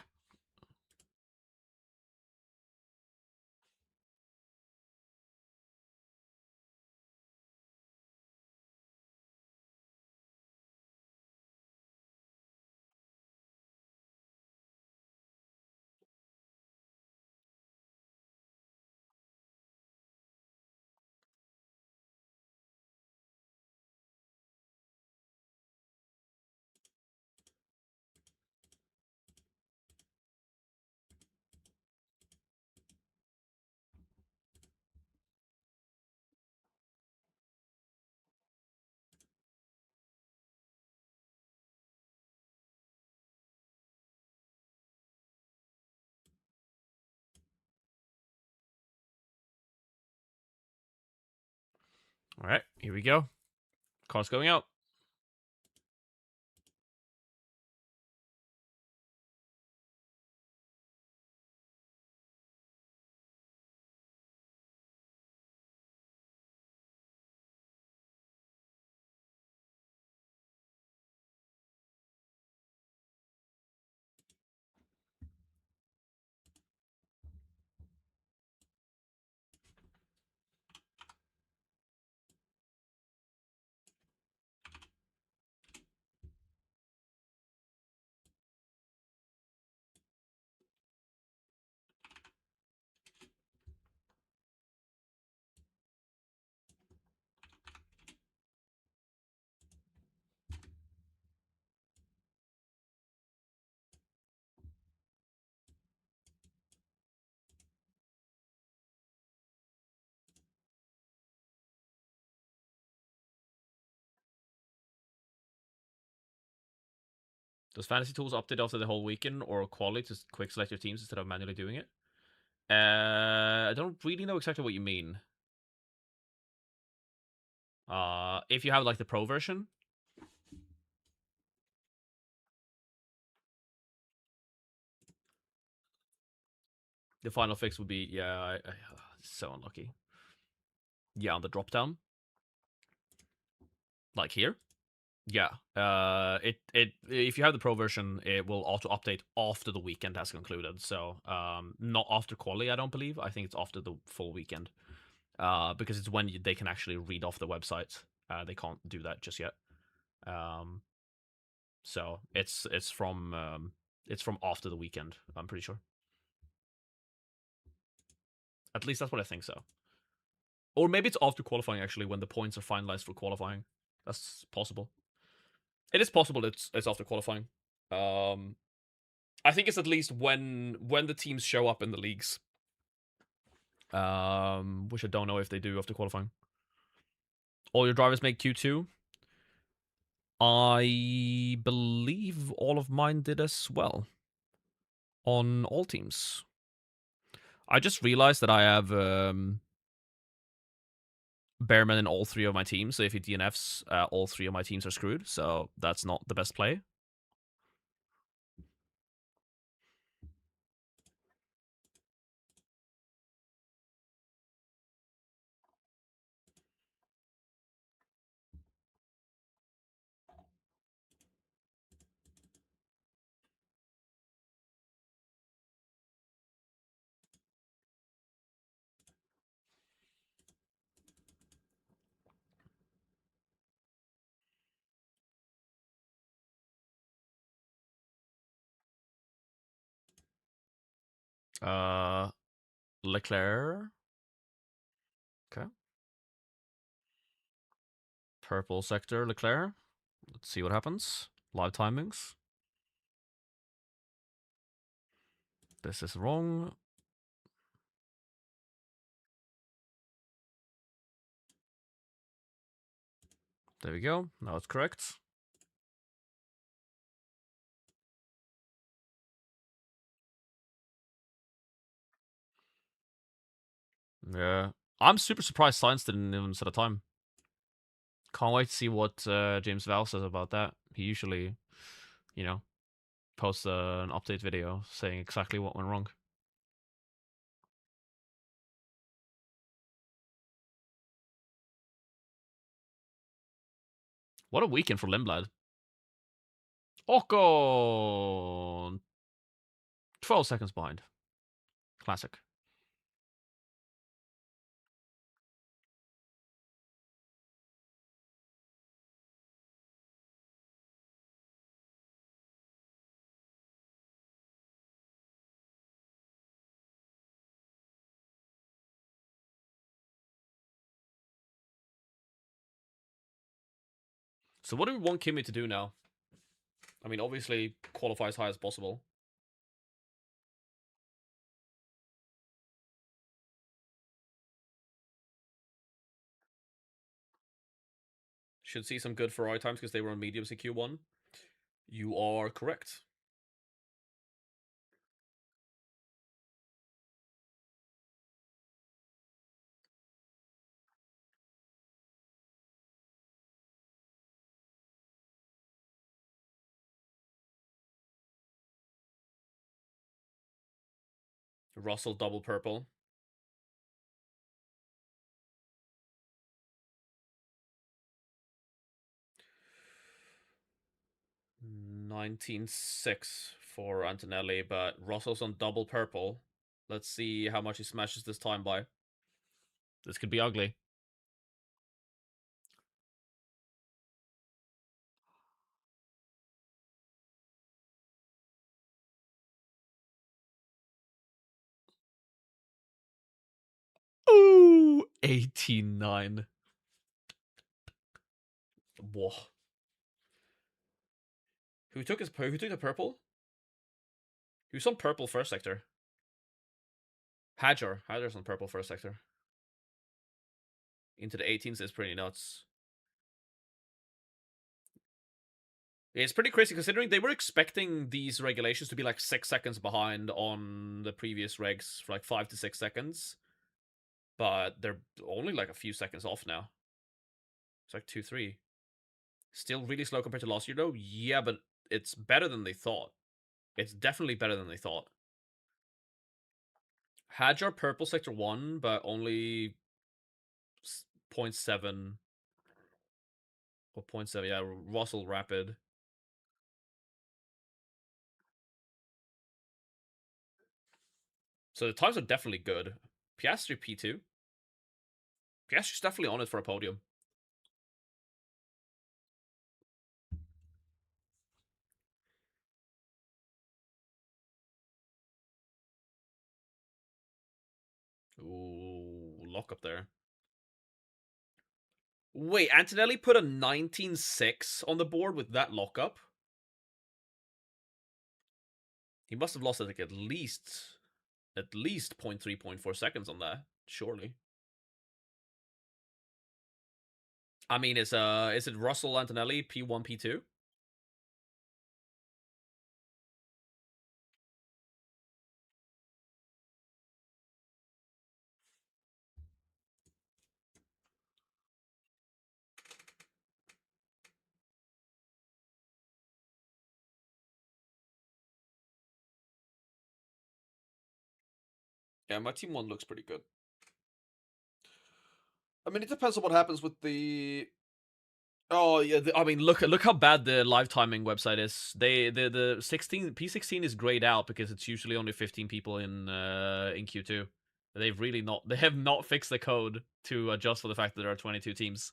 All right, here we go. Car's going out. Does Fantasy Tools update after the whole weekend or quality to quick select your teams instead of manually doing it? I don't really know exactly what you mean. If you have like the pro version, the final fix would be so unlucky. Yeah, on the drop down, like here. Yeah. It if you have the pro version, it will auto update after the weekend has concluded. So not after quali, I don't believe. I think it's after the full weekend. Because it's when they can actually read off the website. They can't do that just yet. So it's from after the weekend. I'm pretty sure. At least that's what I think so. Or maybe it's after qualifying actually, when the points are finalized for qualifying. That's possible. It is possible it's after qualifying. I think it's at least when the teams show up in the leagues. Which I don't know if they do after qualifying. All your drivers make Q2. I believe all of mine did as well. On all teams. I just realized that I have Bearman in all 3 of my teams, so if he DNFs, all 3 of my teams are screwed, so that's not the best play. Leclerc. Okay. Purple sector, Leclerc. Let's see what happens. Live timings. This is wrong. There we go. Now it's correct. Yeah. I'm super surprised Science didn't even set a time. Can't wait to see what James Val says about that. He usually, posts an update video saying exactly what went wrong. What a weekend for Lindblad. Ocon 12 seconds behind. Classic. So what do we want Kimi to do now? I mean, obviously, qualify as high as possible. Should see some good Ferrari times because they were on mediums in Q1. You are correct. Russell double purple. $19.6 for Antonelli, but Russell's on double purple. Let's see how much he smashes this time by. This could be ugly. Ooh, 89. Whoa. Who took the purple? He was on purple first sector. Hadjar's on purple first sector. Into the 18s is pretty nuts. It's pretty crazy considering they were expecting these regulations to be like 6 seconds behind on the previous regs for like 5 to 6 seconds. But they're only like a few seconds off now. It's like 2, 3. Still really slow compared to last year though? Yeah, but it's better than they thought. It's definitely better than they thought. Hadjar purple sector 1, but only 0.7 or 0.7. Yeah, Russell rapid. So the times are definitely good. Piastri P2. Piastri's definitely on it for a podium. Ooh, lock up there. Wait, Antonelli put a 19.6 on the board with that lockup? He must have lost like at least 0.3, 0.4 seconds on that, surely. I mean, is it Russell Antonelli P1, P2? Yeah, my team 1 looks pretty good. I mean, it depends on what happens with the... Oh yeah, I mean, look how bad the live timing website is. The 16 P16 is grayed out because it's usually only 15 people in Q2. They have not fixed the code to adjust for the fact that there are 22 teams.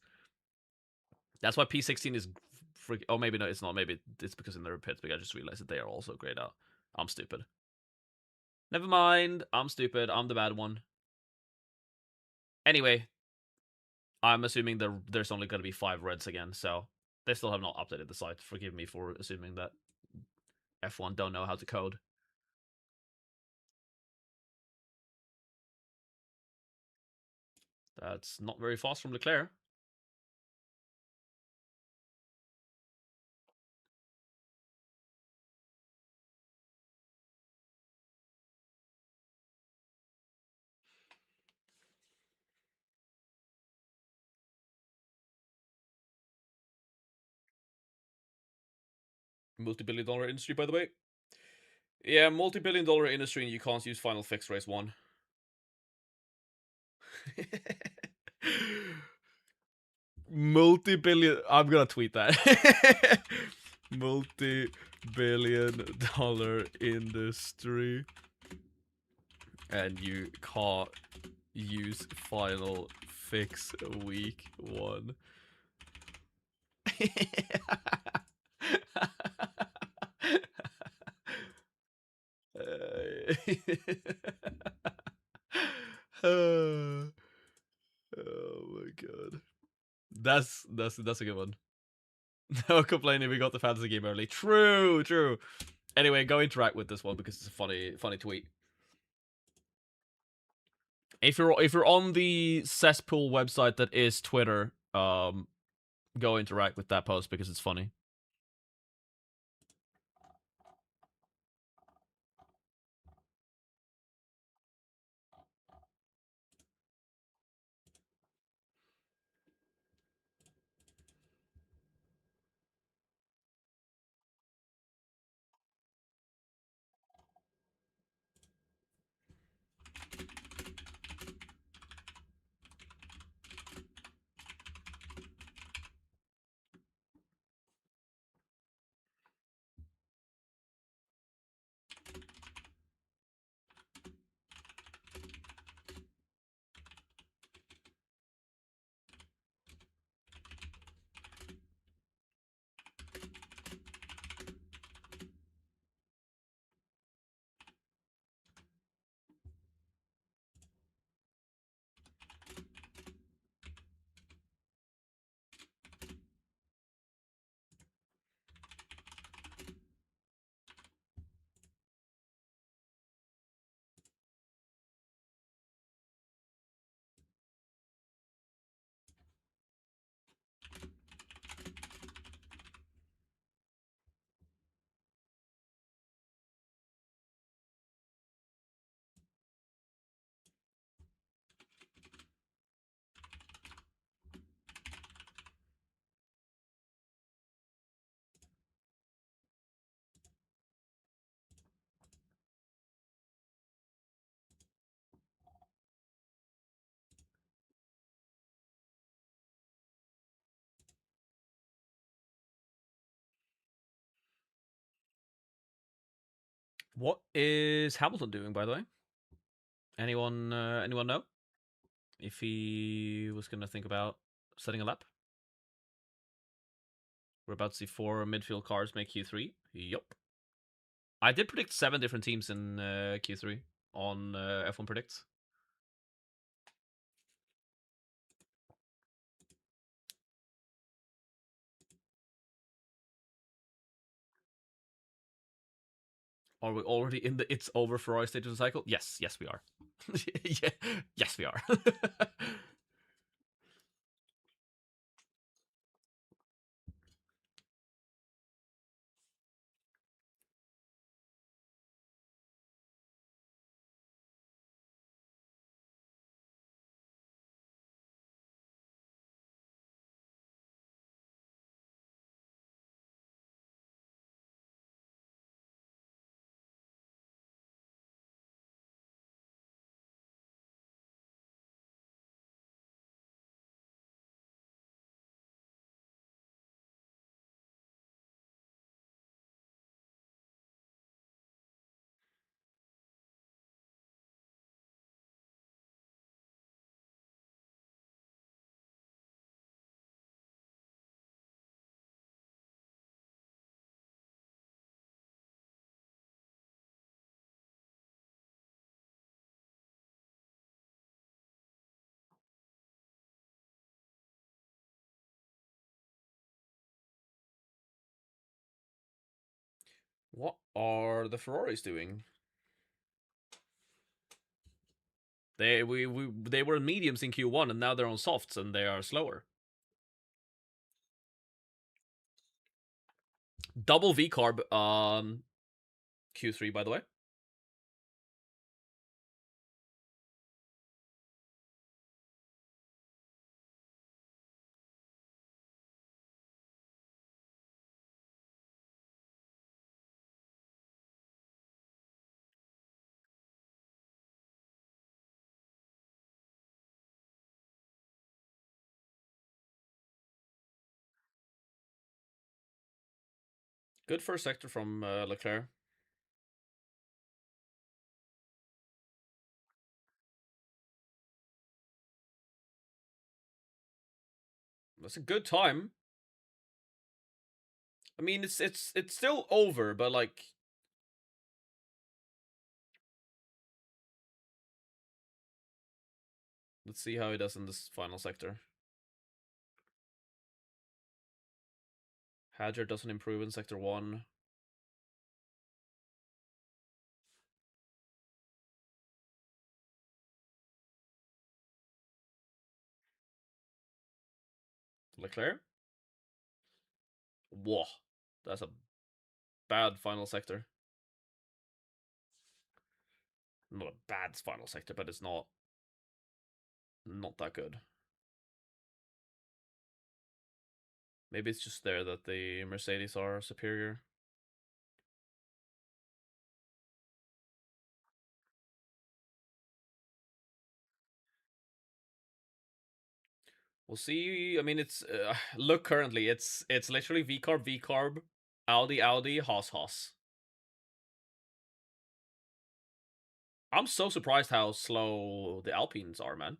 That's why P16 is oh, maybe no, it's not. Maybe it's because in the pits, but I just realized that they are also grayed out. I'm stupid. Never mind. I'm stupid. I'm the bad one. Anyway, I'm assuming there's only going to be 5 reds again, so they still have not updated the site. Forgive me for assuming that F1 don't know how to code. That's not very fast from Leclerc. Multi-billion-dollar industry, by the way. Yeah, multi-billion-dollar industry, and you can't use Final Fix Race 1. multi-billion. I'm gonna tweet that. Multi-billion-dollar industry, and you can't use final fix week 1. Oh my god. That's a good one. No complaining, we got the fantasy game early. True. Anyway, go interact with this one because it's a funny tweet. If you're on the cesspool website that is Twitter, go interact with that post because it's funny. What is Hamilton doing, by the way? Anyone know? If he was gonna think about setting a lap? We're about to see 4 midfield cars make Q3. Yup. I did predict 7 different teams in Q3 on F1 Predicts. Are we already in the it's over Ferrari stage of the cycle? Yes, we are. Yeah, yes, we are. What are the Ferraris doing? They were mediums in Q1 and now they're on softs and they are slower. Double V carb Q3, by the way. Good first sector from Leclerc. That's a good time. I mean, it's still over, but like, let's see how he does in this final sector. Hadger doesn't improve in sector 1. Leclerc? Whoa. That's a bad final sector. Not a bad final sector, but it's not that good. Maybe it's just there that the Mercedes are superior. We'll see. I mean, it's look currently. It's literally VCarb, Audi, Haas. I'm so surprised how slow the Alpines are, man.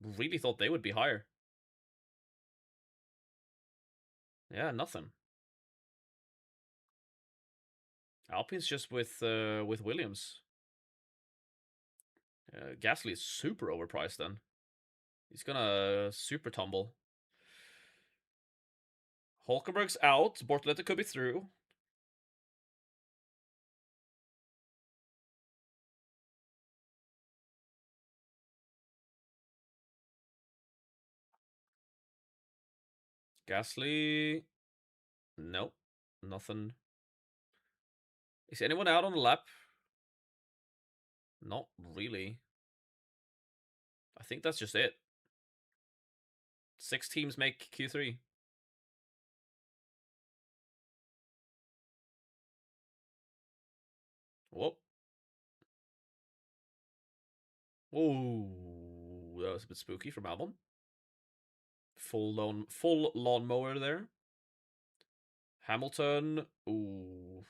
Really thought they would be higher. Yeah, nothing. Alpine's just with Williams. Gasly is super overpriced then. He's gonna super tumble. Hulkenberg's out. Bortoletti could be through. Gasly. Nope. Nothing. Is anyone out on the lap? Not really. I think that's just it. 6 teams make Q3. Whoop. Oh, that was a bit spooky from Albon. Full lawnmower there. Hamilton. Ooh.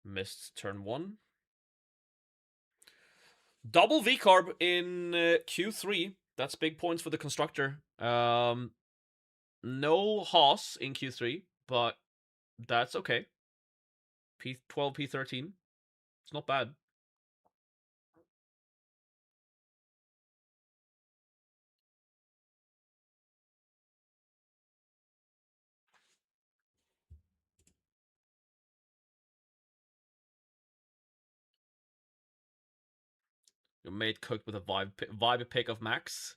Missed turn 1. Double V-carb in Q3. That's big points for the constructor. No Haas in Q3, but that's okay. P12, P13. It's not bad. Your mate cooked with a vibe pick of Max.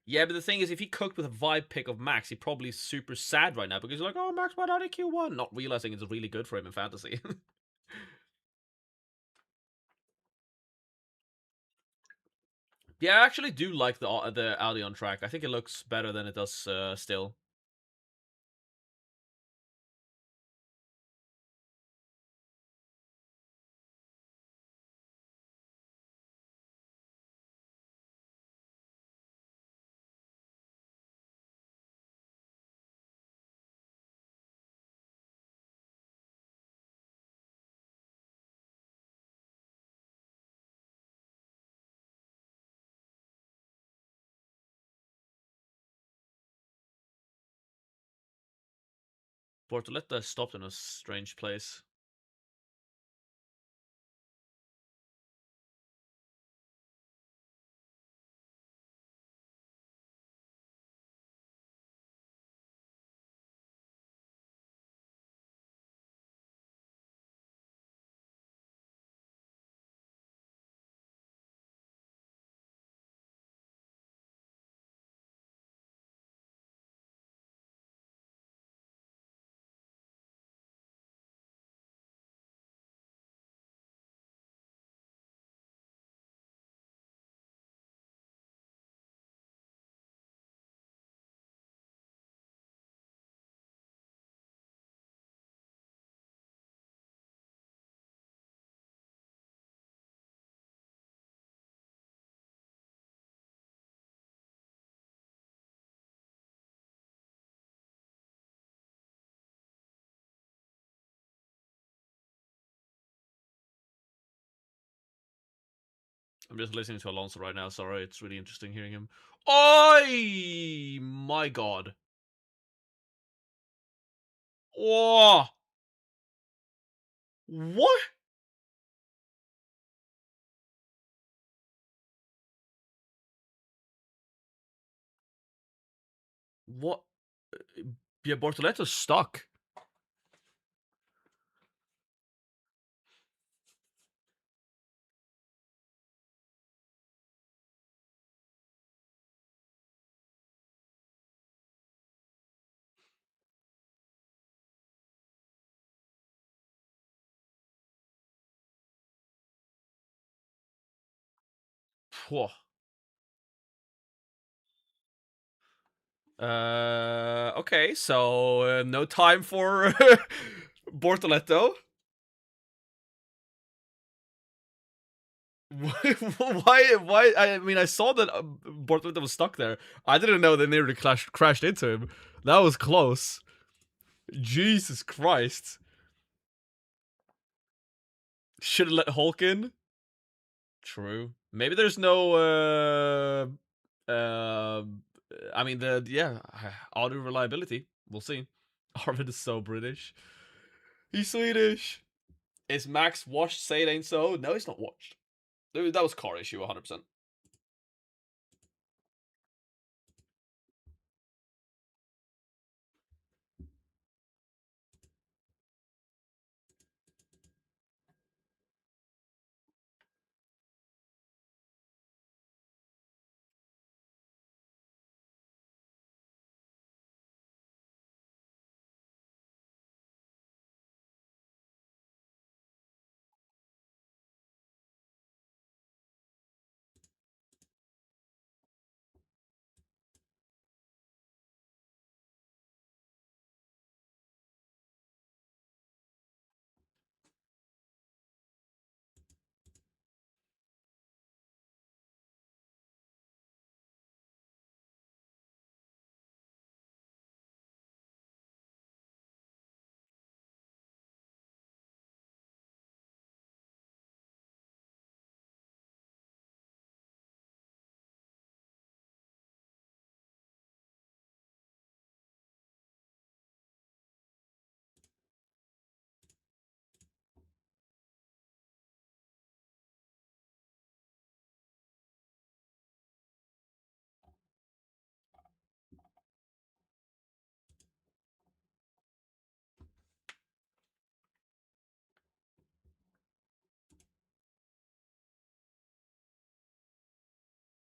Yeah, but the thing is, if he cooked with a vibe pick of Max, he's probably super sad right now because he's like, oh, Max went out in Q1. Not realizing it's really good for him in fantasy. Yeah, I actually do like the Audi on track. I think it looks better than it does still. Bortoletta stopped in a strange place. I'm just listening to Alonso right now. Sorry, it's really interesting hearing him. Oh my god! Oh, what? What? Yeah, Bortoletto's stuck. Whoa. Okay, so no time for Bortoletto. Why? I mean, I saw that Bortoletto was stuck there. I didn't know they nearly crashed into him. That was close. Jesus Christ. Should have let Hulk in. True. Maybe there's no. Uh, I mean, auto reliability. We'll see. Arvid is so British. He's Swedish. Is Max washed? Say it ain't so. No, he's not washed. That was car issue, 100%.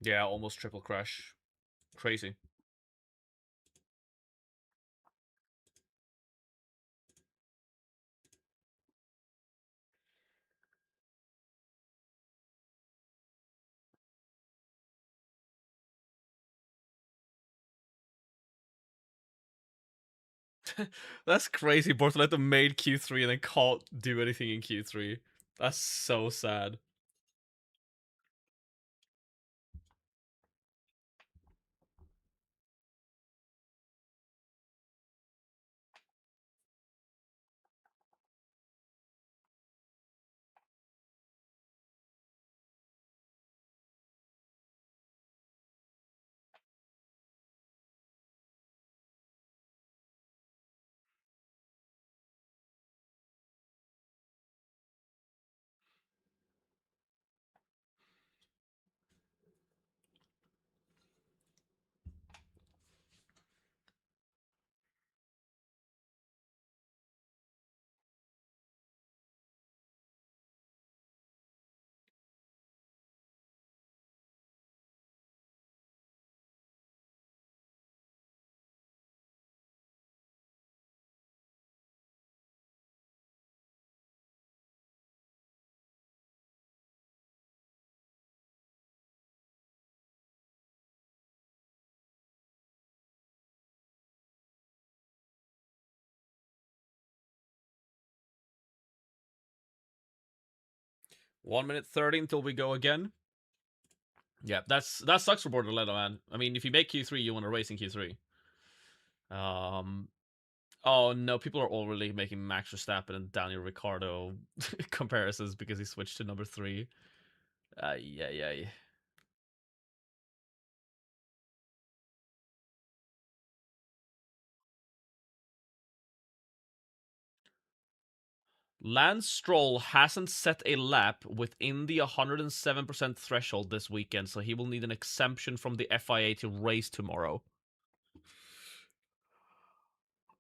Yeah, almost triple crash. Crazy. That's crazy. Bortoletto made Q3 and then can't do anything in Q3. That's so sad. (1 minute 30 until we go again. Yeah, that sucks for Bortoletto, man. I mean, if you make Q3, you want to race in Q3. Oh no, people are already making Max Verstappen and Daniel Ricciardo comparisons because he switched to number 3. Ay, ay, ay. Lance Stroll hasn't set a lap within the 107% threshold this weekend, so he will need an exemption from the FIA to race tomorrow.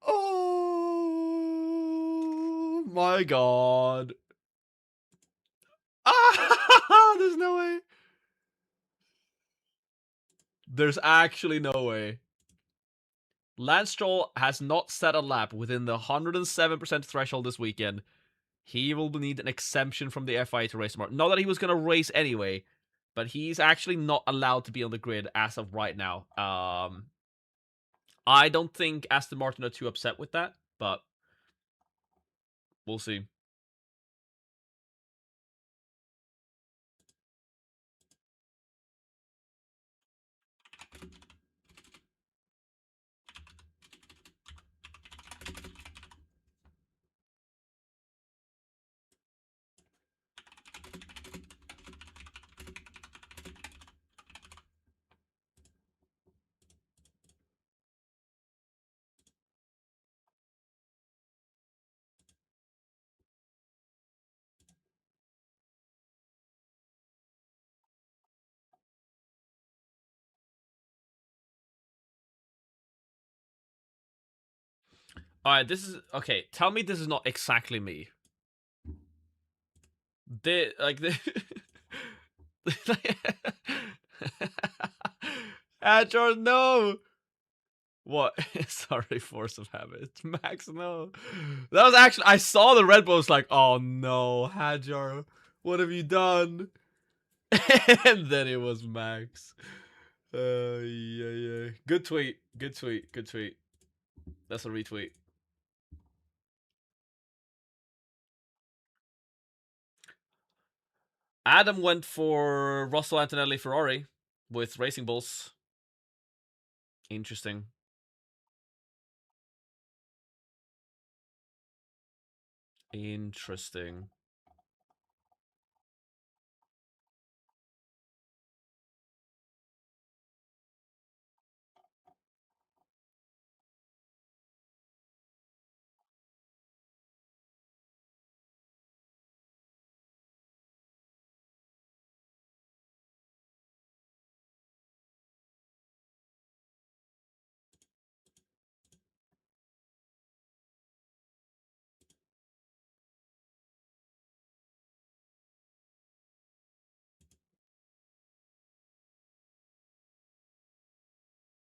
Oh my god. Ah, there's no way. There's actually no way. Lance Stroll has not set a lap within the 107% threshold this weekend. He will need an exemption from the FIA to race tomorrow. Not that he was going to race anyway, but he's actually not allowed to be on the grid as of right now. I don't think Aston Martin are too upset with that, but we'll see. All right, this is okay. Tell me this is not exactly me. The George, no. What? Sorry, force of habit. Max, no. That was actually I saw the Red Bull. Was like, oh no, Hajar, what have you done? And then it was Max. Yeah. Good tweet. Good tweet. Good tweet. That's a retweet. Adam went for Russell Antonelli Ferrari with Racing Bulls. Interesting. Interesting.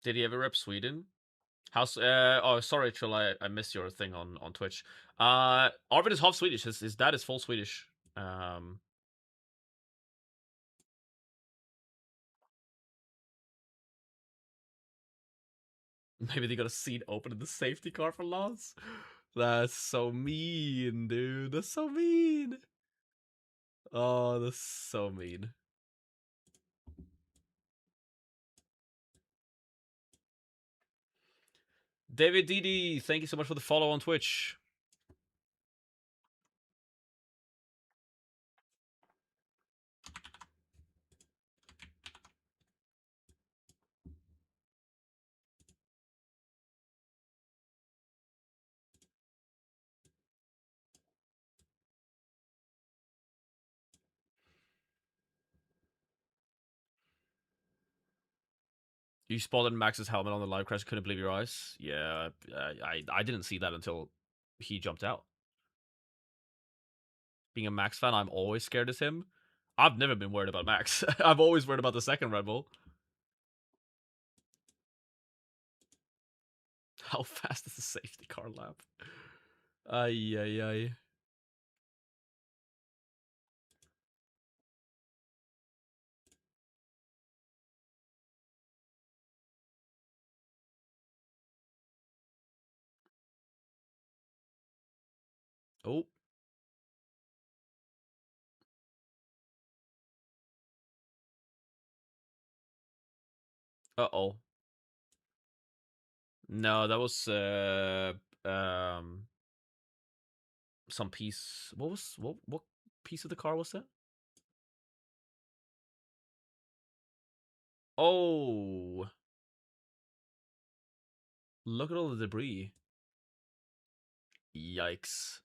Did he ever rep Sweden? How's oh sorry Trill, I missed your thing on Twitch. Arvid is half Swedish. His dad is full Swedish. Maybe they got a seat open in the safety car for Lance. That's so mean, dude. That's so mean. Oh, that's so mean. David DD, thank you so much for the follow on Twitch. You spotted Max's helmet on the live crash. Couldn't believe your eyes. Yeah, I didn't see that until he jumped out. Being a Max fan, I'm always scared as him. I've never been worried about Max. I've always worried about the second Red Bull. How fast is the safety car lap? Ay. Oh. Uh-oh. No, that was some piece. What piece of the car was that? Oh. Look at all the debris. Yikes.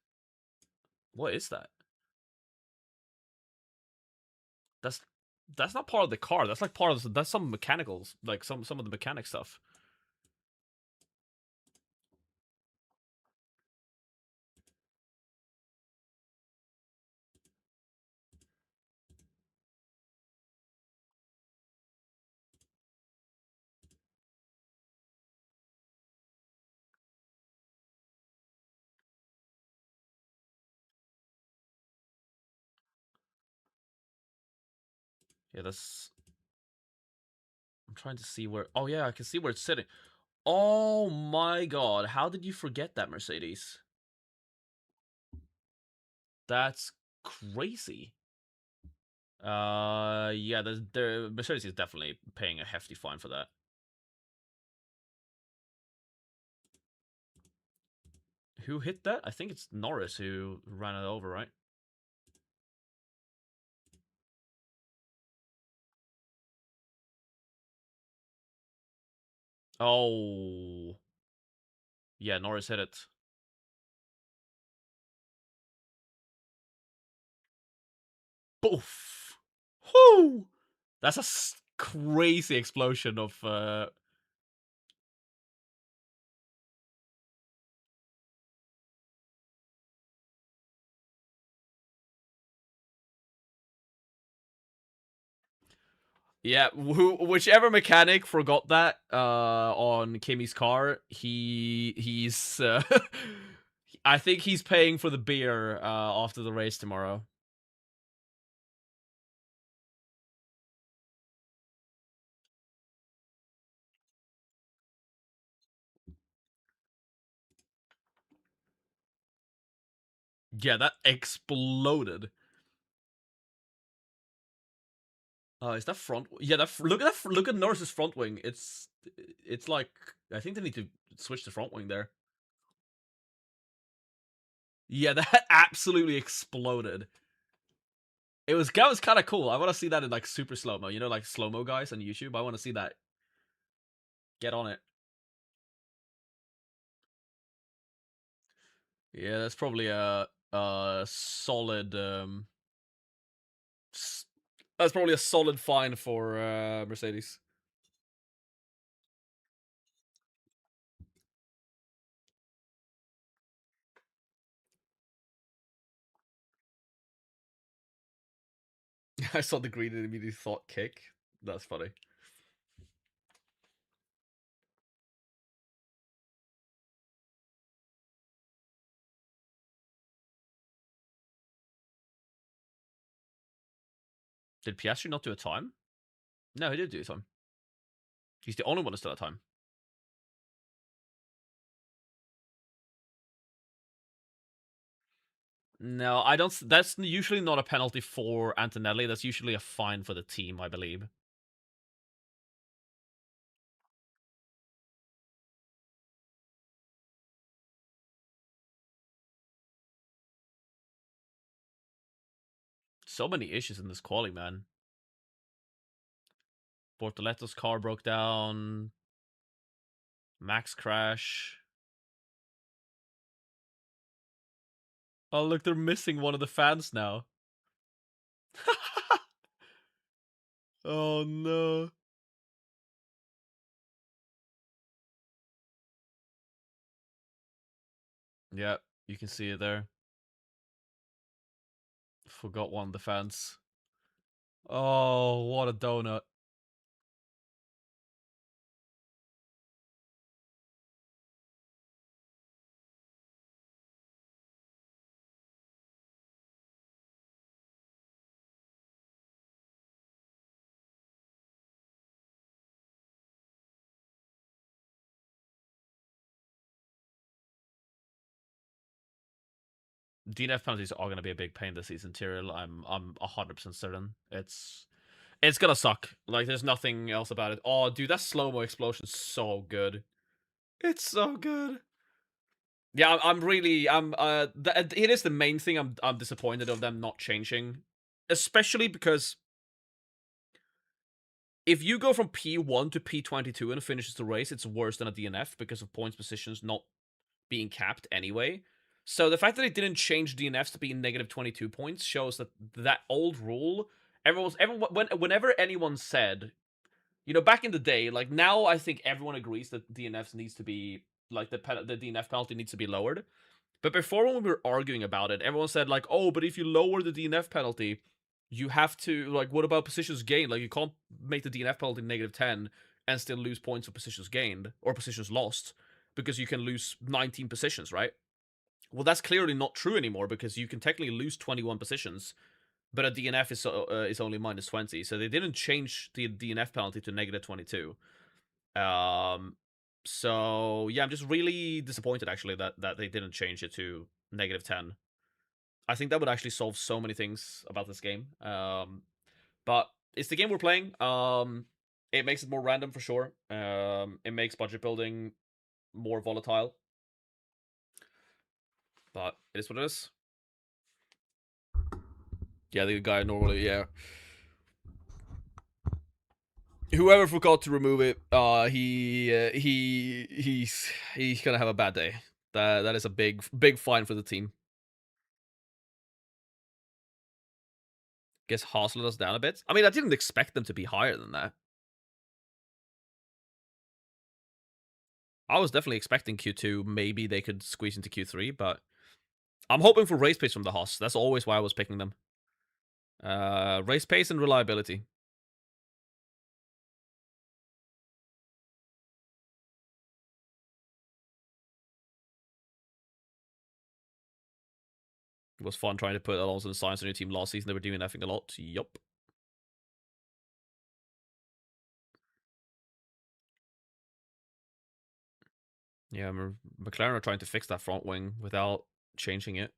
What is that? That's not part of the car. That's like part of that's some mechanicals, like some of the mechanic stuff. Yeah, that's. I'm trying to see where. Oh yeah, I can see where it's sitting. Oh my god, how did you forget that, Mercedes? That's crazy. Yeah, the Mercedes is definitely paying a hefty fine for that. Who hit that? I think it's Norris who ran it over, right? Oh. Yeah, Norris hit it. Boof. Whoo! That's a crazy explosion of yeah, whichever mechanic forgot that on Kimmy's car, he's I think he's paying for the beer after the race tomorrow. Yeah, that exploded. Is that front? Yeah, look at that. Look at Norris's front wing. It's like I think they need to switch the front wing there. Yeah, that absolutely exploded. That was kind of cool. I want to see that in like super slow mo. You know, like slow mo guys on YouTube. I want to see that. Get on it. Yeah, that's probably a solid. That's probably a solid fine for Mercedes. I saw the green and immediately thought kick. That's funny. Did Piastri not do a time? No, he did do a time. He's the only one to still have time. No, I don't. That's usually not a penalty for Antonelli. That's usually a fine for the team, I believe. So many issues in this quali, man. Bortoletto's car broke down. Max crash. Oh, look, they're missing one of the fans now. Oh, no. Yeah, you can see it there. Forgot one of the fans. Oh, what a donut. DNF penalties are going to be a big pain this season, Tyrrell. I'm 100% certain. It's gonna suck. Like, there's nothing else about it. Oh, dude, that slow-mo explosion's so good. It's so good. Yeah, it is the main thing I'm disappointed of them not changing. Especially because if you go from P1 to P22 and finishes the race, it's worse than a DNF because of points positions not being capped anyway. So the fact that it didn't change DNFs to be negative 22 points shows that that old rule, whenever anyone said, back in the day, like now I think everyone agrees that DNFs needs to be, like the DNF penalty needs to be lowered. But before, when we were arguing about it, everyone said like, oh, but if you lower the DNF penalty, you have to, like, what about positions gained? Like, you can't make the DNF penalty negative 10 and still lose points for positions gained or positions lost, because you can lose 19 positions, right? Well, that's clearly not true anymore, because you can technically lose 21 positions, but a DNF is only minus 20. So they didn't change the DNF penalty to negative 22. So yeah, I'm just really disappointed actually that they didn't change it to negative 10. I think that would actually solve so many things about this game. But it's the game we're playing. It makes it more random for sure. It makes budget building more volatile. But it is what it is. Yeah, the guy normally, yeah. Whoever forgot to remove it, he's gonna have a bad day. That is a big fine for the team. Guess Haas let us down a bit. I mean, I didn't expect them to be higher than that. I was definitely expecting Q2. Maybe they could squeeze into Q3, but I'm hoping for race pace from the Haas. That's always why I was picking them. Race pace and reliability. It was fun trying to put Alonso and Sainz on your team last season. They were doing nothing a lot. Yup. Yeah, McLaren are trying to fix that front wing without changing it.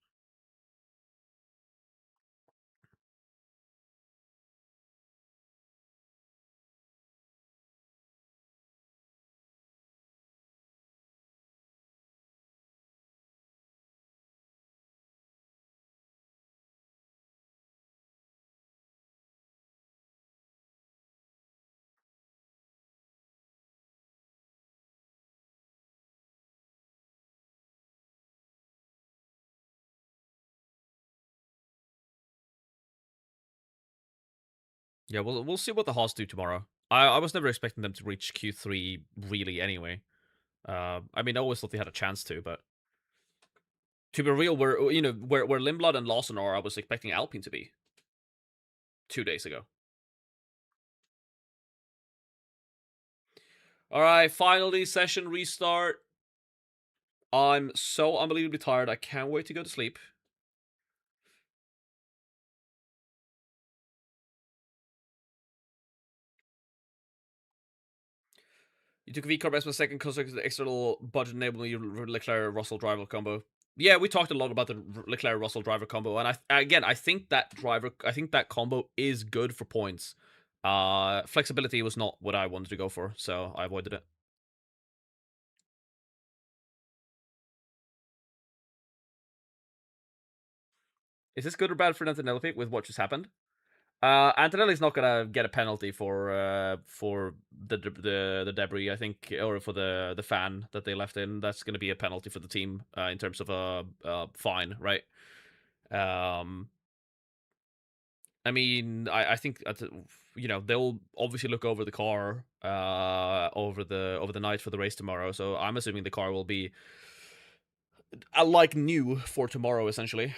Yeah, we'll see what the Haas do tomorrow. I was never expecting them to reach Q3 really anyway. I mean, I always thought they had a chance to, but to be real, where Lindblad and Lawson are, I was expecting Alpine to be 2 days ago. All right, finally session restart. I'm so unbelievably tired. I can't wait to go to sleep. You took VCarb as my second consecutive external budget enabling your Leclerc Russell driver combo. Yeah, we talked a lot about the Leclerc Russell driver combo, and I think that combo is good for points. Flexibility was not what I wanted to go for, so I avoided it. Is this good or bad for Antonelli with what just happened? Antonelli's not gonna get a penalty for the debris, I think, or for the fan that they left in. That's gonna be a penalty for the team in terms of a fine, right? I mean, I think they'll obviously look over the car over the night for the race tomorrow. So I'm assuming the car will be like new for tomorrow, essentially.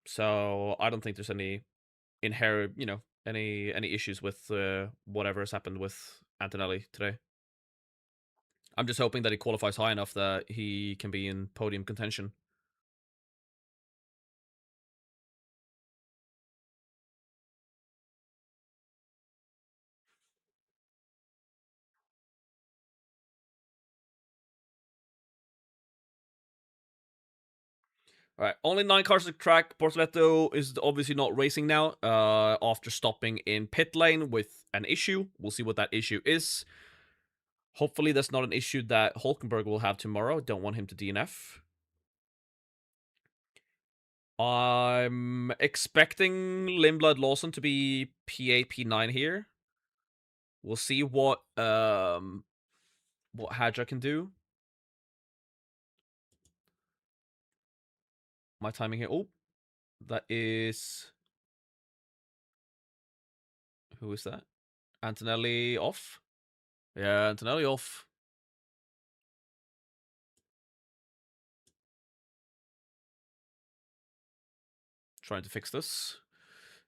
So I don't think there's any inherent, any issues with whatever has happened with Antonelli today. I'm just hoping that he qualifies high enough that he can be in podium contention. All right, only 9 cars to track. Bortoleto is obviously not racing now after stopping in pit lane with an issue. We'll see what that issue is. Hopefully that's not an issue that Hulkenberg will have tomorrow. Don't want him to DNF. I'm expecting Lindblad Lawson to be P8, P9 here. We'll see what Hadja can do. My timing here. Oh, that is... Who is that? Antonelli off? Yeah, Antonelli off. Trying to fix this.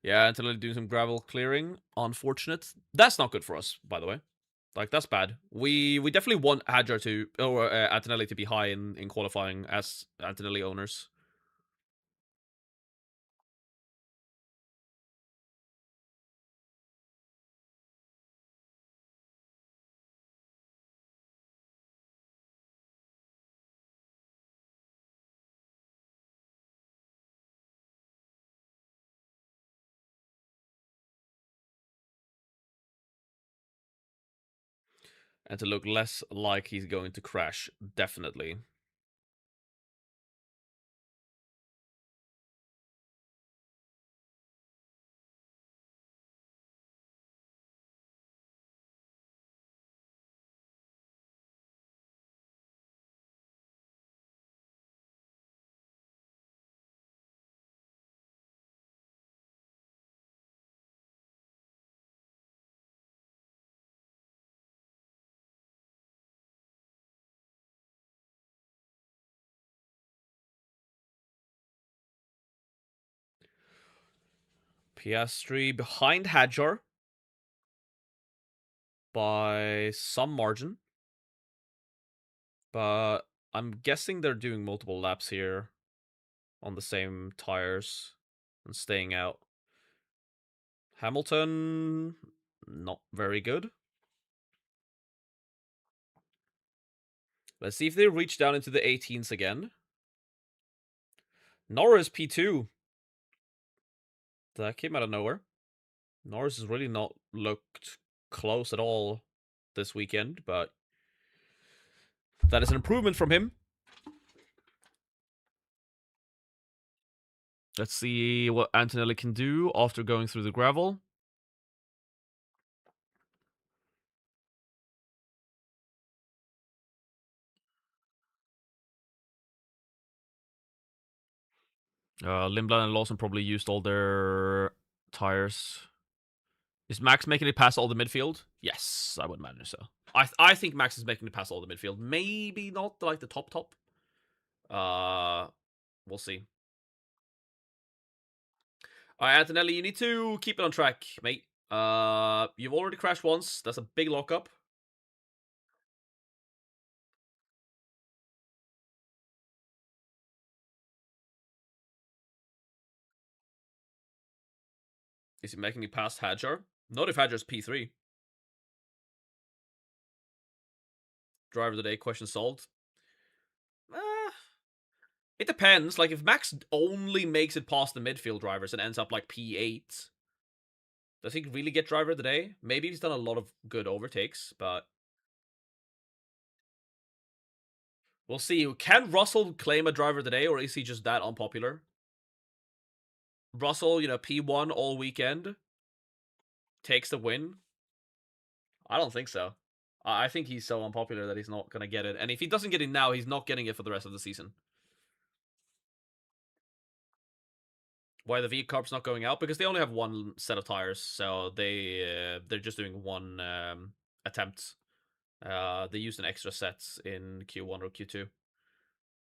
Yeah, Antonelli doing some gravel clearing. Unfortunate. That's not good for us, by the way. Like, that's bad. We definitely want Hadjar to, or Antonelli to be high in qualifying as Antonelli owners. And to look less like he's going to crash, definitely. Piastri behind Hadjar by some margin. But I'm guessing they're doing multiple laps here on the same tires and staying out. Hamilton, not very good. Let's see if they reach down into the 18s again. Norris P2. That came out of nowhere. Norris has really not looked close at all this weekend, but that is an improvement from him. Let's see what Antonelli can do after going through the gravel. Lindblad and Lawson probably used all their tires. Is Max making it past all the midfield? Yes, I would imagine so. I think Max is making it past all the midfield. Maybe not like the top. We'll see. All right, Antonelli, you need to keep it on track, mate. You've already crashed once. That's a big lockup. Is he making it past Hadjar? Not if Hadjar's P3. Driver of the day, question solved. It depends. Like, if Max only makes it past the midfield drivers and ends up like P8, does he really get driver of the day? Maybe he's done a lot of good overtakes, but we'll see. Can Russell claim a driver of the day, or is he just that unpopular? Russell, P1 all weekend, takes the win. I don't think so. I think he's so unpopular that he's not going to get it. And if he doesn't get it now, he's not getting it for the rest of the season. Why the V-Carp's not going out? Because they only have one set of tires, so they're just doing one attempt. They used an extra set in Q1 or Q2.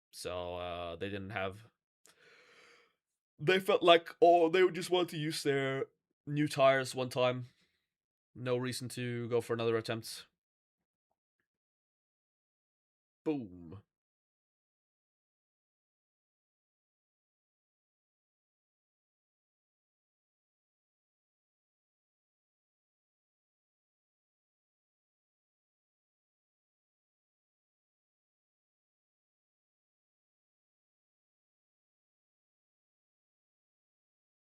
So they didn't have... They felt like, they would just want to use their new tires one time. No reason to go for another attempt. Boom.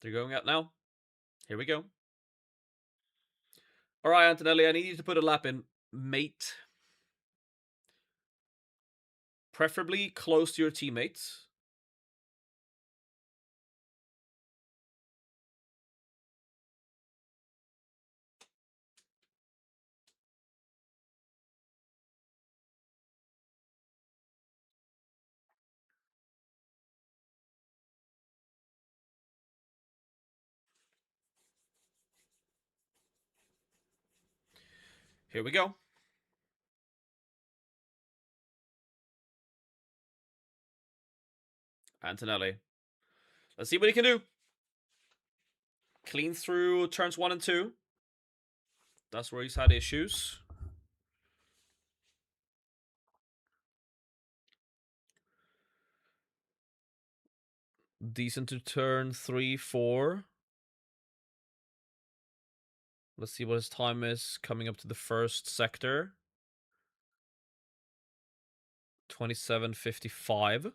They're going out now. Here we go. All right, Antonelli, I need you to put a lap in, mate. Preferably close to your teammates. Here we go. Antonelli. Let's see what he can do. Clean through turns 1 and 2. That's where he's had issues. Decent to turn 3, 4. Let's see what his time is coming up to the first sector. 27:55.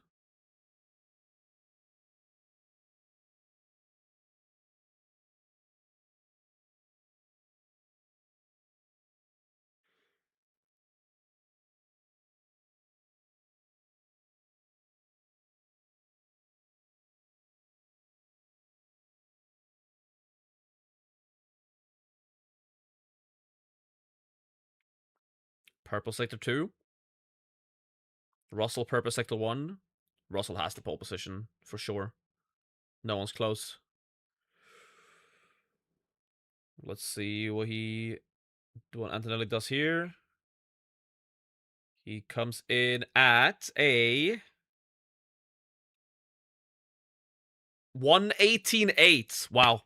Purple sector 2. Russell purple sector 1. Russell has the pole position for sure. No one's close. Let's see what Antonelli does here. He comes in at a 1:18.8. Wow.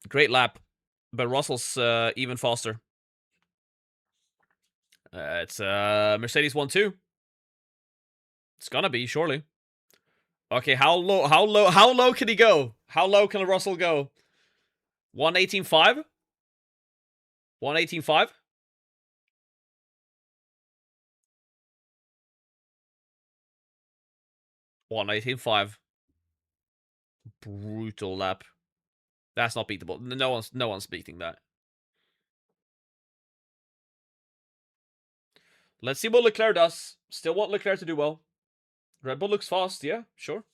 Great lap. But Russell's even faster. It's Mercedes 1-2. It's gonna be, surely. Okay, how low can he go? How low can Russell go? 1:18.5? 1:18.5? 1:18.5. Brutal lap. That's not beatable. No one's beating that. Let's see what Leclerc does. Still want Leclerc to do well. Red Bull looks fast, yeah, sure.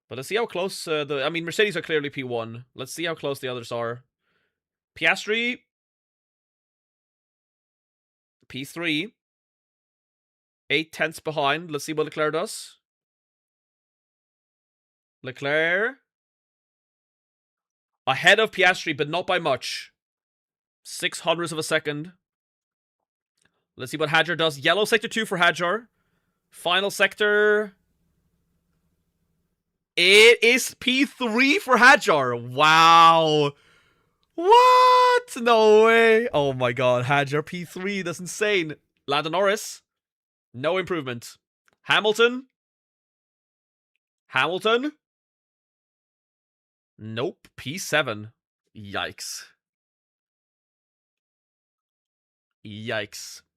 But let's see how close Mercedes are clearly P1. Let's see how close the others are. Piastri, P3. 8/10 behind. Let's see what Leclerc does. Leclerc. Ahead of Piastri, but not by much. 0.06 of a second. Let's see what Hadjar does. Yellow sector 2 for Hadjar. Final sector. It is P3 for Hadjar. Wow. What? No way. Oh my god. Hadjar P3. That's insane. Lando Norris. No improvement. Hamilton. Nope. P7. Yikes.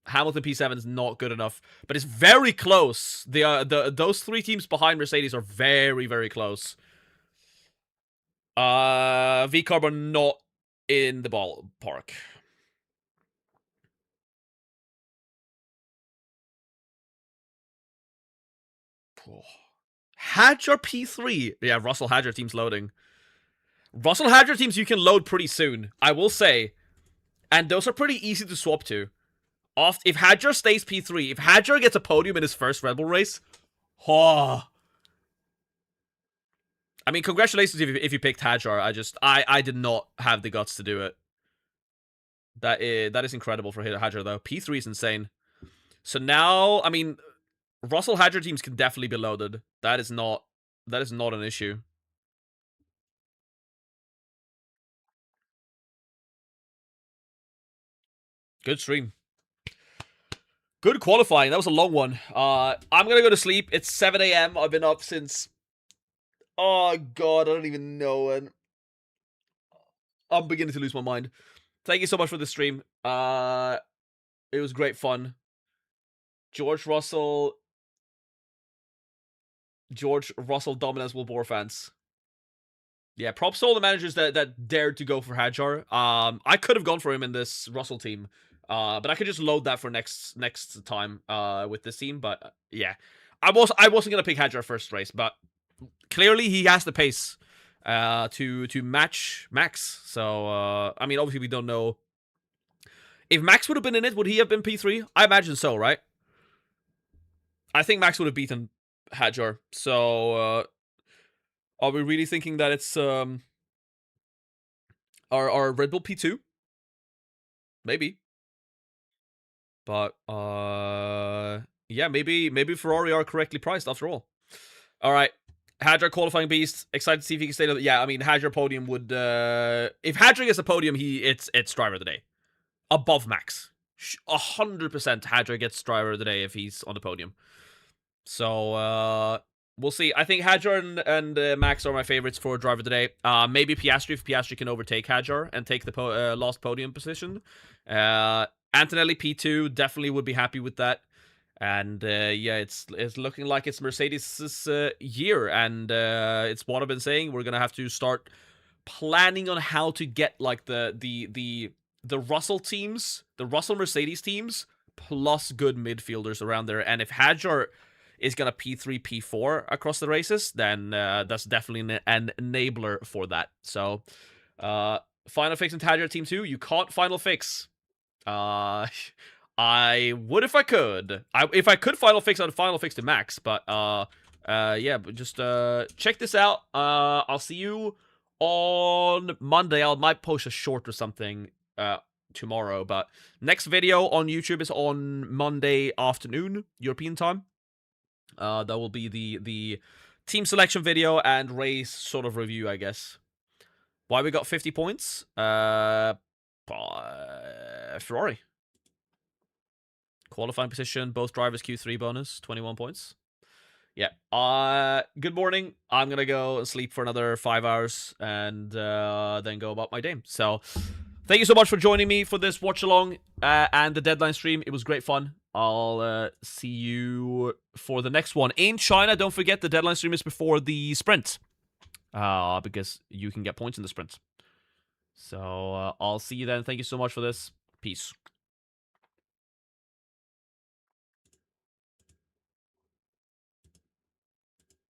Hamilton P7 is not good enough, but it's very close. Those 3 teams behind Mercedes are very, very close. V-Carb are not in the ballpark. Hadjar P3. Yeah, Russell Hadjar team's loading. Russell Hadjar teams you can load pretty soon, I will say. And those are pretty easy to swap to. If Hadjar stays P3, if Hadjar gets a podium in his first Red Bull race, I mean, congratulations if you picked Hadjar. I did not have the guts to do it. That is incredible for Hadjar, though. P3 is insane. So now, I mean, Russell Hadjar teams can definitely be loaded. That is not an issue. Good stream. Good qualifying. That was a long one. I'm gonna go to sleep. It's 7 a.m. I've been up since... Oh, God. I don't even know when. I'm beginning to lose my mind. Thank you so much for the stream. It was great fun. George Russell dominance will bore fans. Yeah, props to all the managers that dared to go for Hadjar. I could have gone for him in this Russell team. But I could just load that for next time with this team. But yeah, I wasn't gonna pick Hadjar first race, but clearly he has the pace to match Max. So I mean, obviously we don't know if Max would have been in it. Would he have been P3? I imagine so, right? I think Max would have beaten Hadjar. So are we really thinking that it's Are Red Bull P2? Maybe. But yeah, maybe Ferrari are correctly priced after all. All right. Hadjar qualifying beast. Excited to see if he can stay. Yeah, I mean Hadjar podium would if Hadjar gets a podium, it's driver of the day. Above Max. 100% Hadjar gets driver of the day if he's on the podium. So we'll see. I think Hadjar and Max are my favorites for driver of the day. Maybe Piastri if Piastri can overtake Hadjar and take the last podium position. Antonelli P2 definitely would be happy with that. And yeah, it's looking like it's Mercedes' year, and it's what I've been saying. We're gonna have to start planning on how to get like the Russell teams, the Russell Mercedes teams, plus good midfielders around there. And if Hadjar is gonna P3, P4 across the races, then that's definitely an enabler for that. So, final fix into Hadjar Team 2. You can't final fix. I would if I could. If I could final fix, I'd final fix to Max. But yeah, but just check this out. I'll see you on Monday. I might post a short or something tomorrow. But next video on YouTube is on Monday afternoon, European time. That will be the team selection video and race sort of review, I guess. Why we got 50 points? Ferrari. Qualifying position, both drivers Q3 bonus, 21 points. Yeah. Good morning. I'm gonna go and sleep for another 5 hours and then go about my day. So thank you so much for joining me for this watch along and the deadline stream. It was great fun. I'll see you for the next one. In China, don't forget the deadline stream is before the sprint. Because you can get points in the sprint. So I'll see you then. Thank you so much for this. Peace.